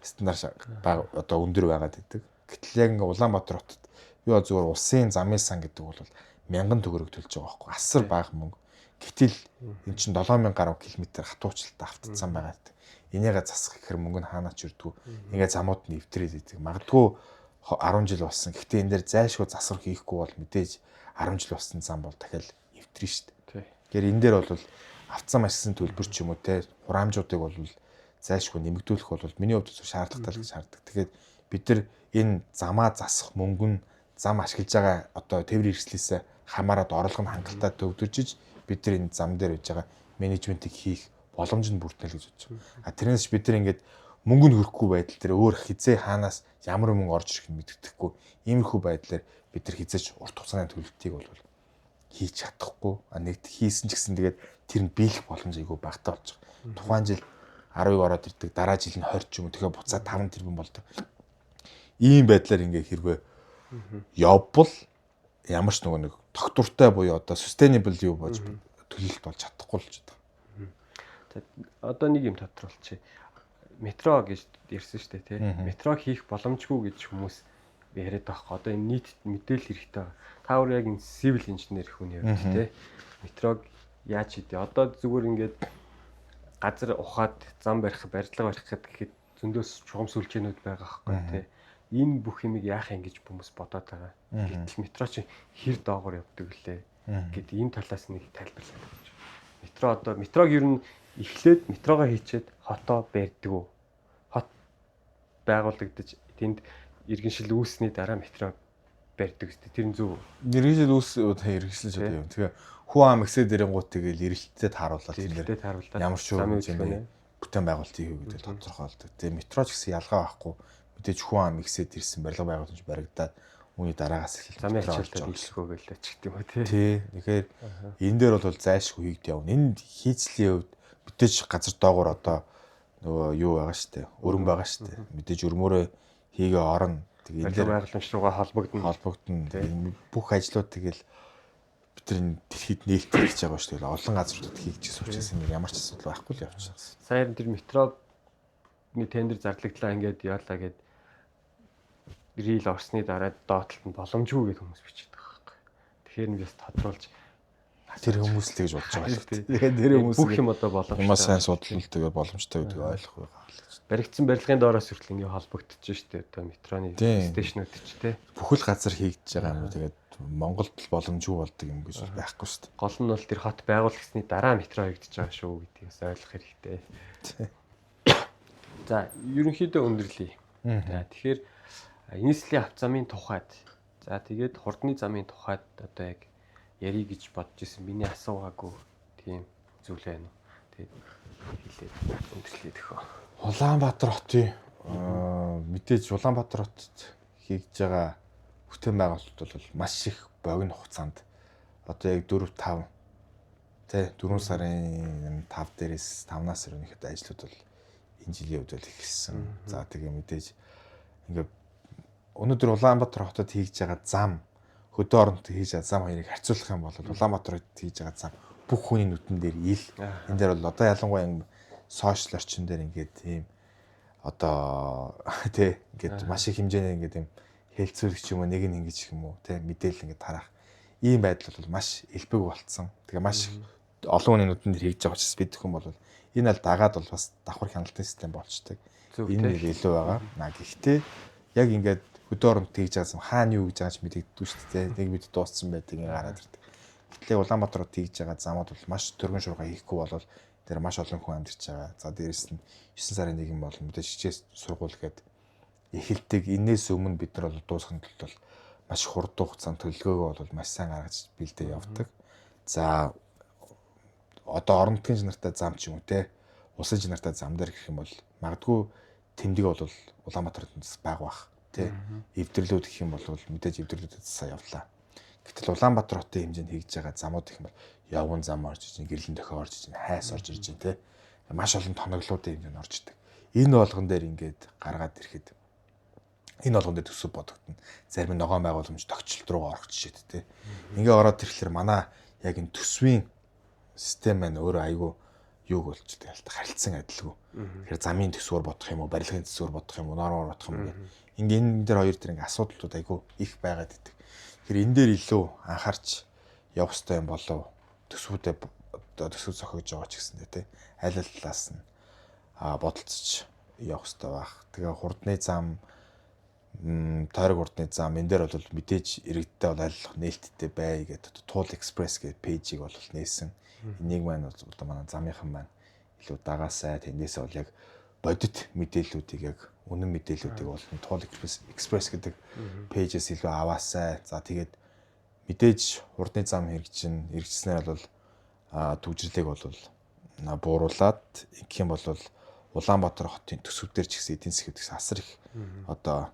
стандарт бага одоо өндөр байгаад идэг. Гэтэл яг ингээ Улаанбаатар хотод юу зүгээр улсын замын сан гэдэг бол 1000 төгрөг төлж байгаа байхгүй. Асар бага мөнгө. Гэтэл эн чинь 7000 гаруй км хатуучилтаа автцсан байгаа. Энийгээ засах гэхээр мөнгө нь хаанаач ирдгүү. Ингээ замууд нь эвтрээд идэг. Магадгүй 10 жил болсон. Гэхдээ энэ дээр зайлшгүй засвар хийхгүй бол мэдээж 10 жил болсон зам бол дахиад эвтрэн шүү дээ. Тэгэхээр энэ дээр бол автсан машин төлбөр ч юм уу те хураамжуудыг бол зайлшгүй нэмэгдүүлэх бол миний хувьд шаардлагатай гэж хардаг. Тэгэхээр бид нар энэ замаа засах мөнгө нь зам ашиглаж байгаа одоо тээврийн хэрэгслээс хамаарат орлого нь хангалттай төвлөрж бид нар энэ зам дээр хийж байгаа менежментийг хийх боломж нь бүрдэнэ л гэж бодож байгаа. Тэрнээс бид нар ингээд мөнгө нь хөрөхгүй байдал дээр өөр хизээ хаанаас ямар мөнгө орж ирэх нь мэддэхгүй. Иймэрхүү байдлаар бид нар хизээж урт хугацааны төлөлтийг бол хийж чадахгүй. Нэг хийсэн ч гэсэн тэгээд тэр нь биелэх боломж айгүй багтаа болж байгаа. Тухайн жил 10 ороод ирдэг, дараа жил нь 20 ч юм уу тэгэхээр буцаа 5 тэрбум болдог. Ийм байдлаар ингээ хэрвээ явбал ямар ч нэг тогтвортой буюу одоо sustainable юу болж төлөлт болж чадахгүй л ч гэдэг. Одоо нэг юм тодорхойлчих. Метро гэж ярьсан шүү дээ тий. Метро хийх боломжгүй гэж хүмүүс яриад байгаа. Одоо энэ нийт мэдээлэл хэрэгтэй байгаа. Та өөр яг энэ civil engineer хүний хувьд тий. Метрог яаж хийдэ? Одоо зүгээр ингээд газар ухаад зам барих, барилга барих гэхэд зөндөөс чухам сүлжээнүүд байгаа байхгүй тий. Энэ бүх юмыг яах юм гэж хүмүүс бодоод байгаа. Гэтэл метро чи хэр доогоор явдаг лээ гэдэг энэ талаас нэг тайлбарлаад байна. Метро одоо метрог ер нь эхлээд метрогоо хийчихэд хотоо барьдаг уу? Хот байгуулагдаж тэнд иргэншил үүссний дараа метро барьдаг үстэй. Тэр нь зөв. Иргэншил иргэншилж одоо юм. Тэгэхээр хүн ам ихсээ дэрэнгуут тэгэл ирэлттэй тааруулаад ирэлттэй тааруулаад ямар ч юм бүтээн байгуулалт хийх гэдэг тодорхойлдог. Тэгээ метро ч гэсэн ялгаа байхгүй. Мэдээж хүн ам ихсээд ирсэн барилга байгууламж баригдаад үүний дараагаас эхэлж замын ачаалтад нийлэхгүй гэлээ ч гэдэг юм уу тий. Тий. Тэгэхээр энэ дээр бол зайлшгүй хийгд явна. Энэ хийцлийн хувьд мэдээж газар доогоор одоо нөгөө юу байгаа штэ. Өрөн байгаа штэ. Мэдээж өрмөөрөө хийгээ орно. Тэгээ энэ байгууламж руугаа холбогдно. Бүх ажлууд тэгэл бид нар дэлхийд нээлттэй хийж байгаа шүү дээ. Олон газруудад хийгдчихсэн учраас энэ ямар ч асуудал байхгүй л явж байгаа. Сая тэр метроны тендер зарлагдлаа ингээд яалаа гэд рил орсны дараа доотлолт нь боломжгүй гэж хүмүүс бичиж байгаа байхгүй. Тэгэхээр нь бас тодруулж тэр хүмүүс л гэж бодож байгаа шүү дээ. Тэгэхээр тэр хүмүүс бүх юм одоо боломжтой. Маш сайн судалт тэгээ боломжтой гэдэг ойлгох байгаа л. Баригдсан барилгын доороос хүртэл ингэ холбогдож штэ одоо метроны стейшнүүд ч тий. Бүхэл газар хийгдэж байгаа юм. Тэгээд Монголд л боломжгүй болдог юм гэж байхгүй шүү дээ. Гол нь бол тэр хот байгуулагдсны дараа метро хийгдэж байгаа шүү гэдгийг ойлгох хэрэгтэй. За, ерөнхийдөө өндөрлөе. За, тэгэхээр нийслэлийн авто замын тухайд за тэгээд хурдны замын тухайд одоо яг ярих гэж бодож исэн. Миний асуугаагүй тийм зүйл байна уу? Тэгээд хэлээд өндөрлөе төхөө. Улаанбаатар хотын мэдээж Улаанбаатар хотод хийж байгаа бүтээн байгуулалт бол маш их богино хугацаанд одоо яг 4-5 тэ 4 сарын 5 дээрээс 5-наас өрнөхэд ажлууд бол энэ жилийн үед бол эхэлсэн. За тэгээ мэдээж ингээд өнөөдөр Улаанбаатар хотод хийж байгаа зам хөдөө оронд хийж байгаа зам хоёрыг харьцуулах юм бол Улаанбаатар хотод хийж байгаа зам бүх хүний нүдэн дээр ил. Энэ дээр бол одоо ялангуяа сошиал орчин дээр ингээд тийм одоо тий ингээд маш их хэмжээний ингээд юм хэлцүүлэгч юм уу нэг нь ингэж юм уу тий мэдээлэл ингээд тарах ийм байдал бол маш элбэг болцсон. Тэгээ маш олон хүний нүдэн дээр хийж байгаа учраас бид хүн бол энэ аль дагаад бол бас давхар хяналтын систем болчдөг. Энэ нэг илүү байгаа. Гэхдээ яг ингээд хөдөө оронд хийж байгаа юм хаана юу гэж байгаа ч мэдэгддүү шүү дээ. Нэг бид дууссан байдаг ингэ гараад ирдэг. Гэтэл Улаанбаатарт хийж байгаа замууд бол маш төргөн шуурга хийхгүй болол тэр маш олон хүн амьдарч байгаа. За дээрэс нь 9 сарын 1 бол мэдээж хичээл сургууль гээд эхэлдэг. Инээс өмнө бид нар бол дуусгахын тулд бол маш хурдан хугацаанд төлөвлөгөөгөө бол маш сайн гаргаж бэлдээ явдаг. За одоо орон нутгийн чанартай зам ч юм уу те улсын чанартай зам дээр гэх юм бол магадгүй тэмдэг бол Улаанбаатарт бага бах те эвдэрлүүд гэх юм бол мэдээж эвдэрлүүдэд сайн явлаа. Гэтэл Улаанбаатар хотын хэмжээнд хийж байгаа замууд гэх юм бол явган зам орж иж, гэрлэн дохио орж иж, хайс орж иж те маш олон тоноглоодын хэмжээнд орж идэг. Энэ болгон дээр ингээд гаргаад ирэхэд энэ болгон дээр төсөв бодогдно. Зарим ногоон байгууламж тогтчлт руугаа орох жишээд те. Ингээ ороод ирэхлээр манай яг энэ төсвийн систем маань өөрөө айгүй юуг болчтой ялт харилцан адилгүй. Тэгэхээр замын төсвөр бодох юм уу, барилгын төсвөр бодох юм уу, нормоор бодох юм уу гэх. Ингээ энэ дээр хоёр дээр ингээ асуудлууд айгүй их байгаад идэг. Тэгэхээр энэ дээр илүү анхаарч явах хэрэгтэй юм болов төсвүүдэд төсөв зохиож байгаа ч гэсэндээ тий аль аль талаас нь бодолцож явах хэрэгтэй байх. Тэгээ хурдны зам тойрог хурдны зам энэ дээр бол мэдээж иргэдтэй бол аль нээлттэй бай гэдэг Tool Express гэдэг пэйжийг бол нээсэн. Энийг маань одоо манай замынхан маань илүү дагаасай тэндээс бол яг бодит мэдээллүүдийг яг үнэн мэдээллүүдийг бол Tool Express гэдэг пэйжээс илүү аваасай. За тэгээд мэдээж хурдны зам хэрэгжснээр бол төвжирлийг бол бууруулад гэх юм бол Улаанбаатар хотын төсөв дээр ч гэсэн эдийн засгийн хэвтгээс асар их одоо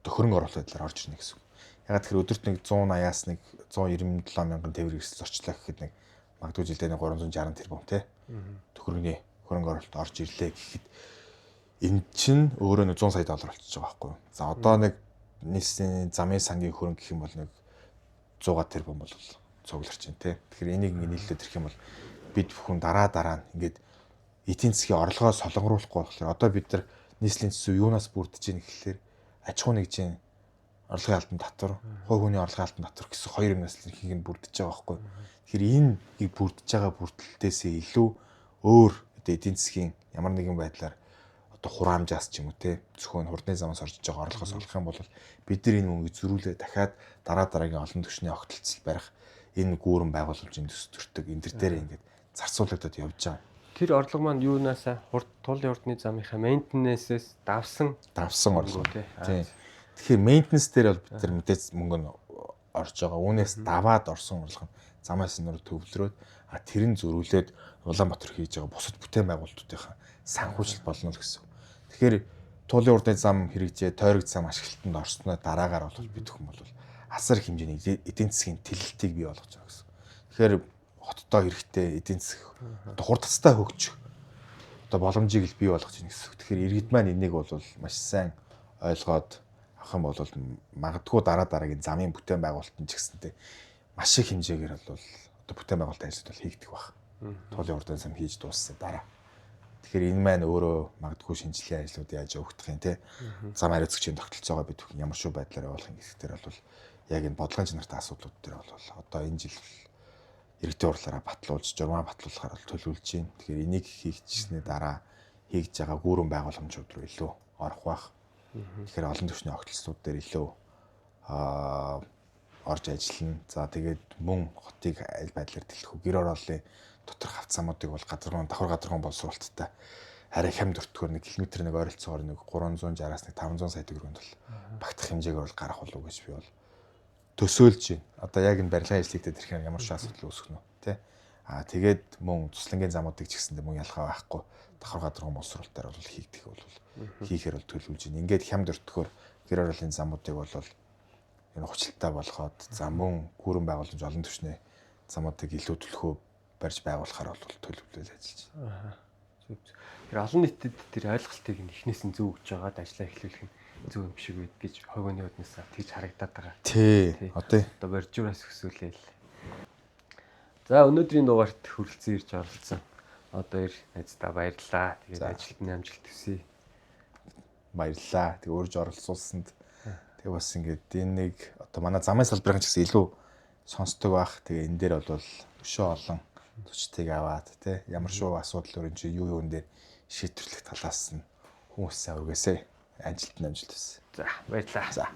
хөрөнгө оруулалт байдлаар орж ирнэ гэсэн. Ягаад тэгэхээр өдөрт нэг 180-аас нэг 197 мянган тээвэр эрсдэл орчлоо гэхэд нэг магадгүй жилдээ 360 тэрбум тий төгрөгийн хөрөнгө оруулалт орж ирлээ гэхэд энэ чинь өөрөө 100 сая доллар болчихж байгаа байхгүй юу. За одоо нэг нийслэлийн замын сангийн хөрөнгө гэх юм бол нэг 100 тэрбум бол цугларч байна тий. Тэгэхээр энийг ингэ нийлүүлээд ирэх юм бол бид бүхэн дараа нь ингээд эдийн засгийн орлогоо солонгоруулахгүй болохоор одоо бид нар нийслэлийн төсөв юунаас бүрдэж ийн гэхлээр аж ахуй нэгжийн орлогын албан татвар, хувь хүний орлогын албан татвар гэсэн хоёр юмнаас л ихийг нь бүрдэж байгаа байхгүй. Тэгэхээр энэ бүрдэж байгаа бүрдэлтээсээ илүү өөр одоо эдийн засгийн ямар нэгэн байдлаар одоо хураамжаас ч юм уу те зөвхөн хурдны замаас орж байгаа орлогоос олох юм бол бид нар энэ мөнгөийг зөрүүлээ дахиад дараагийн олон түвшний огтлцол барих энэ гүүрэн байгууламжийн төс төртөг энэ төр дээр ингээд зарцуулагдаад явж байгаа. тэр орлого маань юунаасаа туулын урдны замынхаа maintenance-с давсан орлого тий. Тийм. Тэгэхээр maintenance дээр бол бид нар мэдээж мөнгө нь орж байгаа. Үүнээс даваад орсон орлого нь замаас нөр төвлөрөөд тэр нь зөрүүлээд Улаанбаатар хийж байгаа бусад бүтээн байгуулалтуудынхаа санхүүжилт болно л гэсэн. Тэгэхээр туулын урдны зам хэрэгжээ, тойрог зам ашиглалтанд орсноо дараагаар бол бид бүхэн бол асар хэмжээний эдийн засгийн тэлэлтийг бий болгож байгаа гэсэн. Тэгэхээр хотдоо хэрэгтэй эдийн засаг хурдцтай хөгжих боломжийг л бий болгож байна гэсэн. Тэгэхээр иргэд маань энийг бол маш сайн ойлгоод авах юм бол магадгүй дараагийн замын бүтээн байгуулалтын ч гэсэнтэй маш их хэмжээгээр бол бүтээн байгуулалтын ажлууд бол хийгдэх баг. Туулын урдын зам хийж дууссан дараа. Тэгэхээр энэ маань өөрөө магадгүй шинжилгээ ажлууд яаж явагдах юм те. Зам хариуцагчийн тогтолцоогоо бид бүхэн ямар шүү байдлаар явуулах юм гэхээр бол яг энэ бодлогын чанартай асуудлууд дээр бол одоо энэ жил иргэдийн урлаараа батлуулж, журмаа батлуулахаар бол төлөвлөж байна. Тэгэхээр энийг хийгдсэний дараа хийж байгаа гүүрэн байгууламжууд руу илүү орох бах. Тэгэхээр олон түвшний огтлцууд дээр илүү орж ажиллана. За тэгээд мөн хотыг аль байдлаар дэлгэх үү, гэр орооллын доторх хавцаамуудыг бол давхар гадаргуун боловсруулалттай арай хямд өртгөөр 1 км ойролцоогоор 360-аас 500 сая төгрөнд бол багтах хэмжээгээр бол гарах болов уу гэж би бол төсөөлж байна. Одоо яг энэ барилгын ажлыг дээр тэрхээр ямар ч асуудал үүсгэх нь тий. Тэгээд мөн туслангийн замуудыг ч гэсэндээ мөн ялгаа байхгүй давхар гадаргуун боловсруулалтаар бол хийгдэх бол хийхээр бол төлөвлөж байна. Ингээд хямд өртгөөр гэр орооллын замуудыг бол энэ хүчлэлтэй болгоод за мөн гүүрэн байгууламж олон түвшний замуудыг илүү төлхөө барьж байгуулахаар бол төлөвлөл ажиллаж байна. Тэр олон нийтэд тэр ойлголтыг эхнээс нь зөв өгж байгаад ажиллаа эхлүүлэх нь зөв юм шиг байд гэж хойгооны үднээс тэгж харагдаад байгаа. Тий. Одоо боржуураас өсвөлээл. За өнөөдрийн дугаарт хүрэлцэн ирж оролцсон. Одоо найздаа баярлалаа. Тэгээд ажилтны амжилт хүсье. Баярлалаа. Тэг өөрж оролцуулсанд тэг бас ингээд энэ нэг одоо манай замын салбарын ч гэсэн илүү сонсдог байх. Тэгээ энэ дээр бол өшөө олон төчтийг аваад тий ямар шүү асуудал өрн чи юу дээр шийдвэрлэх талаас нь хүмүүсээ өргөөсэй. Амжилт хүсье. За баярлалаа. За.